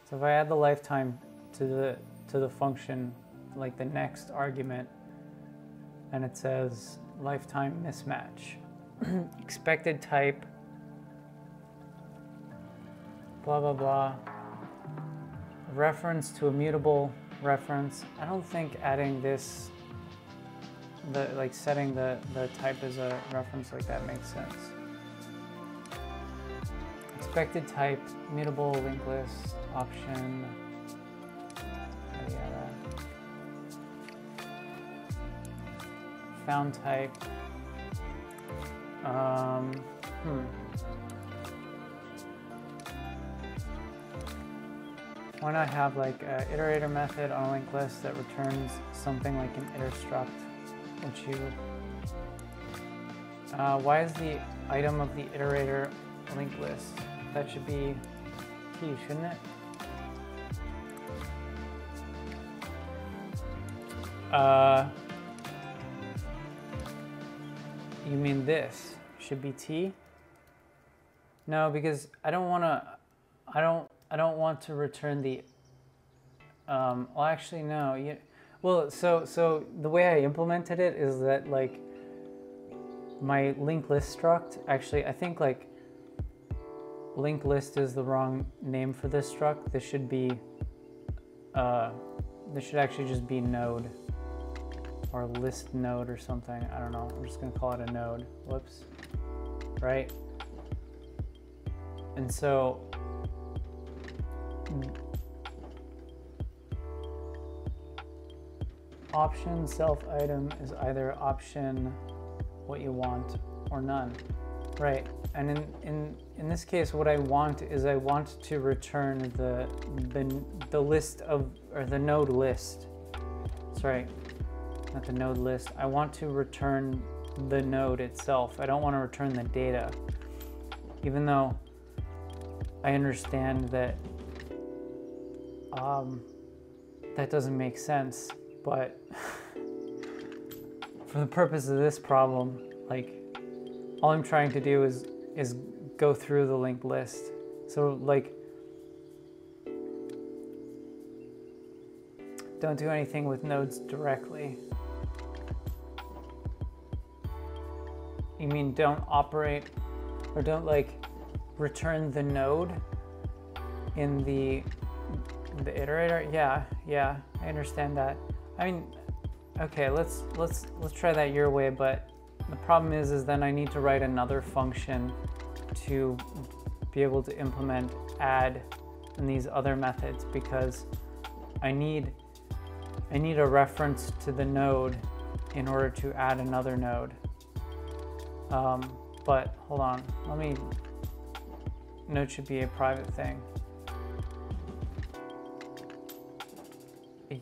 So if I add the lifetime to the function, like the next argument, and it says lifetime mismatch. Expected type, blah, blah, blah. Reference to a mutable reference. I don't think adding this, like setting the type as a reference like that makes sense. Expected type, mutable linked list, option, yada yada. Found type. Why not have like an iterator method on a linked list that returns something like an iter struct, which you... why is the item of the iterator a linked list? That should be key, shouldn't it? You mean this should be T? No, because I don't want to return the well, actually no. Well, so the way I implemented it is that like my linked list struct, actually I think like linked list is the wrong name for this struct. This should be this should actually just be node or list node or something. I don't know. I'm just gonna call it a node. Whoops. Right? And so option self item is either option what you want or none. Right. And in this case, what I want is I want to return the list of, or the node list. Sorry, not the node list. I want to return the node itself. I don't want to return the data, even though I understand that that doesn't make sense. But for the purpose of this problem, like all I'm trying to do is go through the linked list. So like, don't do anything with nodes directly. You mean don't operate, or don't like return the node in the iterator? Yeah, I understand that. I mean, okay, let's try that your way, but the problem is then I need to write another function to be able to implement add and these other methods, because I need a reference to the node in order to add another node. But hold on, node should be a private thing.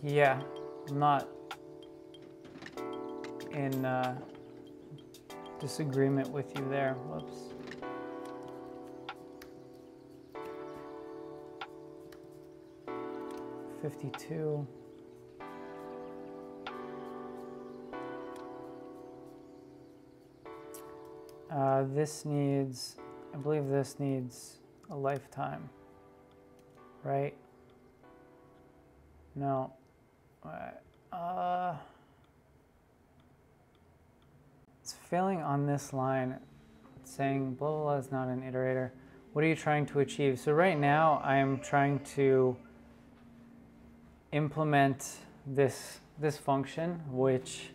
Yeah, I'm not in disagreement with you there. Whoops. $52. This needs, I believe this needs a lifetime, right? No. It's failing on this line. It's saying blah, blah, blah is not an iterator. What are you trying to achieve? So right now I'm trying to implement this function, which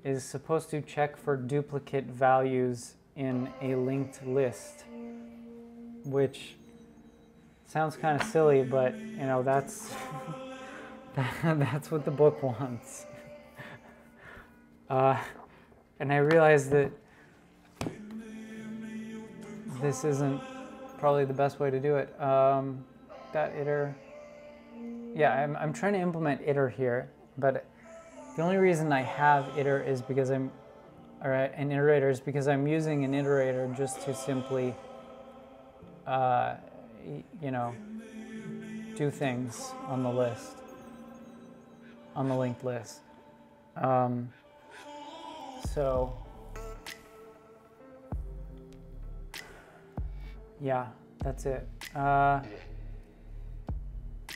is supposed to check for duplicate values in a linked list, which sounds kind of silly, but you know, that's that's what the book wants. And I realized that this isn't probably the best way to do it. That iter, yeah, I'm trying to implement iter here, but the only reason I have iter is because an iterator is because I'm using an iterator just to simply, you know, do things on the list, on the linked list. So, yeah, that's it.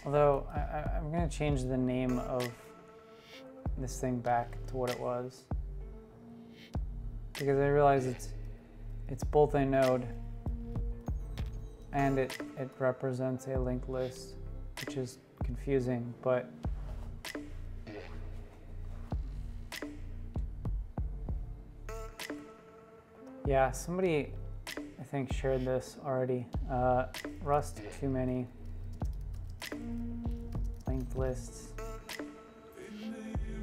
Although I'm going to change the name of this thing back to what it was, because I realize it's both a node and it represents a linked list, which is confusing, but yeah, somebody I think shared this already. Rust too many linked lists.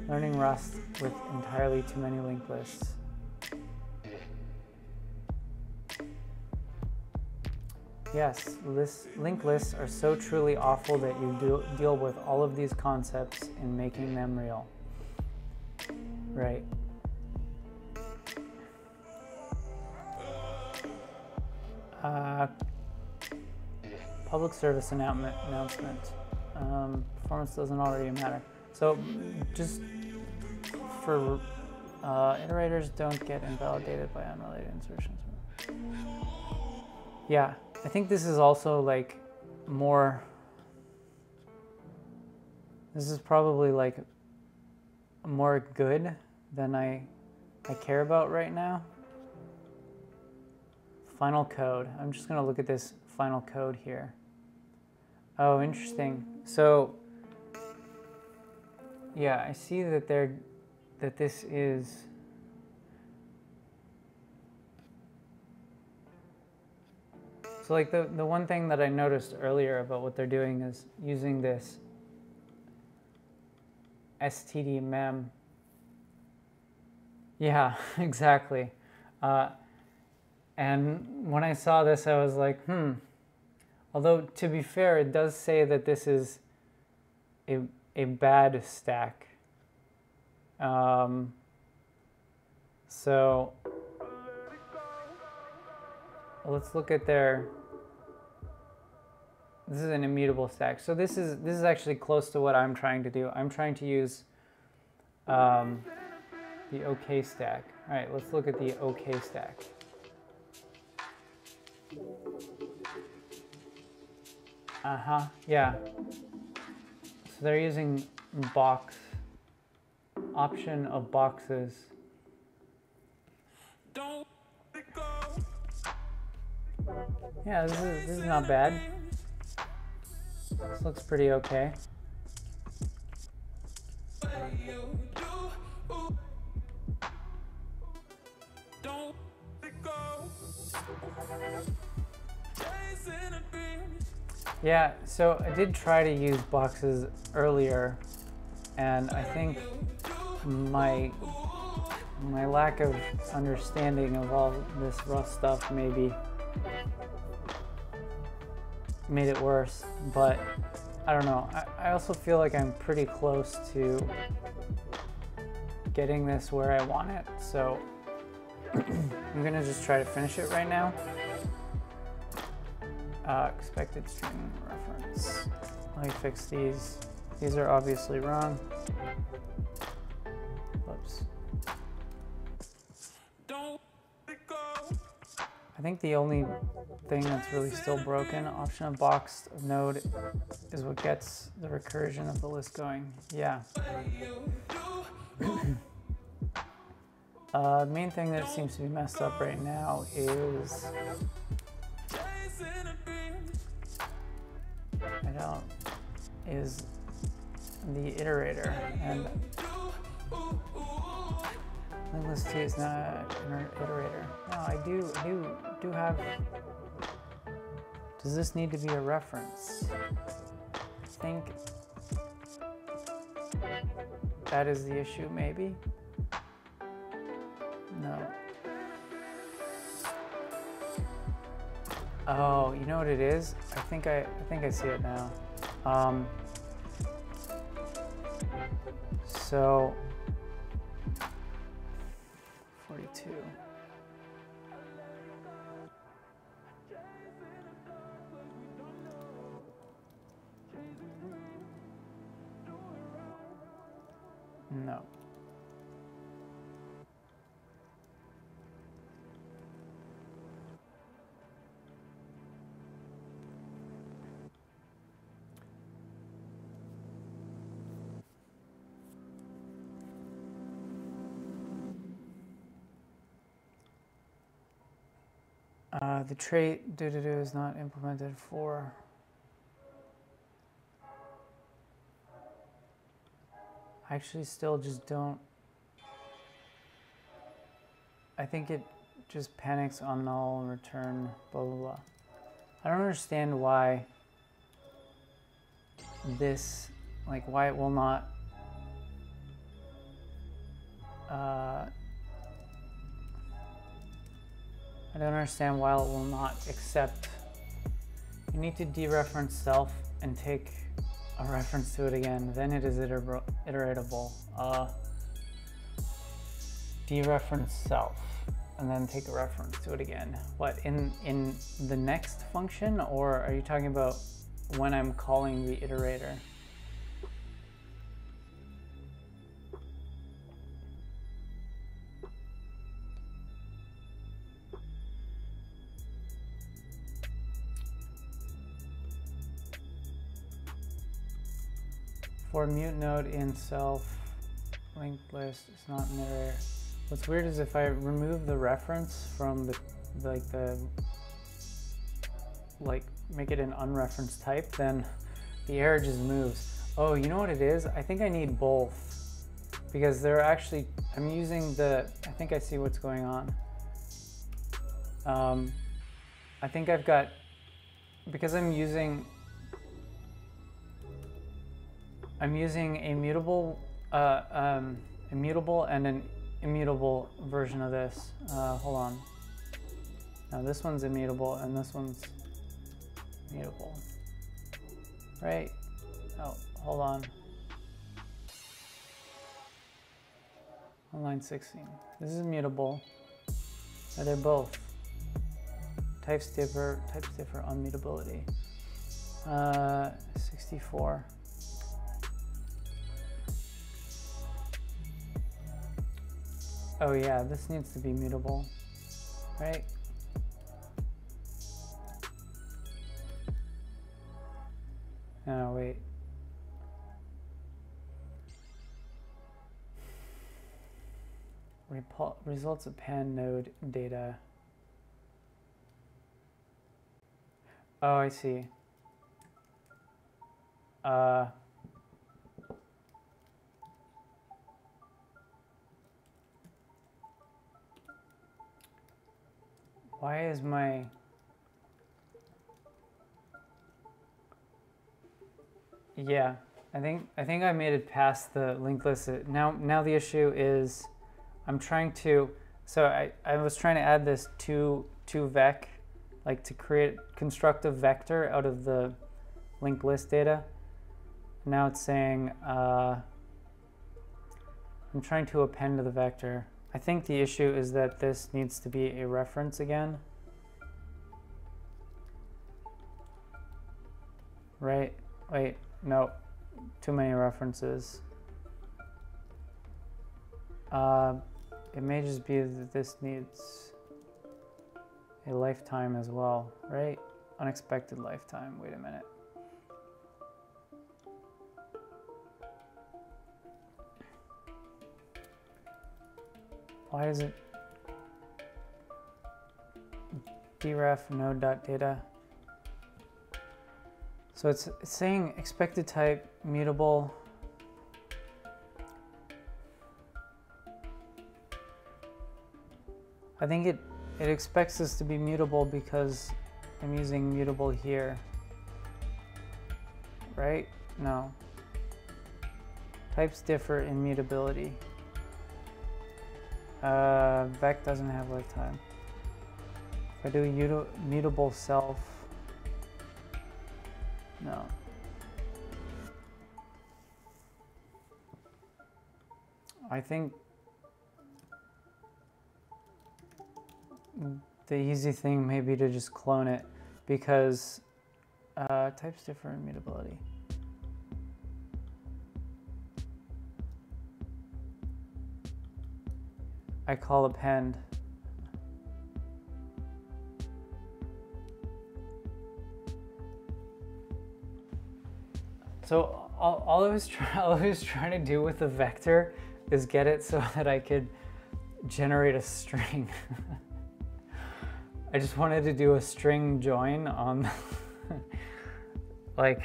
Learning Rust with entirely too many linked lists. Yes, linked lists are so truly awful that you deal with all of these concepts in making them real. Right. Public service announcement. Performance doesn't already matter. So just for iterators don't get invalidated by unrelated insertions. Yeah, I think this is also like more, this is probably like more good than I care about right now. Final code. I'm just going to look at this final code here. Oh, interesting. So, yeah, I see that this is so like the one thing that I noticed earlier about what they're doing is using this std mem. Yeah, exactly. And when I saw this, I was like, Although, to be fair, it does say that this is a bad stack. So let's look at their, this is an immutable stack. So this is actually close to what I'm trying to do. I'm trying to use the OK stack. All right, let's look at the OK stack. Yeah. So they're using box, option of boxes. Yeah, this is not bad. This looks pretty okay. Yeah, so I did try to use boxes earlier, and I think my lack of understanding of all this Rust stuff maybe made it worse, but I don't know. I also feel like I'm pretty close to getting this where I want it, so I'm gonna just try to finish it right now. Expected string reference. Let me fix these. These are obviously wrong. Whoops. I think the only thing that's really still broken, option of boxed node, is what gets the recursion of the list going. Yeah. The main thing that seems to be messed up right now is the iterator, and list T is not an iterator. No, I do have. Does this need to be a reference? I think that is the issue, maybe. No. Oh, you know what it is? I think I see it now. So 42. No. The trait do is not implemented for. I actually still just don't. I think it just panics on null and return blah blah blah. I don't understand why this, like, why it will not. I don't understand why it will not accept. You need to dereference self and take a reference to it again. Then it is iteratable. Dereference self and then take a reference to it again. What, in the next function, or are you talking about when I'm calling the iterator? For mute node in self linked list, it's not an iterator. What's weird is if I remove the reference from make it an unreferenced type, then the error just moves. Oh, you know what it is? I think I need both, because they're actually, I'm using the, I think I see what's going on. I think I've got, because I'm using a mutable and an immutable version of this. Hold on. Now this one's immutable and this one's mutable. Right? Oh, hold on. On line 16. This is immutable. Now they're both. Types differ on mutability. 64. Oh yeah, this needs to be mutable, right? No, wait. Results of pan node data. Oh, I see. Why is my... Yeah, I think I made it past the linked list. Now the issue is I'm trying to, so I was trying to add this to vec, like to construct a vector out of the linked list data. Now it's saying I'm trying to append to the vector. I think the issue is that this needs to be a reference again. Right? Wait, no, too many references. It may just be that this needs a lifetime as well, right? Unexpected lifetime. Wait a minute. Why is it deref node.data? So it's saying expected type mutable. I think it expects this to be mutable because I'm using mutable here, right? No. Types differ in mutability. Vec doesn't have lifetime. If I do mutable self, no. I think the easy thing may be to just clone it because types differ in mutability. I call append. So all I was trying to do with the vector is get it so that I could generate a string. I just wanted to do a string join on like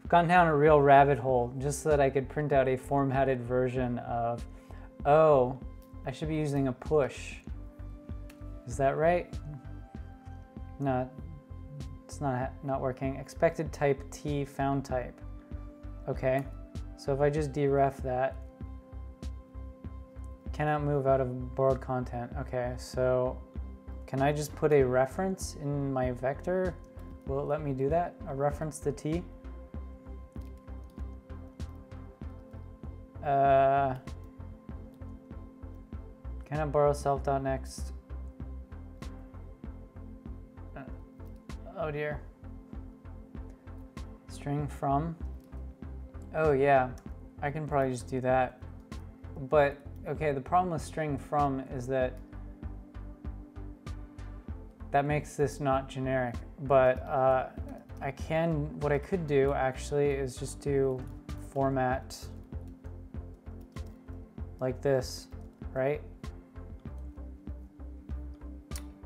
I've gone down a real rabbit hole just so that I could print out a formatted version of, oh, I should be using a push. Is that right? No, it's not working. Expected type T found type. Okay, so if I just deref that, cannot move out of borrowed content. Okay, so can I just put a reference in my vector? Will it let me do that? A reference to T? Can I borrow self.next? Oh dear. String from? Oh yeah, I can probably just do that. But okay, the problem with string from is that makes this not generic. But what I could do actually is just do format like this, right?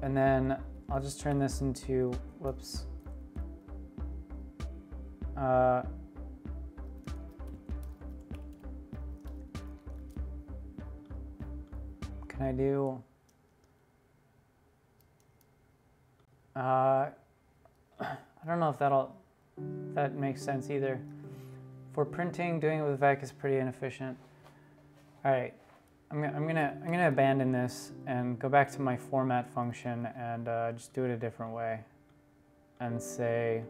And then I'll just turn this into, whoops. Can I do, I don't know if that makes sense either. For printing, doing it with vec is pretty inefficient. All right. I'm gonna abandon this and go back to my format function and just do it a different way, and say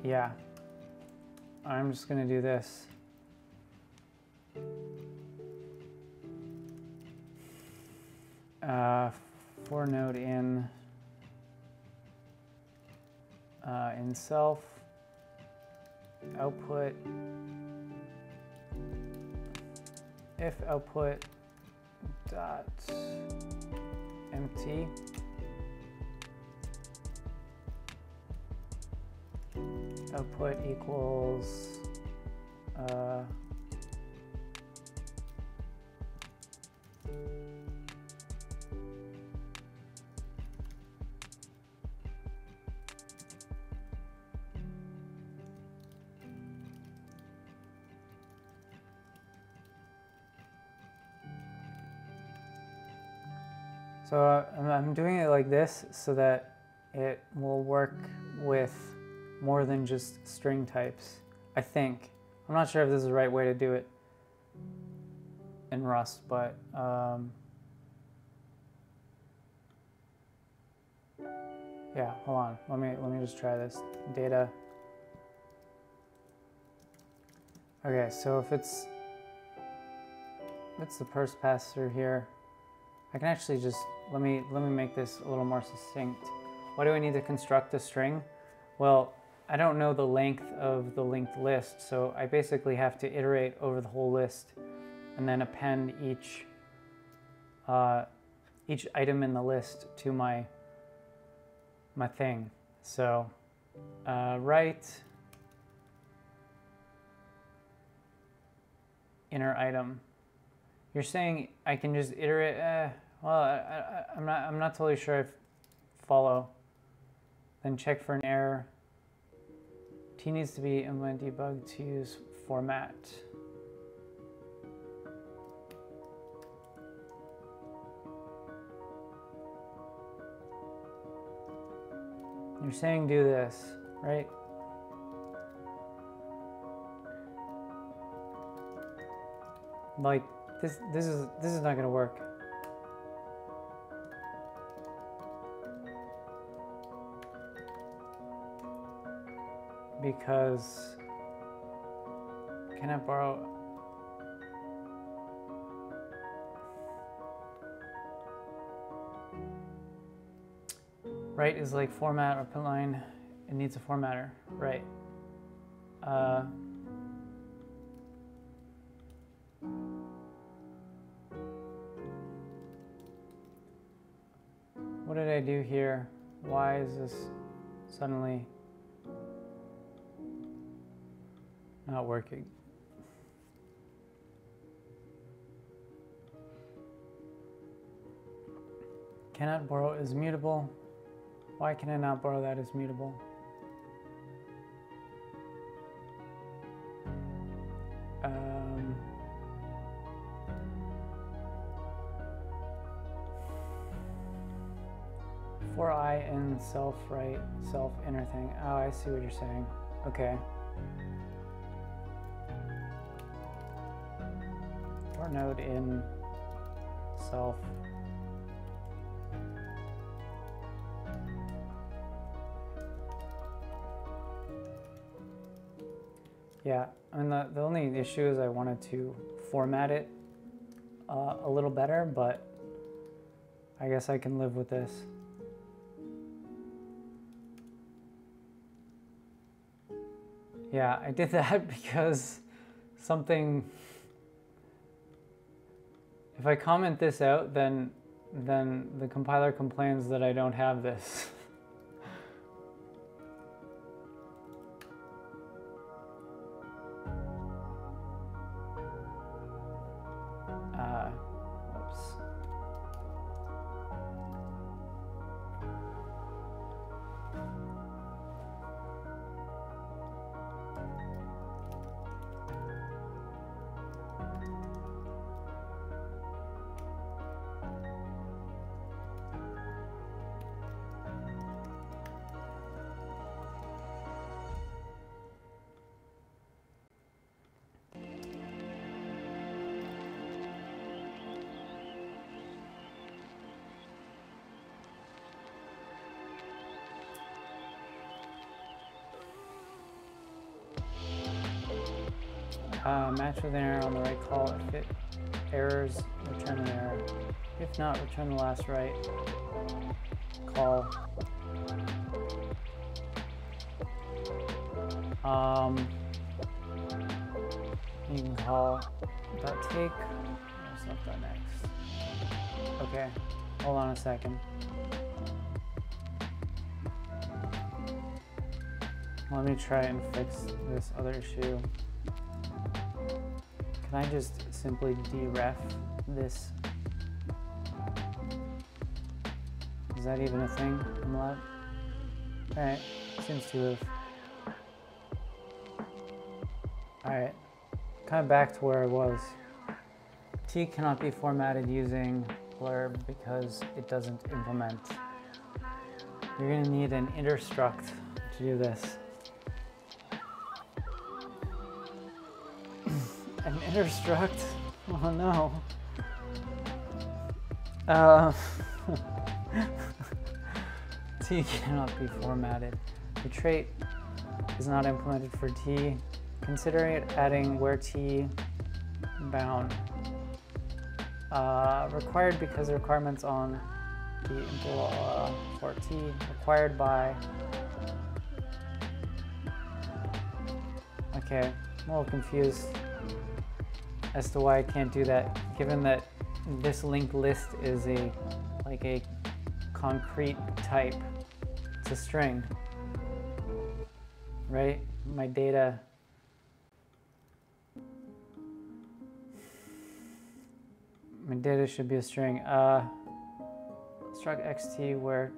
yeah. I'm just going to do this. For node in self, output, if output dot empty, output equals so I'm doing it like this so that it will work with more than just string types, I think. I'm not sure if this is the right way to do it in Rust, but yeah, hold on. Let me just try this. Data. Okay, so if it's what's the parse pass through here? I can actually just, let me make this a little more succinct. Why do I need to construct a string? Well, I don't know the length of the linked list, so I basically have to iterate over the whole list and then append each item in the list to my thing. So write inner item. You're saying I can just iterate? Well, I'm not totally sure. I follow. Then check for an error. T needs to be implement debug to use format. You're saying do this, right? Like this is not gonna work. Because can I borrow? Right is like format or print line. It needs a formatter, right? What did I do here? Why is this suddenly not working? Cannot borrow is mutable. Why can I not borrow that as mutable? For I in self right, self inner thing. Oh, I see what you're saying. Okay. For node in self. Yeah, I mean the only issue is I wanted to format it a little better, but I guess I can live with this. Yeah, I did that because something, if I comment this out, then the compiler complains that I don't have this. Whoops. Match with an error on the right call. If it errors, return the error. If not, return the last right call. You can call .take or stuff.next. Okay, hold on a second. Let me try and fix this other issue. Can I just simply deref this? Is that even a thing I'm allowed? Alright, seems to have. Alright, kind of back to where I was. T cannot be formatted using blurb because it doesn't implement. You're going to need an inner struct to do this. An inner struct? Oh no. T cannot be formatted. The trait is not implemented for T. Consider it adding where T bound. required because the requirements on the for T required by. Okay, I'm a little confused as to why I can't do that, given that this linked list is a concrete type. It's a string, right? My data. My data should be a string. Struct xt where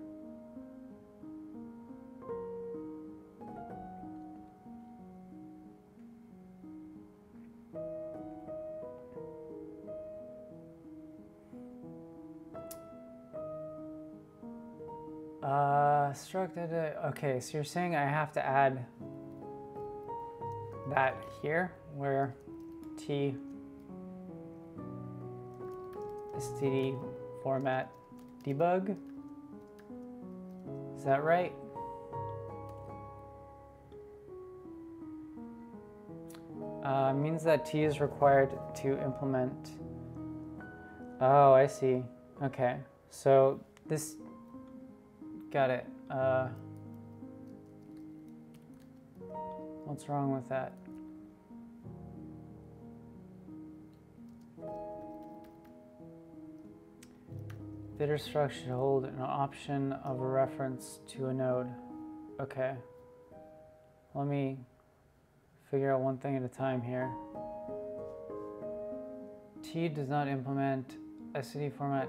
struct data. Okay, so you're saying I have to add that here where t std format debug. Is that right? Means that T is required to implement. Oh, I see. Okay, so this, got it. What's wrong with that? Data struct should hold an option of a reference to a node. Okay. Let me figure out one thing at a time here. T does not implement std format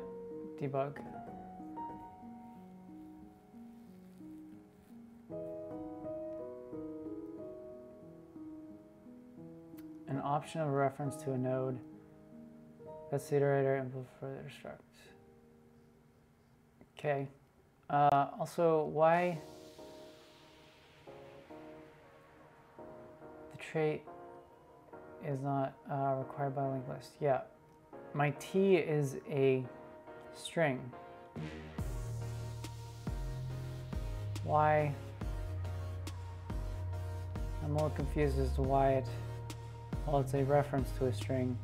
debug. An option of a reference to a node. That's the iterator input for the struct. Okay. Also, why the trait is not required by linked list? Yeah, my T is a string. Why? I'm a little confused as to why it. Well, it's a reference to a string.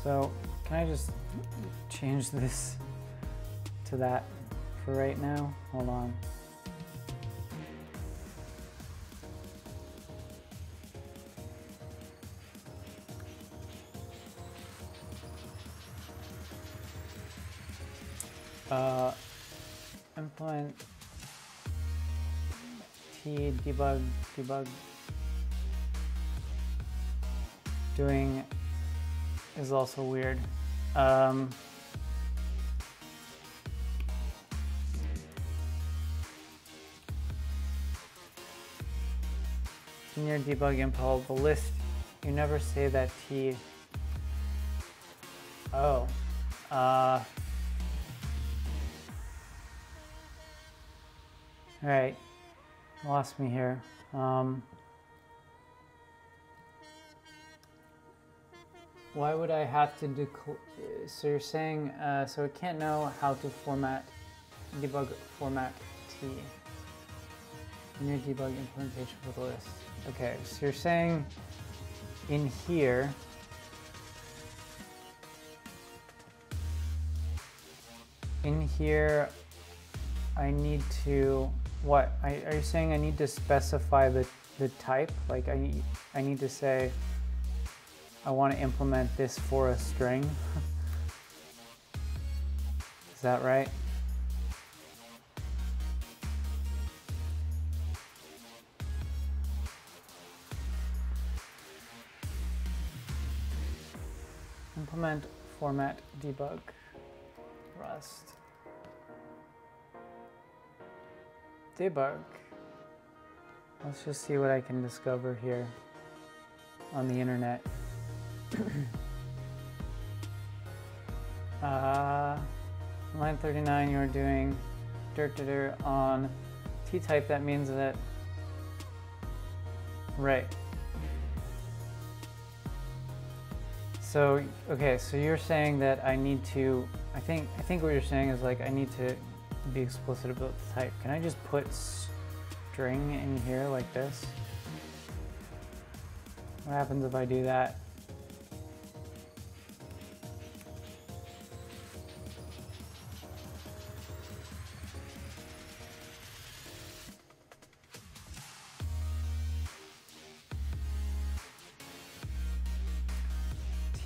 So can I just change this to that for right now? Hold on. Implement T debug. Doing is also weird. In your debug implementable list, you never say that T. Oh. All right, lost me here. Why would I have to declare? So you're saying, so it can't know how to debug format T in your debug implementation for the list. Okay, so you're saying in here, I need to, what? Are you saying I need to specify the type? Like I need to say, I want to implement this for a string. Is that right? Implement format debug Rust. Debug. Let's just see what I can discover here on the internet. Line 39, you're doing dirt on T-type. That means that, right. So, okay, so you're saying that I need to, I think what you're saying is like I need to be explicit about the type. Can I just put string in here like this. What happens if I do that?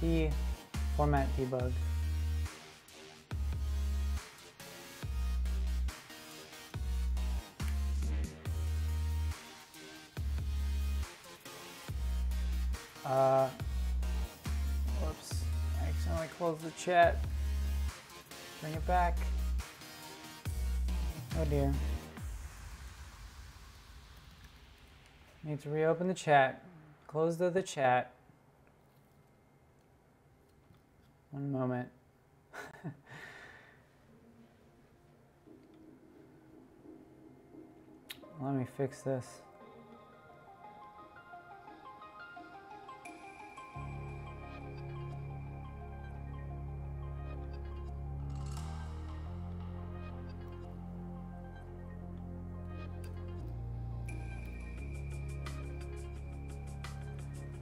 T format debug. Whoops, I accidentally closed the chat. Bring it back. Oh dear. Need to reopen the chat. Close the chat. One moment. Let me fix this.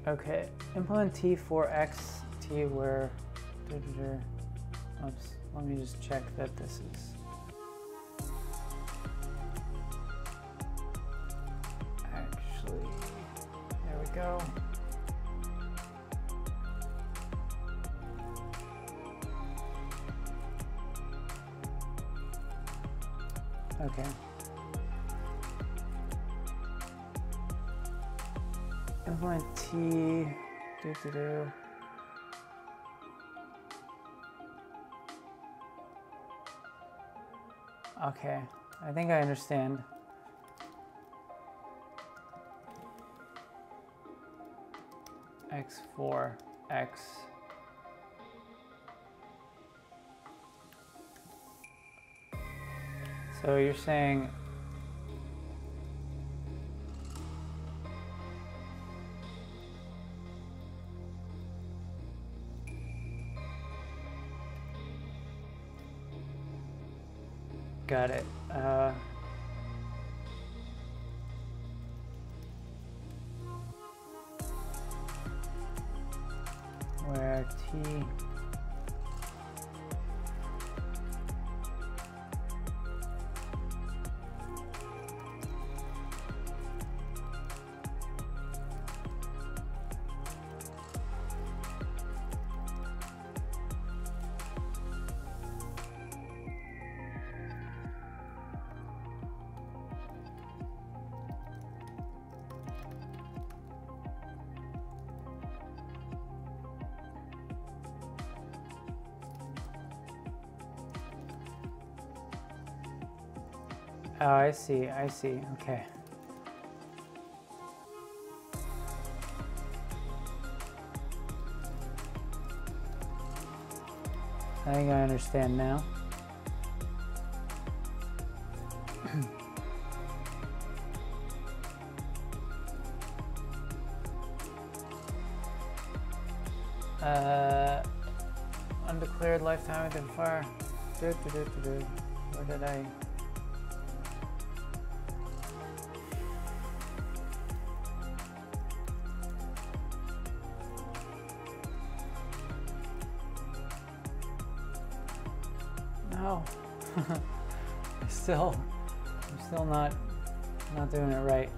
Okay, implement T for X, T where, oops, let me just check that this is. Actually, there we go. Okay. Implement T, do. Okay, I think I understand. X4, X. So you're saying got it. Where T Oh, I see, okay. I think I understand now. Undeclared lifetime within fire. Where did I? No, I'm still not doing it right.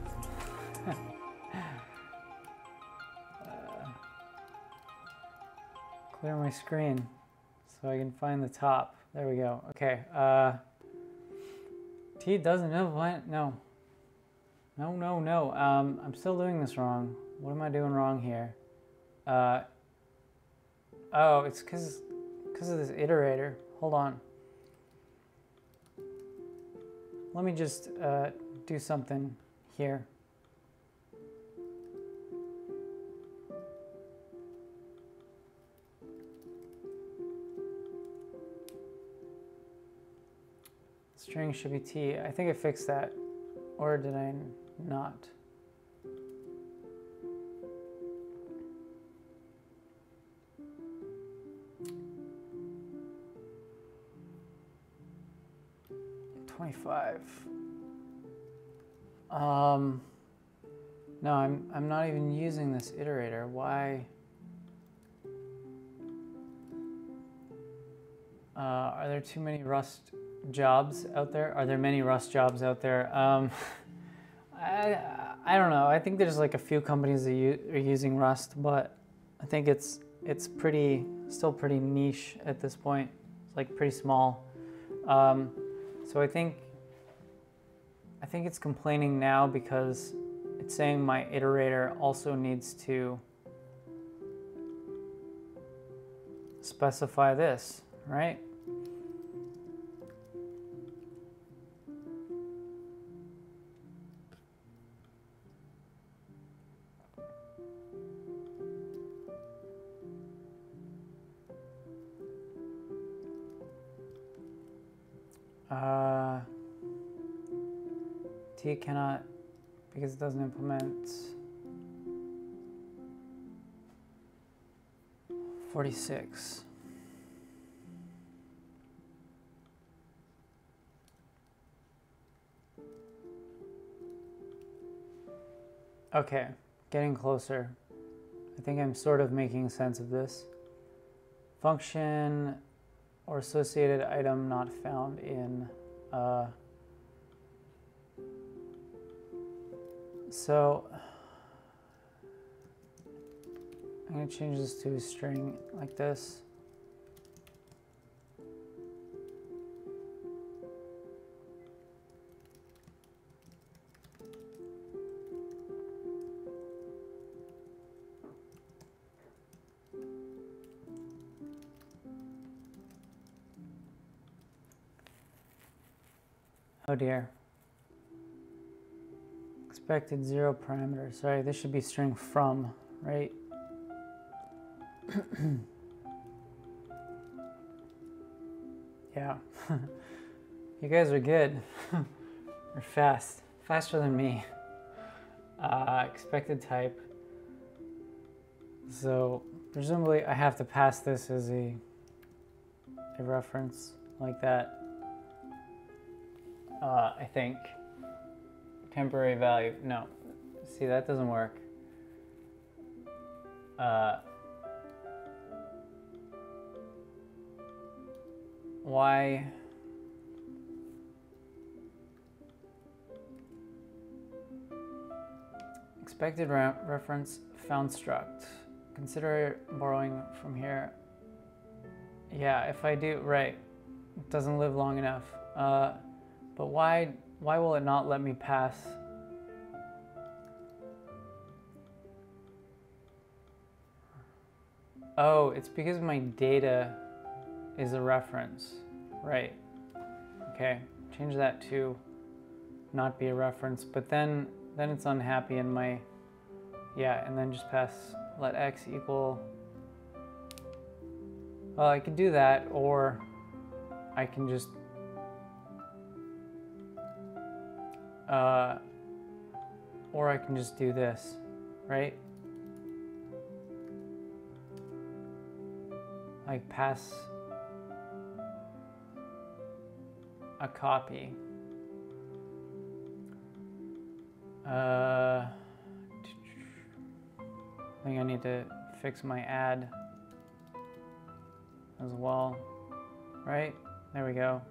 Clear my screen so I can find the top. There we go. Okay. T doesn't implement. No. I'm still doing this wrong. What am I doing wrong here? Oh, it's because of this iterator. Hold on. Let me just do something here. String should be T. I think I fixed that. Or did I not? No, I'm not even using this iterator. Why? Are there too many Rust jobs out there? Are there many Rust jobs out there? I don't know. I think there's like a few companies that are using Rust, but I think it's still pretty niche at this point. It's like pretty small. So I think it's complaining now because it's saying my iterator also needs to specify this, right? T cannot, because it doesn't implement 46. Okay, getting closer. I think I'm sort of making sense of this. Function or associated item not found in so I'm going to change this to a string like this. Oh dear. Expected 0 parameter. Sorry, this should be string from, right? Yeah. You guys are good. You're fast. Faster than me. Expected type. So presumably I have to pass this as a reference like that. I think. Temporary value. No. See, that doesn't work. Why? Expected reference found struct. Consider borrowing from here. Yeah, if I do, right. It doesn't live long enough. But why will it not let me pass? Oh, it's because my data is a reference. Right. Okay. Change that to not be a reference, but then it's unhappy in my, yeah, and then just pass let x equal, well, I could do that, or I can just do this, right? Like pass a copy. I think I need to fix my add as well, right? There we go.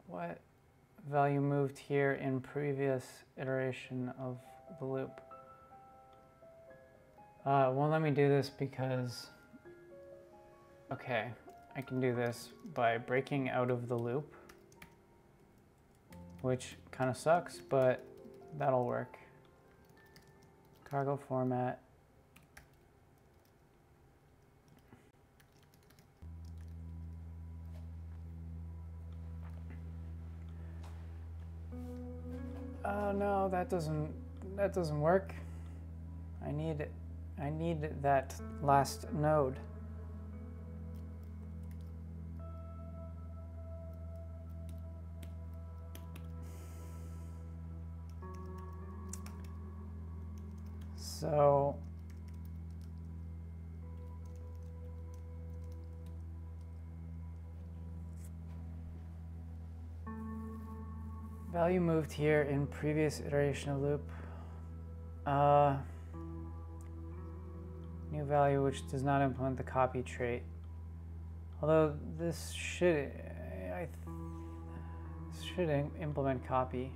What value moved here in previous iteration of the loop? Won't let me do this because, okay, I can do this by breaking out of the loop, which kind of sucks, but that'll work. Cargo format. Oh no, that doesn't work. I need that last node. So Value moved here in previous iteration of loop. New value which does not implement the copy trait. Although this should implement copy,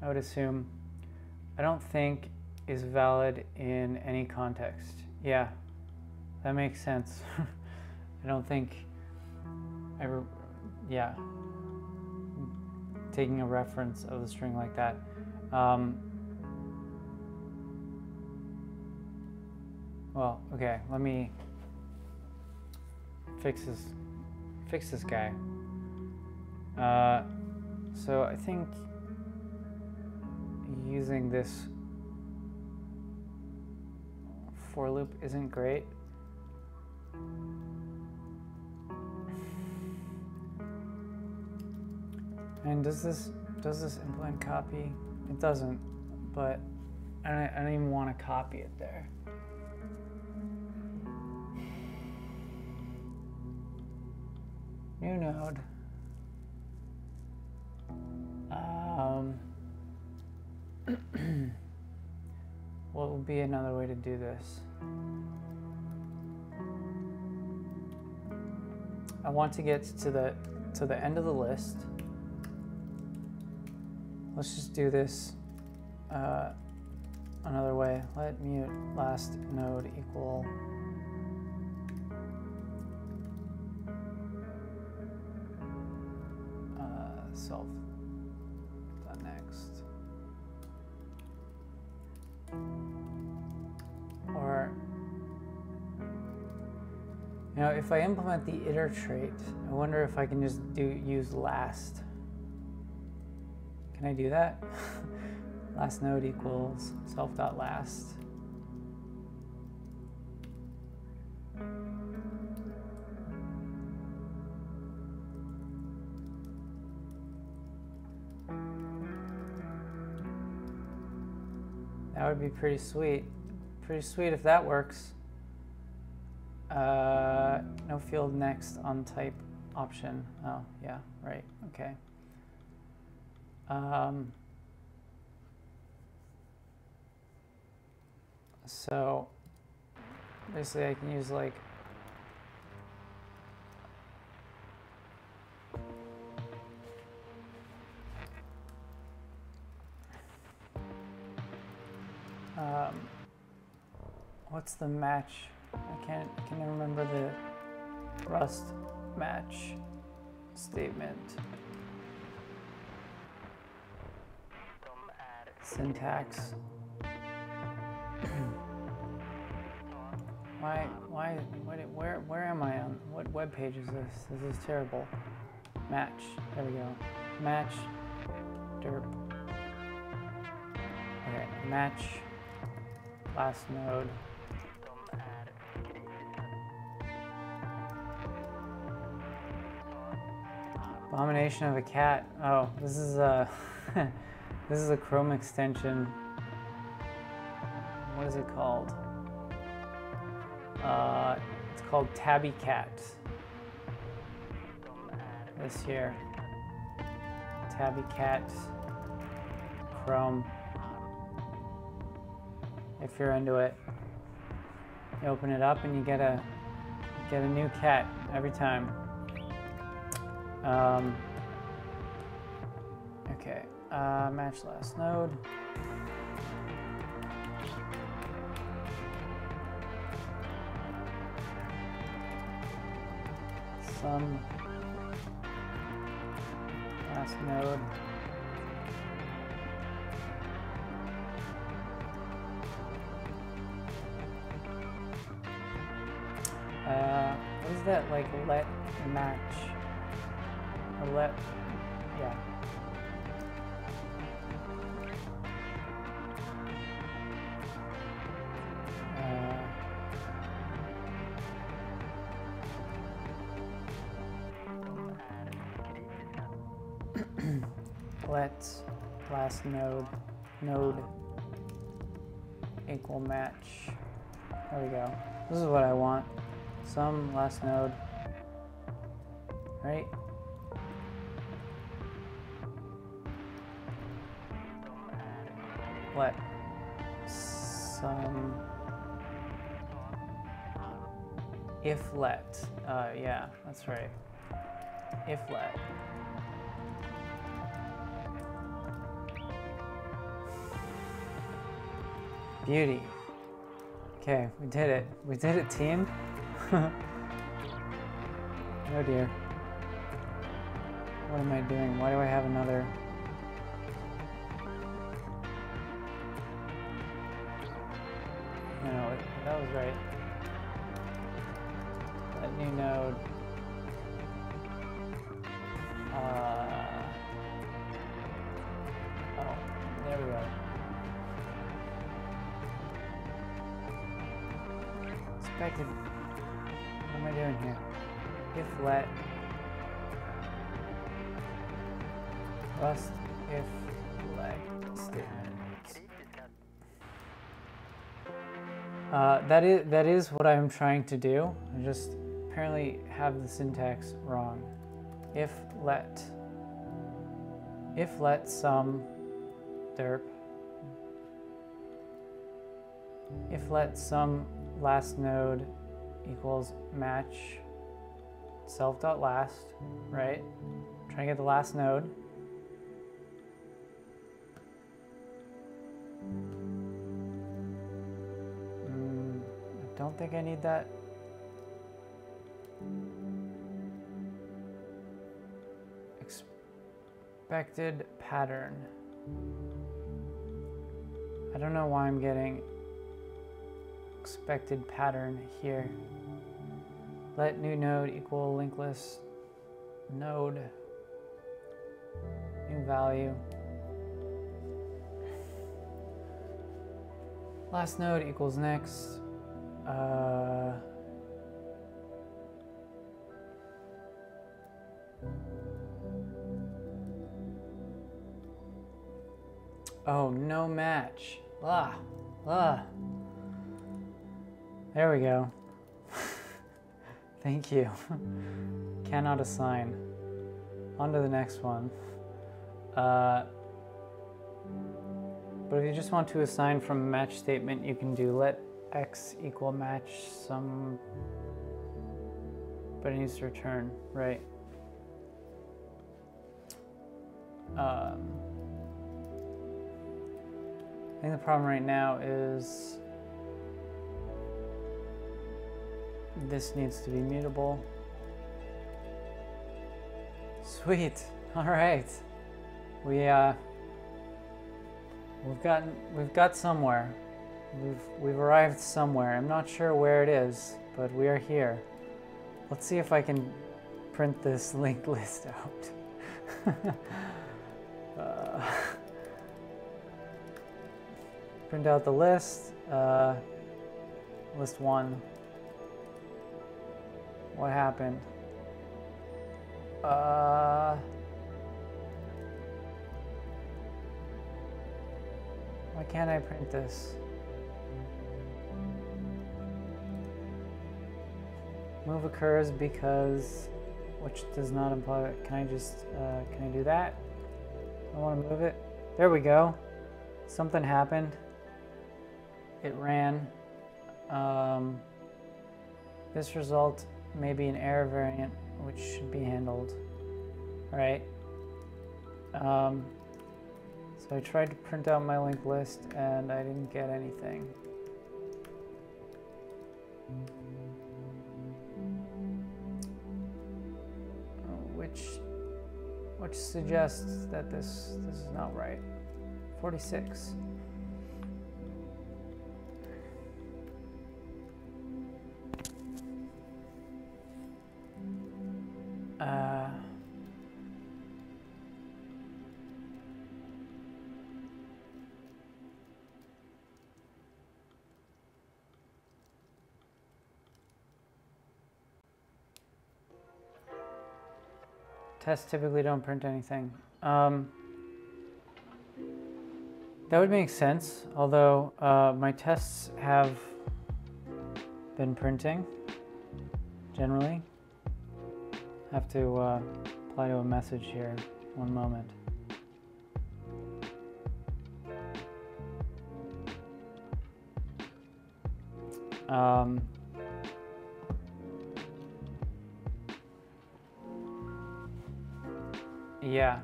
I would assume. I don't think is valid in any context. Yeah, that makes sense. I don't think yeah, taking a reference of the string like that. Well, okay, let me fix this guy. So I think using this for loop isn't great. And does this implement copy? It doesn't, but I don't even want to copy it there. New node. What would be another way to do this? I want to get to the end of the list. Let's just do this another way. Let mute last node equal self done next. Or, you know, if I implement the iter trait, I wonder if I can just use last. Can I do that? Last node equals self.last. That would be pretty sweet. Pretty sweet if that works. No field next on type option. Oh, yeah, right, okay. So basically I can use like what's the match? I can't remember the Rust match statement. Syntax. Where am I on? What web page is this? This is terrible. Match. There we go. Match. Derp. Okay. Match. Last node. Abomination of a cat. Oh, this is a this is a Chrome extension. What is it called? It's called Tabby Cat. This here. Tabby Cat. Chrome. If you're into it, you open it up and you get a new cat every time. Okay. Match last node. Some last node. What is that, like let match? Or let, yeah. Let last node equal match. There we go. This is what I want. Some last node, right? let some, if let, yeah, that's right. If let. Beauty. Okay, we did it. We did it, team. Oh dear. What am I doing? Why do I have another? No, that was right. Let new node. Oh, there we go. Expected. What am I doing here? If let. Rust if let statements. That is what I'm trying to do. I just apparently have the syntax wrong. If let some derp. If let some last node equals match self.last, right? Trying to get the last node. I don't think I need that. Expected pattern. I don't know why I'm getting expected pattern here. Let new node equal linked list node. New value. Last node equals next. Oh, no match. There we go. Thank you. Cannot assign. On to the next one. But if you just want to assign from a match statement, you can do let x equal match some, but it needs to return, right? I think the problem right now is this needs to be mutable. Sweet. All right. We've got somewhere. We've arrived somewhere. I'm not sure where it is, but we are here. Let's see if I can print this linked list out. Print out the list. List 1. What happened? Why can't I print this? Move occurs because, which does not imply, can I do that? I want to move it. There we go. Something happened. It ran. This result may be an error variant, which should be handled. All right. So I tried to print out my linked list and I didn't get anything. Which suggests that this is not right. 46. Tests typically don't print anything. That would make sense, although my tests have been printing, generally. I have to apply to a message here. One moment. Yeah.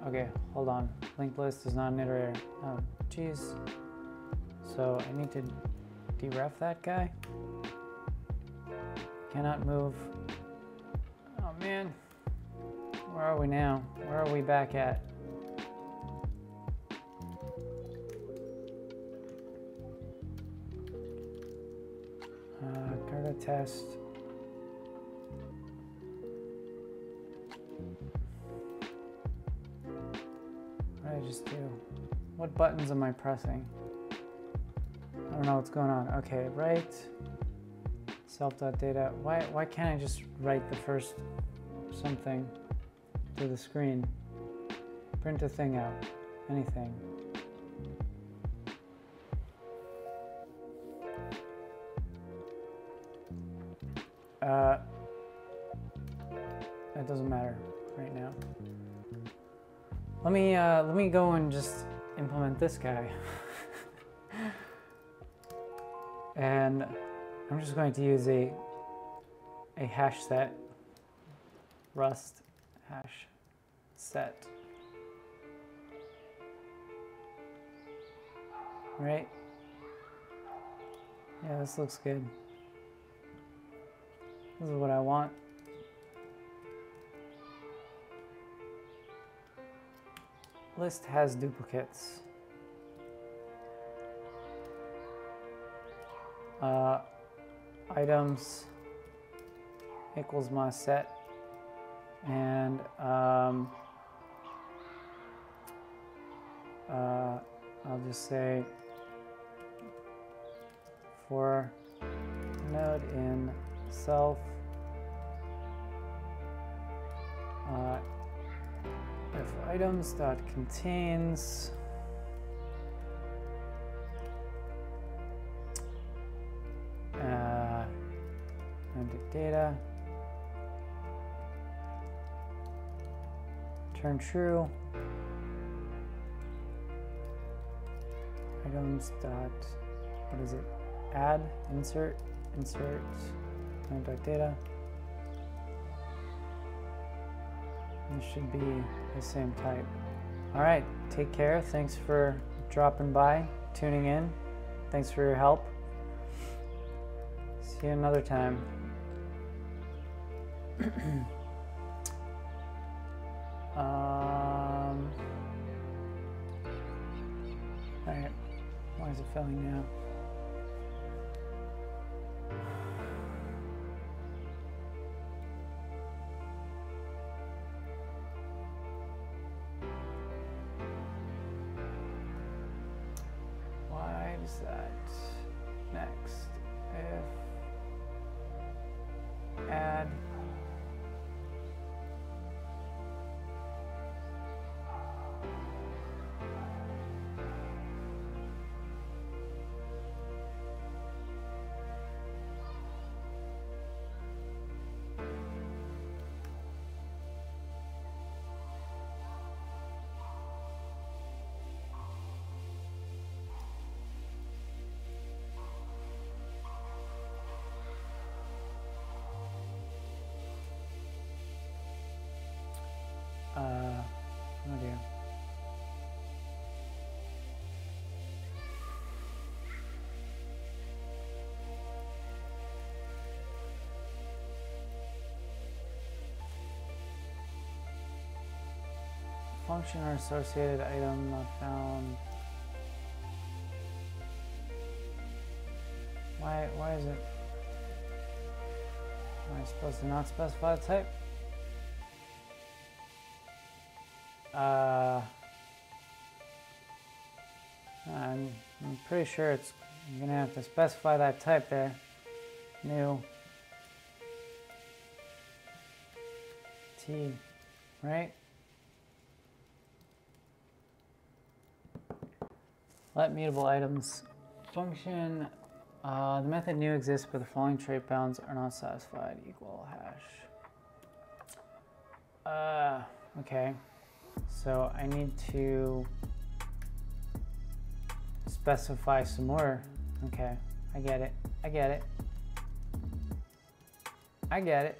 Okay, hold on. Linked list is not an iterator. Oh, geez. So I need to deref that guy. Cannot move. Oh man. Where are we now? Where are we back at? Cargo test. What did I just do? What buttons am I pressing? I don't know what's going on. Okay, write self.data. Why can't I just write the first something to the screen? Print a thing out. Anything. It doesn't matter right now. Let me go and just implement this guy. And I'm just going to use a hash set, Rust hash set. Right? Yeah, this looks good. This is what I want. List has duplicates. Items equals my set, and I'll just say for node in self if items dot contains data turn true items dot what is it add insert dot data. This should be the same type. All right, take care. Thanks for dropping by, tuning in. Thanks for your help. See you another time. All right, why is it filling now? Why is that? Next, if add oh dear. Function or associated item not found. Why is it? Am I supposed to not specify the type? I'm pretty sure I'm gonna have to specify that type there. New T, right? Let mutable items function. The method new exists, but the following trait bounds are not satisfied. Equal hash. Okay. So I need to specify some more. Okay, I get it. I get it. I get it.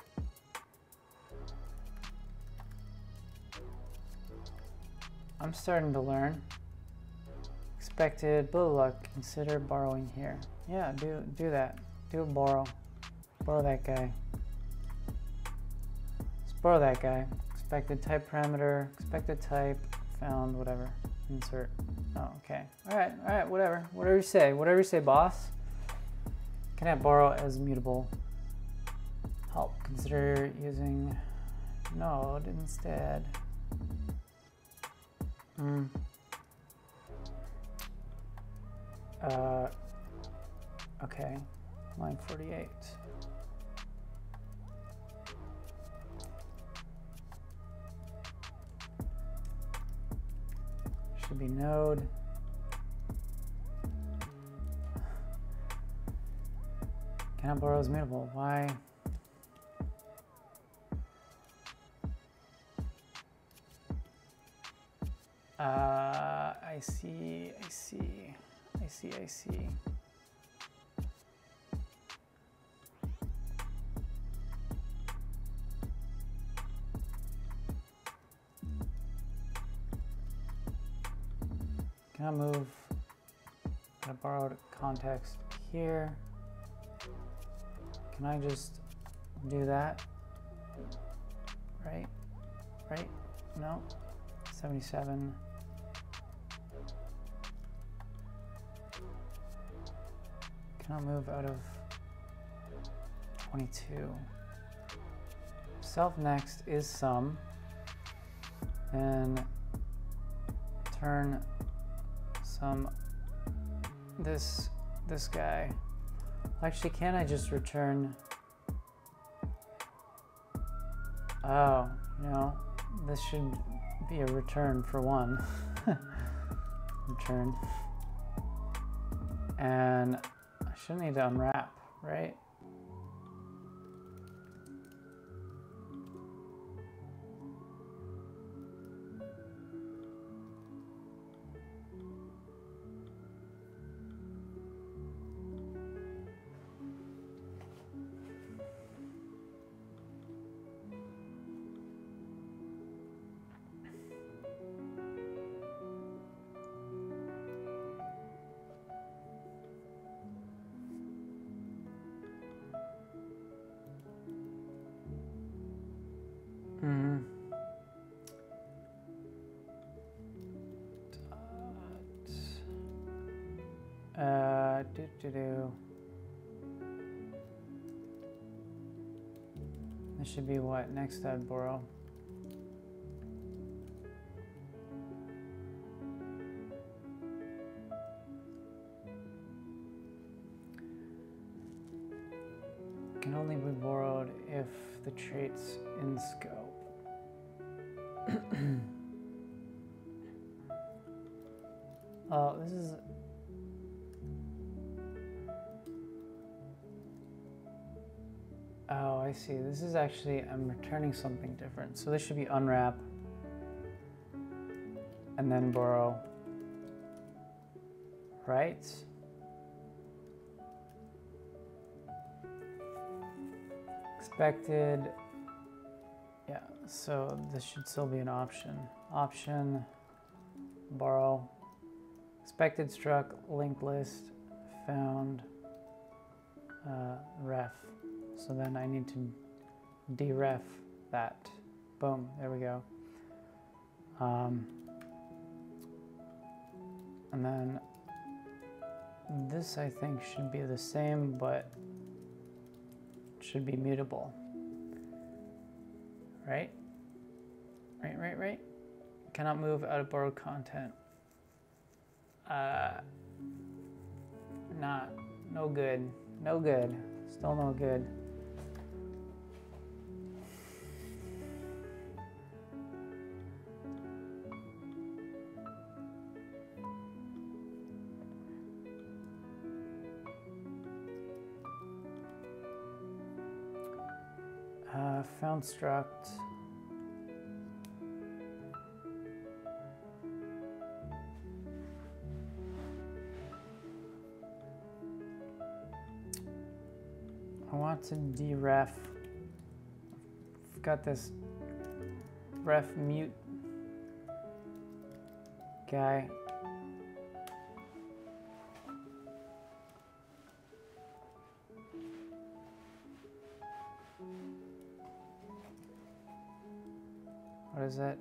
I'm starting to learn. Expected, blah, blah, blah. Consider borrowing here. Yeah, do that. Do a borrow. Borrow that guy. Let's borrow that guy. Expected type parameter, expected type, found, whatever. Insert. Oh, okay. All right, whatever. Whatever you say, boss. Can I borrow as mutable? Help. Consider using node instead. Okay. Line 48. Should be node. Cannot borrow as mutable. Why? I see. Can I move? I borrowed context here. Can I just do that? Right? No. 77. Can I move out of 22? Self next is sum. And turn some this guy. Actually, can't I just return? Oh, this should be a return for one. Return. And I shouldn't need to unwrap, right? This should be what? Next I'd borrow. Can only be borrowed if the trait's in scope. Oh, this is... Oh, I see. This is actually, I'm returning something different. So this should be unwrap and then borrow, right? Expected, yeah, so this should still be an option. Option, borrow, expected struct, linked list, found, ref. So then I need to deref that. Boom, there we go. And then this I think should be the same, but should be mutable. Right? Right. Cannot move out of borrowed content. No good. Still no good. Found struct. want to deref. I've got this ref mute guy. What is that?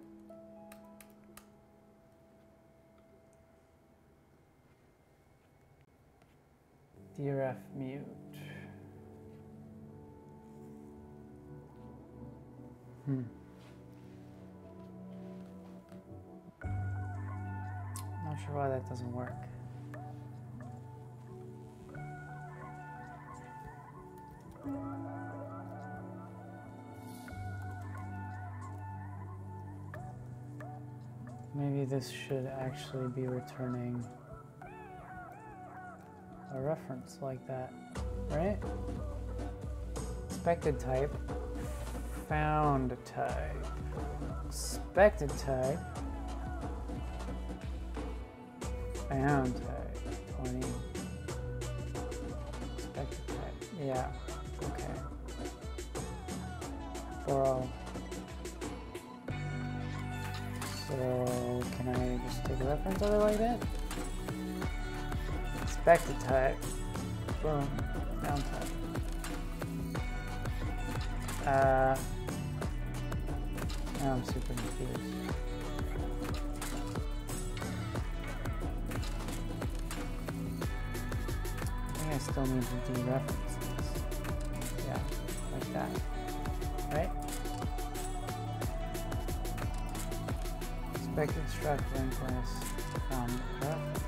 Deref mute. Not sure why that doesn't work. Maybe this should actually be returning a reference like that, right? Expected type, found type, expected type, found type, 20, expected type, yeah, okay, 40. So can I just take a reference of it like that? Expected type, boom, found type. Now I'm super confused. I think I still need to dereference this. Yeah, like that, right? Expected struct linked list from reference.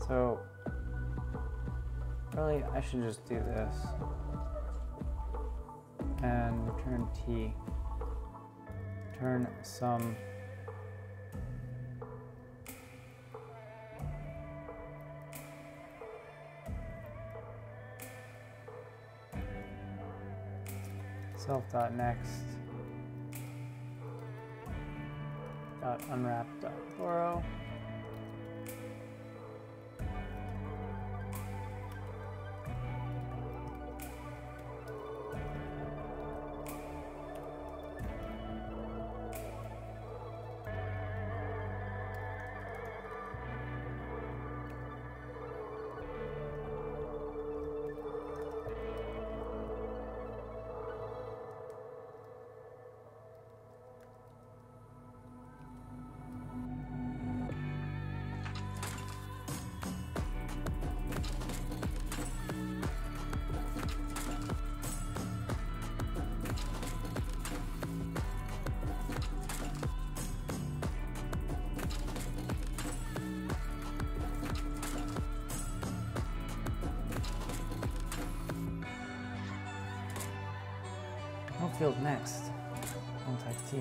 So really I should just do this and return T, return some self.next .unwrap.borrow. No field next. Don't type T.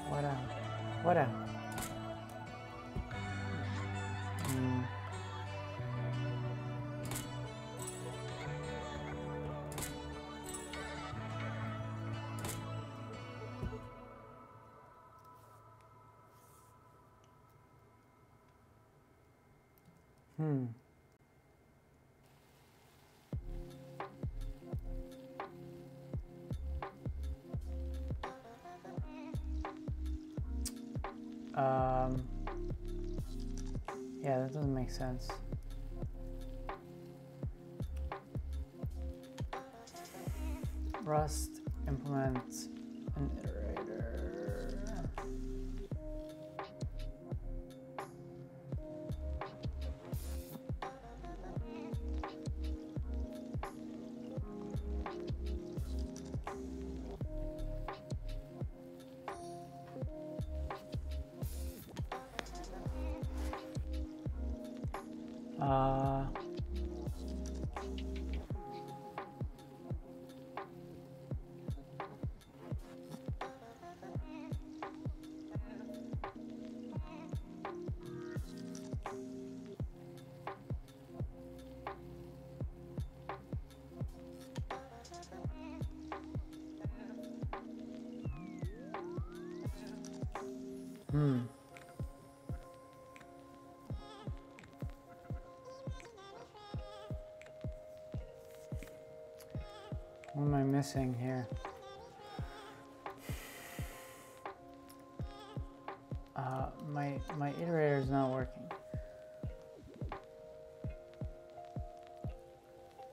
What out? What out? Yeah, that doesn't make sense. Rust implements an iterator. What am I missing here? My iterator is not working.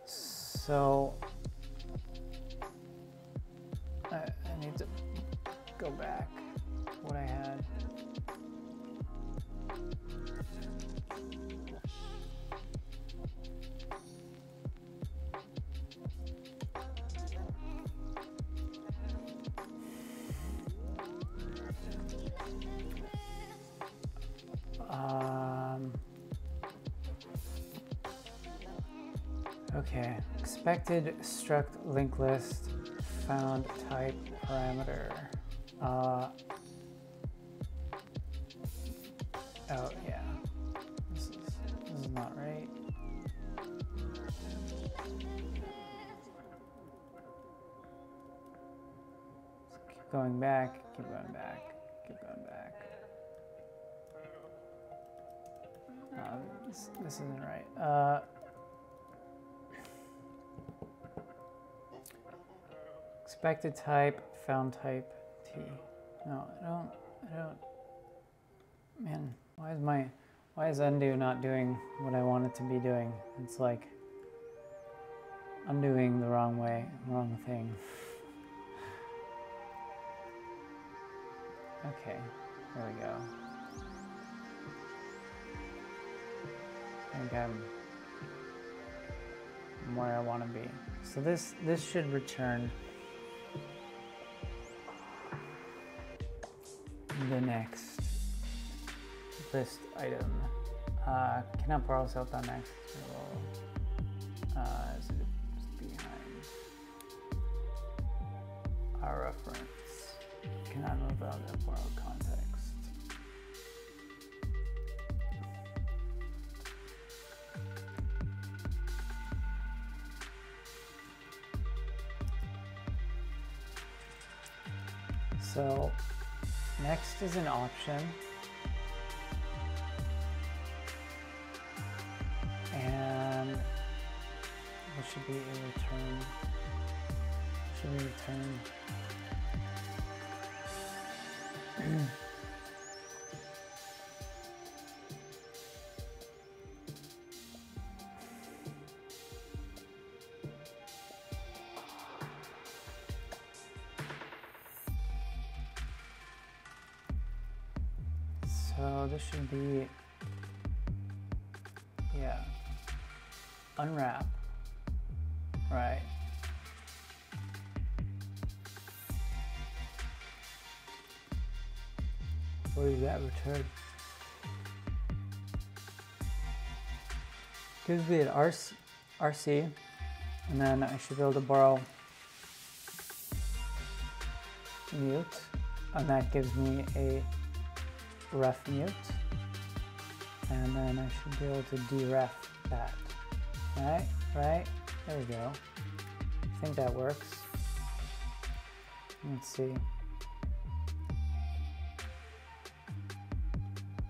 So I need to go back to what I had. Okay, expected struct linked list found type parameter. Oh yeah, this is not right. Let's keep going back, keep going back, keep going back. This isn't right. Expected type, found type, T. No, I don't, man, why is undo not doing what I want it to be doing? It's like undoing the wrong way, wrong thing. Okay, there we go. I think I'm where I want to be. So this should return the next list item. Cannot borrow self.next. Is it behind our reference? Cannot move out of borrowed context. So next is an option, and it should be a return. Should we return? So this should be, yeah, unwrap, right? What does that return? Gives me an RC, and then I should be able to borrow mute, and that gives me a ref mute, and then I should be able to deref that. Right, there we go. I think that works. Let's see.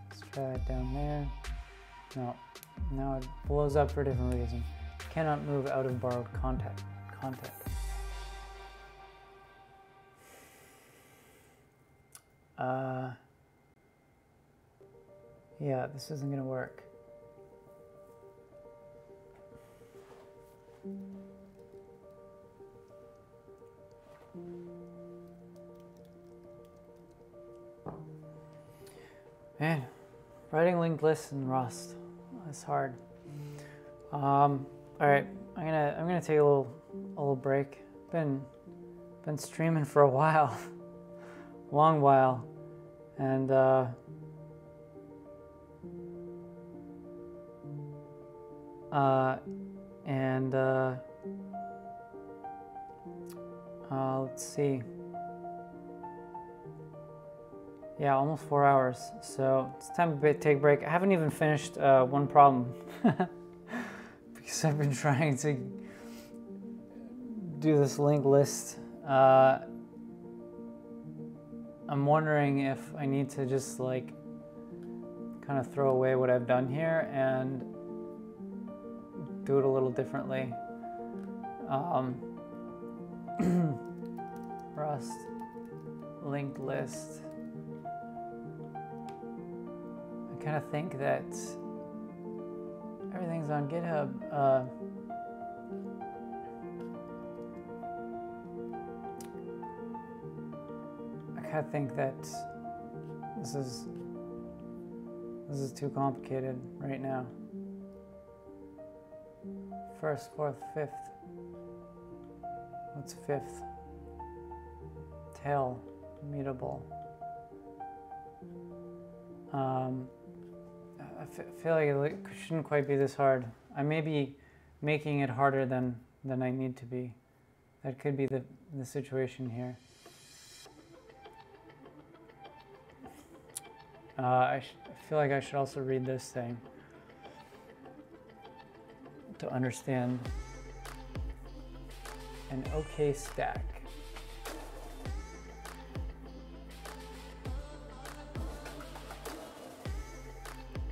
Let's try it down there. No, now it blows up for a different reason. Cannot move out of borrowed context. Yeah, this isn't gonna work. Man, writing linked lists in Rust, that's hard. All right, I'm gonna take a little break. Been streaming for a while, long while, and let's see. Yeah, almost 4 hours. So it's time to take a break. I haven't even finished one problem because I've been trying to do this linked list. I'm I'm wondering if I need to just like kind of throw away what I've done here and do it a little differently. Rust, linked list. I kind of think that everything's on GitHub. I kind of think that this is too complicated right now. First, fourth, fifth. What's fifth? Tail, mutable. I feel like it shouldn't quite be this hard. I may be making it harder than I need to be. That could be the situation here. I feel like I should also read this thing to understand an OK stack.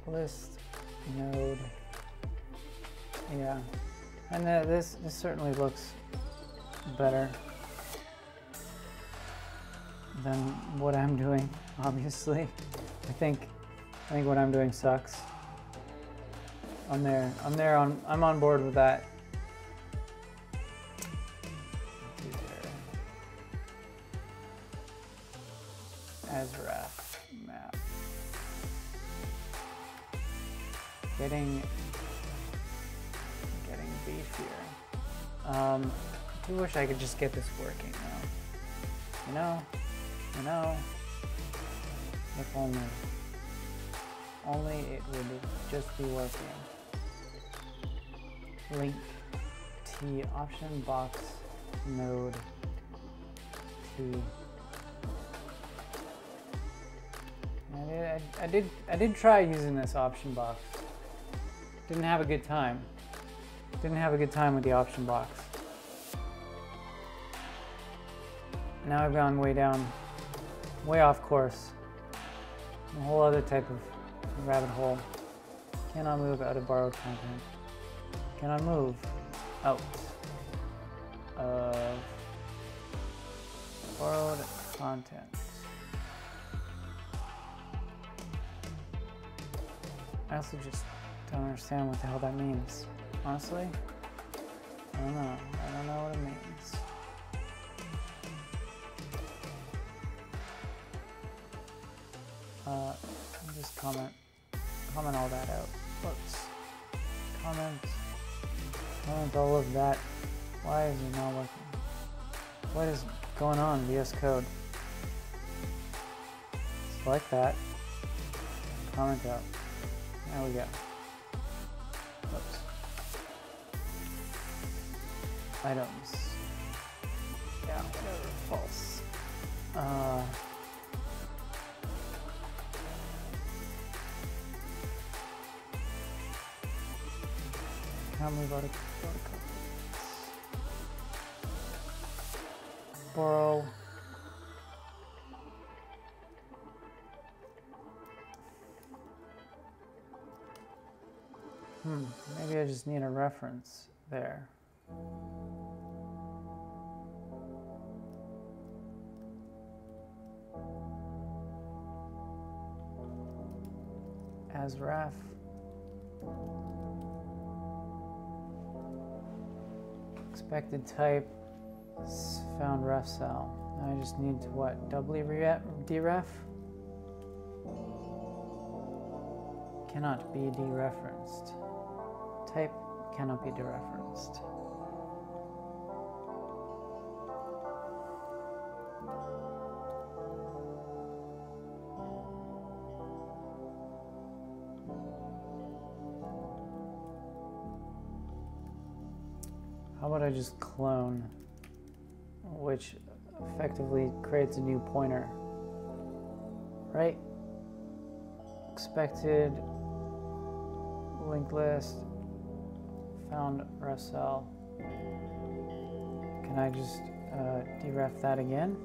List, node, yeah, and this certainly looks better than what I'm doing, obviously. I think what I'm doing sucks. I'm on board with that. Azraf map. Getting beefier. I do wish I could just get this working though. You know. If only it would just be working. Link T option box node T. I did try using this option box. Didn't have a good time. Didn't have a good time with the option box. Now I've gone way off course. A whole other type of rabbit hole. Cannot move out of borrowed content. Cannot move out of borrowed content. I also just don't understand what the hell that means. Honestly, I don't know. I don't know what it means. Just comment all that out. Whoops. Comment all of that. Why is it not working? What is going on? VS Code. Select that. Comment out. There we go. Whoops. Items. Yeah, whatever. False. Can't move out of borrow. Maybe I just need a reference there. Azraf. Expected type found ref cell. Now I just need to what? Doubly deref? Cannot be dereferenced. Type cannot be dereferenced. How about I just clone, which effectively creates a new pointer, right? Expected linked list found ref cell. Can I just deref that again?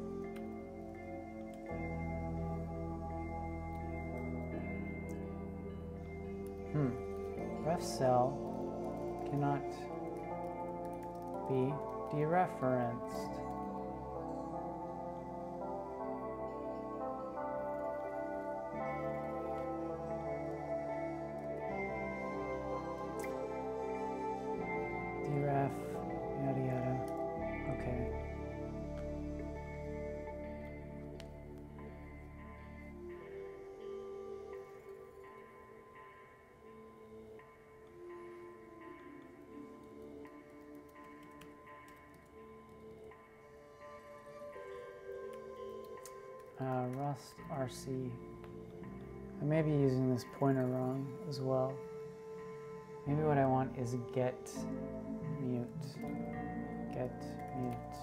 Ref cell cannot be dereferenced. Deref, yada yada. Okay. Rust RC. I may be using this pointer wrong as well. Maybe what I want is get mute. Get mute.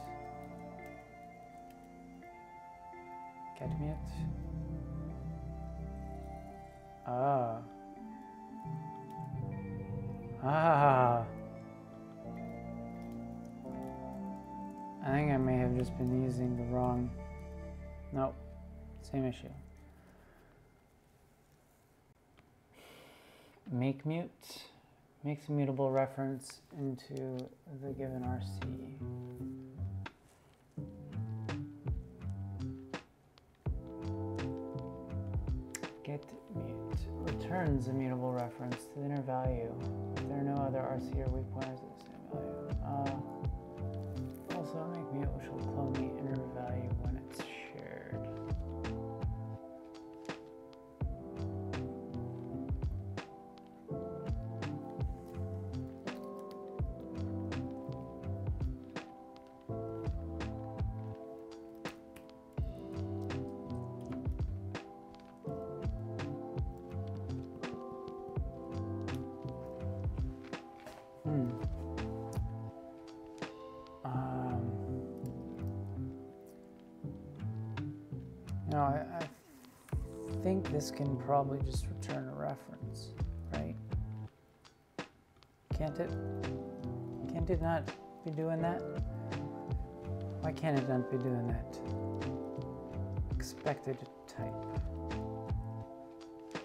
Get mute. Ah. Ah. I think I may have just been using the wrong. Nope. Same issue. Make mute makes a mutable reference into the given RC. Get mute returns a mutable reference to the inner value if there are no other RC or weak pointers of the same value. Also, make mute which will clone the inner value when it's shared. No, I think this can probably just return a reference, right? Can't it? Can't it not be doing that? Why can't it not be doing that? Expected type.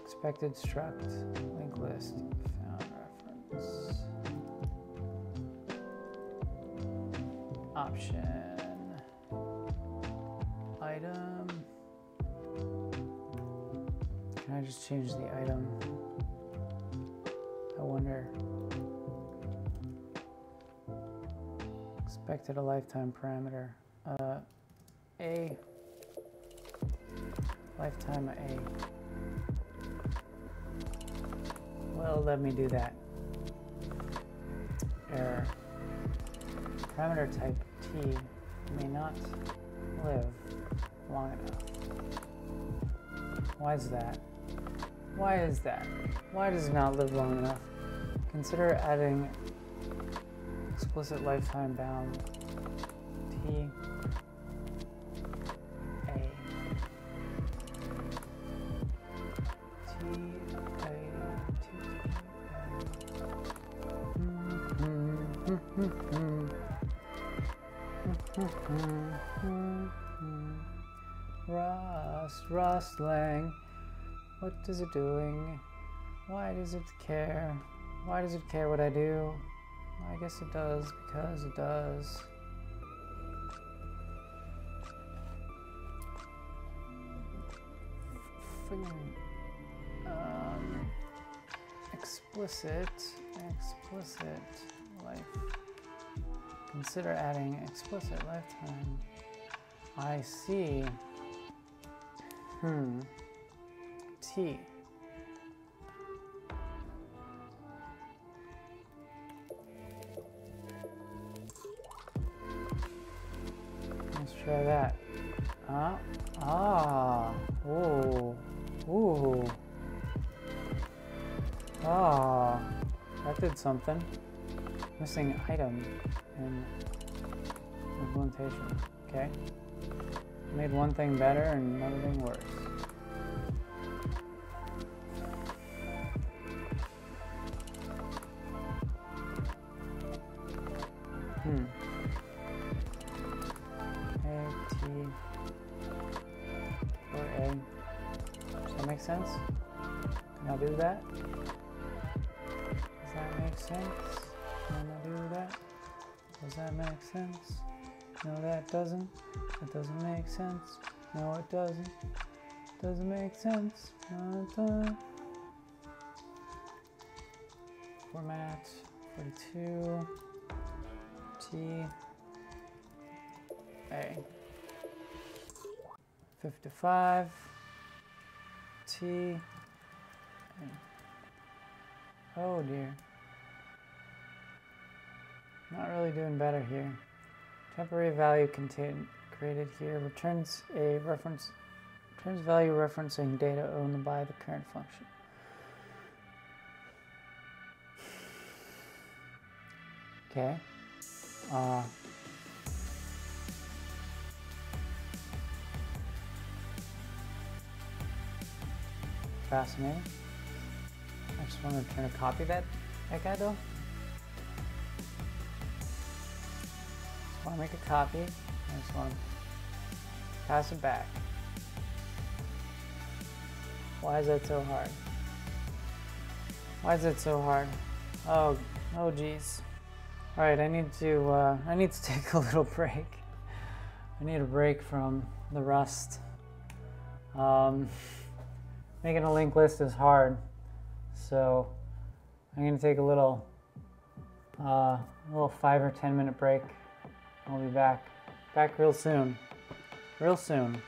Expected struct, linked list, found reference. Option. Item. Can I just change the item? I wonder. Expected a lifetime parameter. A. Lifetime A. Well, let me do that. Error. Parameter type T may not live long enough. Why is that? Why is that? Why does it not live long enough? Consider adding explicit lifetime bound T A. T A T A. Rustling. What is it doing? Why does it care? Why does it care what I do? I guess it does because it does. Explicit life. Consider adding explicit lifetime. I see. T. Let's try that. Ooh. Ooh. That did something. Missing item in implementation. Okay. Made one thing better and another thing worse. A, T, or A. Does that make sense? Can I do that? make sense when I do that? Does that make sense? No, that doesn't. It doesn't make sense. No, it doesn't. Doesn't make sense. No, it doesn't. Format 42 T A 55 T A. Oh dear. Not really doing better here. Temporary value created here returns value referencing data owned by the current function. Okay. Fascinating. I just want to return a copy of that guy though. Just want to make a copy. I just want to pass it back. Why is that so hard? Why is it so hard? Oh geez. All right, I need to take a little break. I need a break from the rust. Making a linked list is hard, so I'm gonna take a little 5 or 10 minute break. I'll be back real soon. Real soon.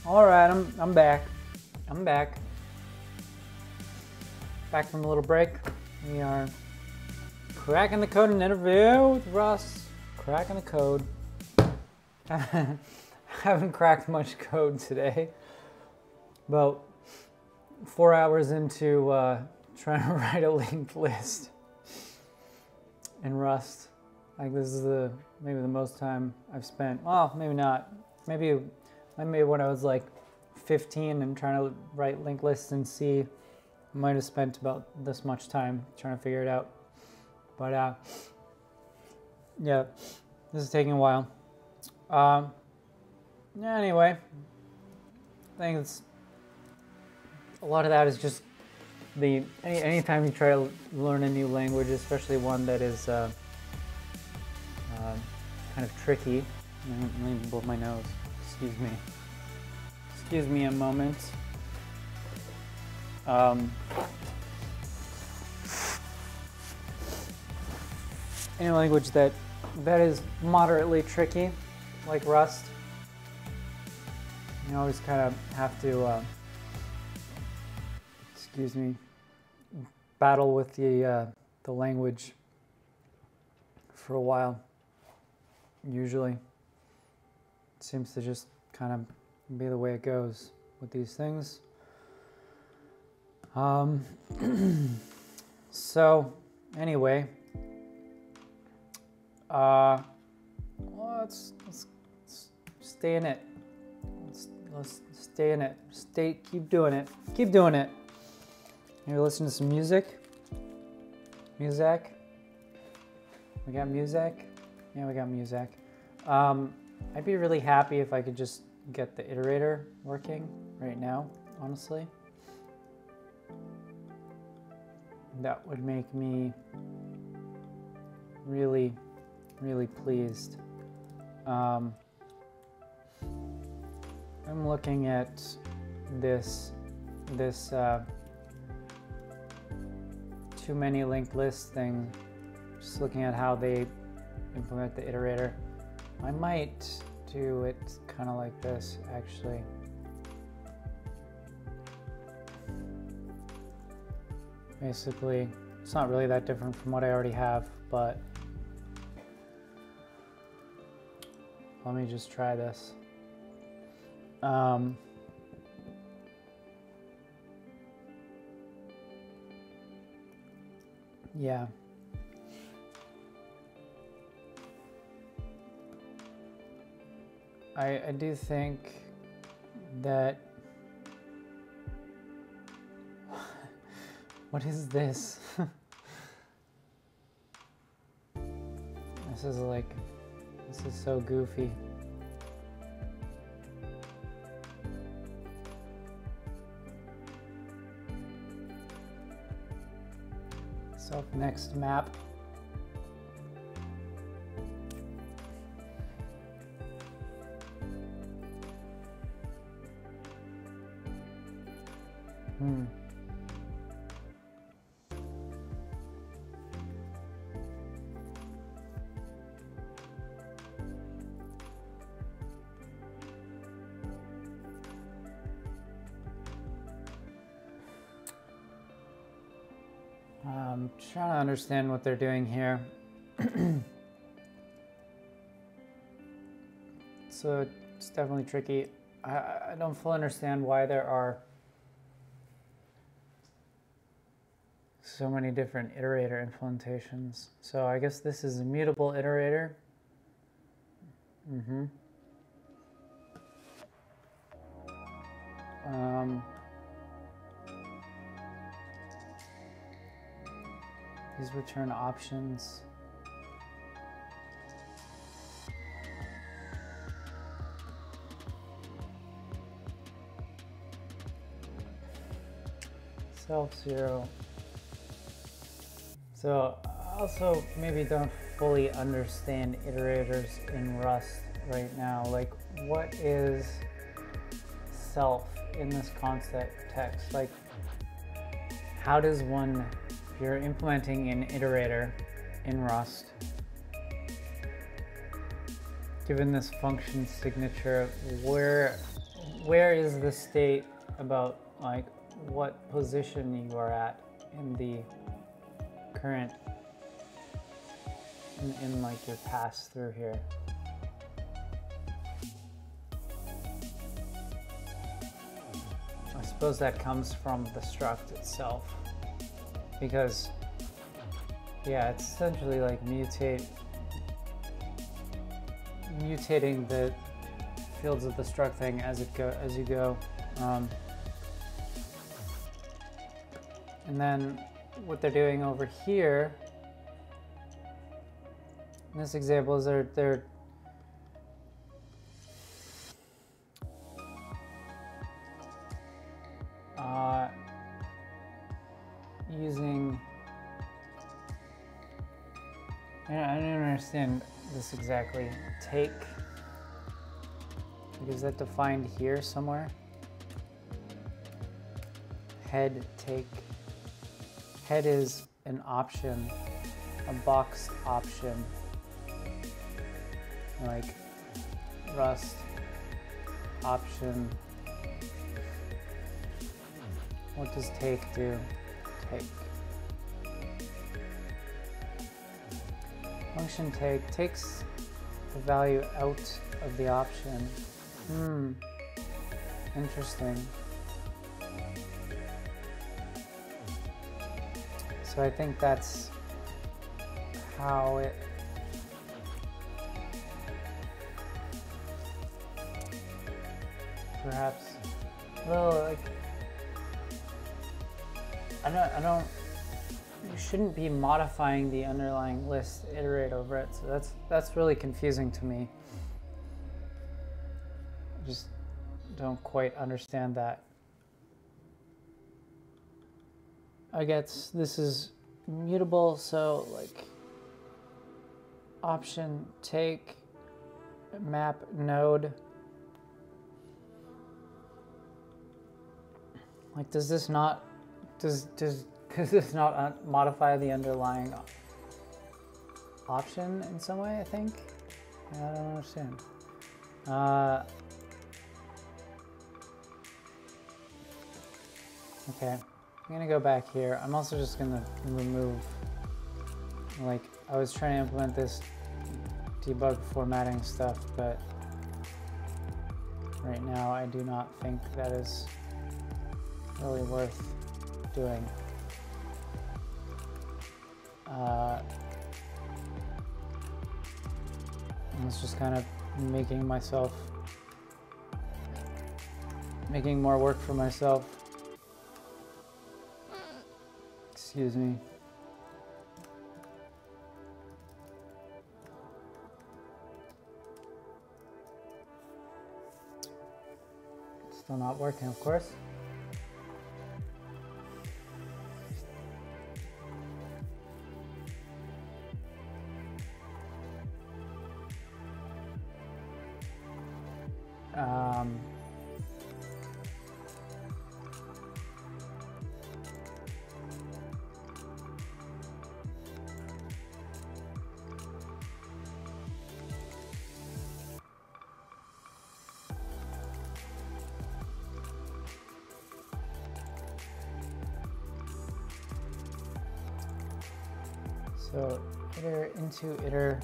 All right, I'm back. I'm back. Back from a little break. We are cracking the code in an interview with Russ. Cracking the code. Haven't cracked much code today. About 4 hours into trying to write a linked list in Rust. Like this is maybe the most time I've spent. Well, maybe not. Maybe when I was like 15 and trying to write linked lists in C, I might have spent about this much time trying to figure it out. But yeah, this is taking a while. Yeah, anyway, I think it's a lot of that is just anytime you try to learn a new language, especially one that is kind of tricky. Let me blow my nose. Excuse me. Excuse me a moment. Any language that is moderately tricky, like Rust, you always kind of have to, excuse me, battle with the language for a while. Usually, it seems to just kind of be the way it goes with these things. So anyway, let's stay in it. Let's stay in it. Keep doing it. Keep doing it. Maybe listen to some music. Music. We got music. Yeah, we got music. I'd be really happy if I could just get the iterator working right now, honestly. That would make me really, really pleased. I'm looking at this too many linked lists thing, just looking at how they implement the iterator. I might do it kind of like this, actually. Basically, it's not really that different from what I already have, but let me just try this. Yeah. I do think that what is this? This is so goofy. Next map. I'm trying to understand what they're doing here. So it's definitely tricky. I don't fully understand why there are so many different iterator implementations. So I guess this is a mutable iterator. These return options. Self-zero. So I also maybe don't fully understand iterators in Rust right now. Like, what is self in this context? Like, how does one, if you're implementing an iterator in Rust, given this function signature, where is the state about like what position you are at in the current, in like your pass through here. I suppose that comes from the struct itself, because yeah, it's essentially like mutating the fields of the struct thing as you go. And then what they're doing over here in this example is they're using, I don't understand this exactly. Take, is that defined here somewhere? Head take. Head is an option, a boxed option, like Rust option. What does take do? Take. Function take takes the value out of the option. Interesting. So I think that's how it perhaps, well, like I don't you shouldn't be modifying the underlying list, iterate over it. So that's really confusing to me. I just don't quite understand that. I guess this is mutable, so like option take map node. Like, does this not modify the underlying option in some way? I think I don't understand. Okay. I'm gonna go back here. I'm also just gonna remove, like, I was trying to implement this debug formatting stuff, but right now I do not think that is really worth doing. I was just kind of making more work for myself. Excuse me. Still not working, of course. So iter into iter.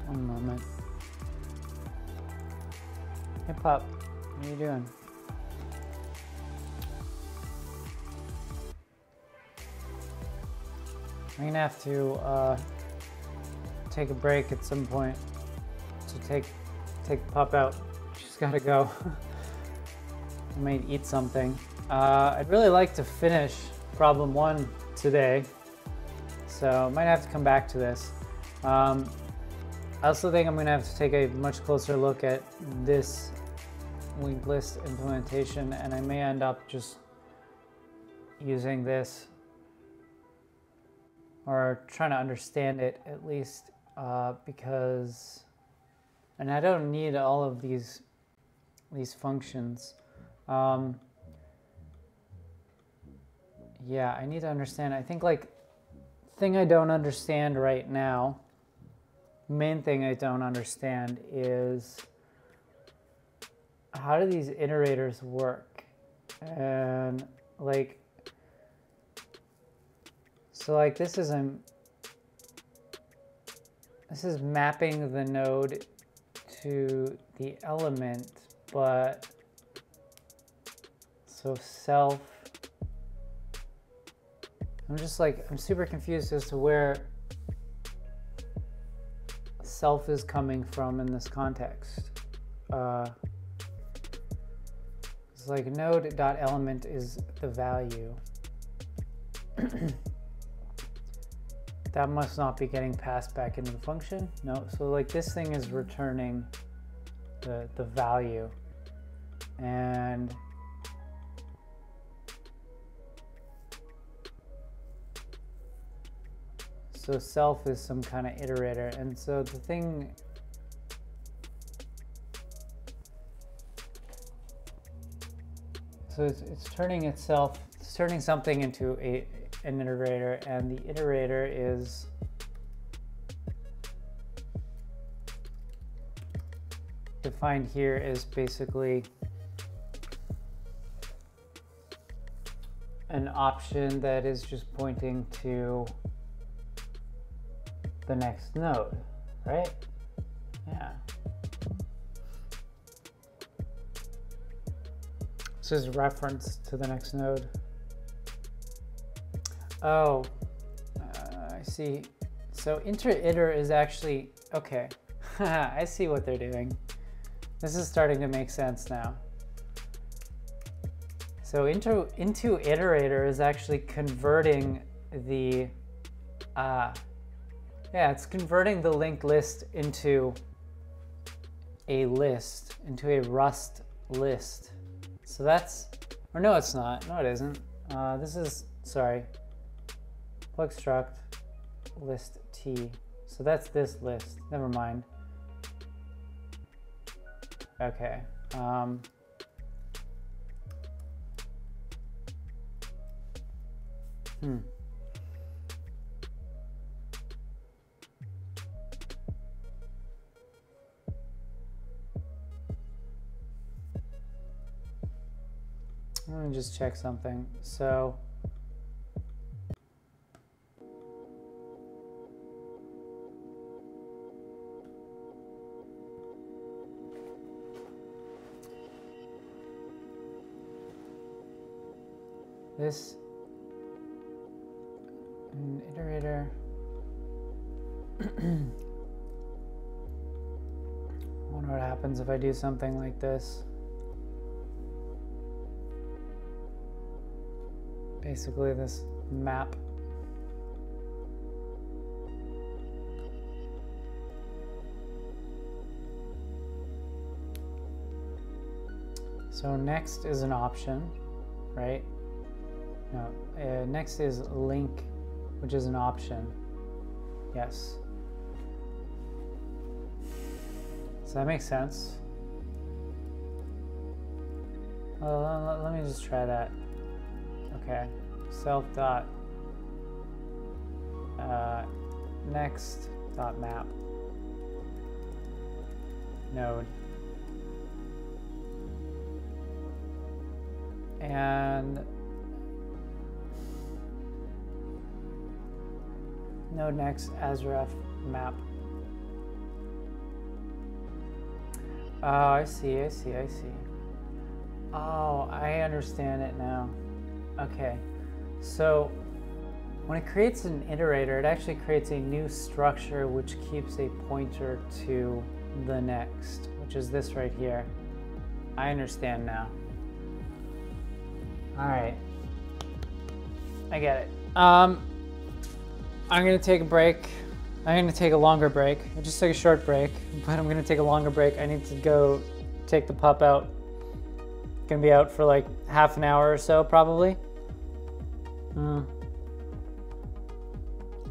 One moment. Hey Pop, what are you doing? I'm gonna have to take a break at some point to take Pop out. She's gotta go. I might eat something. I'd really like to finish problem 1 today, so I might have to come back to this. I also think I'm going to have to take a much closer look at this linked list implementation, and I may end up just using this or trying to understand it at least, because, and I don't need all of these functions. Yeah, I need to understand. I think like thing I don't understand right now, main thing I don't understand is how do these iterators work? And like, so like this is mapping the node to the element, but so self, I'm super confused as to where self is coming from in this context. It's like node.element is the value. That must not be getting passed back into the function. No, so like this thing is returning the value, and so self is some kind of iterator, and so the thing, so it's turning something into an iterator, and the iterator is defined here as basically an option that is just pointing to the next node, right? Yeah. This is reference to the next node. Oh, I see. So inter-iter is actually, okay. I see what they're doing. This is starting to make sense now. So into iterator is actually converting the, yeah, it's converting the linked list into a list, into a Rust list. So that's, or no, it's not. No, it isn't. This is, sorry, plug struct list t. So that's this list. Never mind. Okay. Let me just check something. So this an iterator. I wonder what happens if I do something like this. Basically this map. So next is an option, right? No, next is link, which is an option. Yes. Does that make sense? Well, let me just try that. Okay, self dot next dot map node, and node next asref map. Oh, I see. Oh, I understand it now. Okay, so when it creates an iterator, it actually creates a new structure which keeps a pointer to the next, which is this right here. I understand now. All right, I get it. I'm gonna take a break. I'm gonna take a longer break. I just took a short break, but I'm gonna take a longer break. I need to go take the pup out. Gonna be out for like half an hour or so, probably.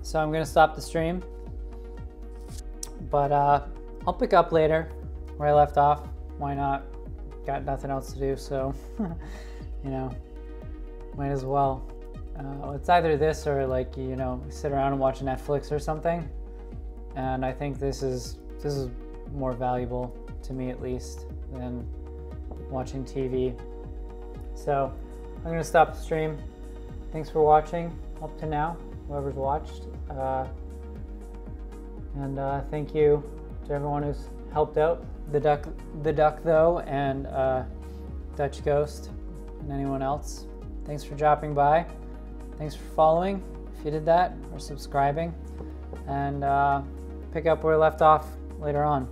So I'm gonna stop the stream, but I'll pick up later where I left off. Why not? Got nothing else to do, so you know, might as well. It's either this or like, you know, sit around and watch Netflix or something. And I think this is more valuable to me, at least, than watching TV. So I'm gonna stop the stream. Thanks for watching up to now, whoever's watched. And thank you to everyone who's helped out. The duck though, and Dutch Ghost, and anyone else. Thanks for dropping by. Thanks for following, if you did that, or subscribing. And pick up where we left off later on.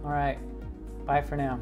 All right, bye for now.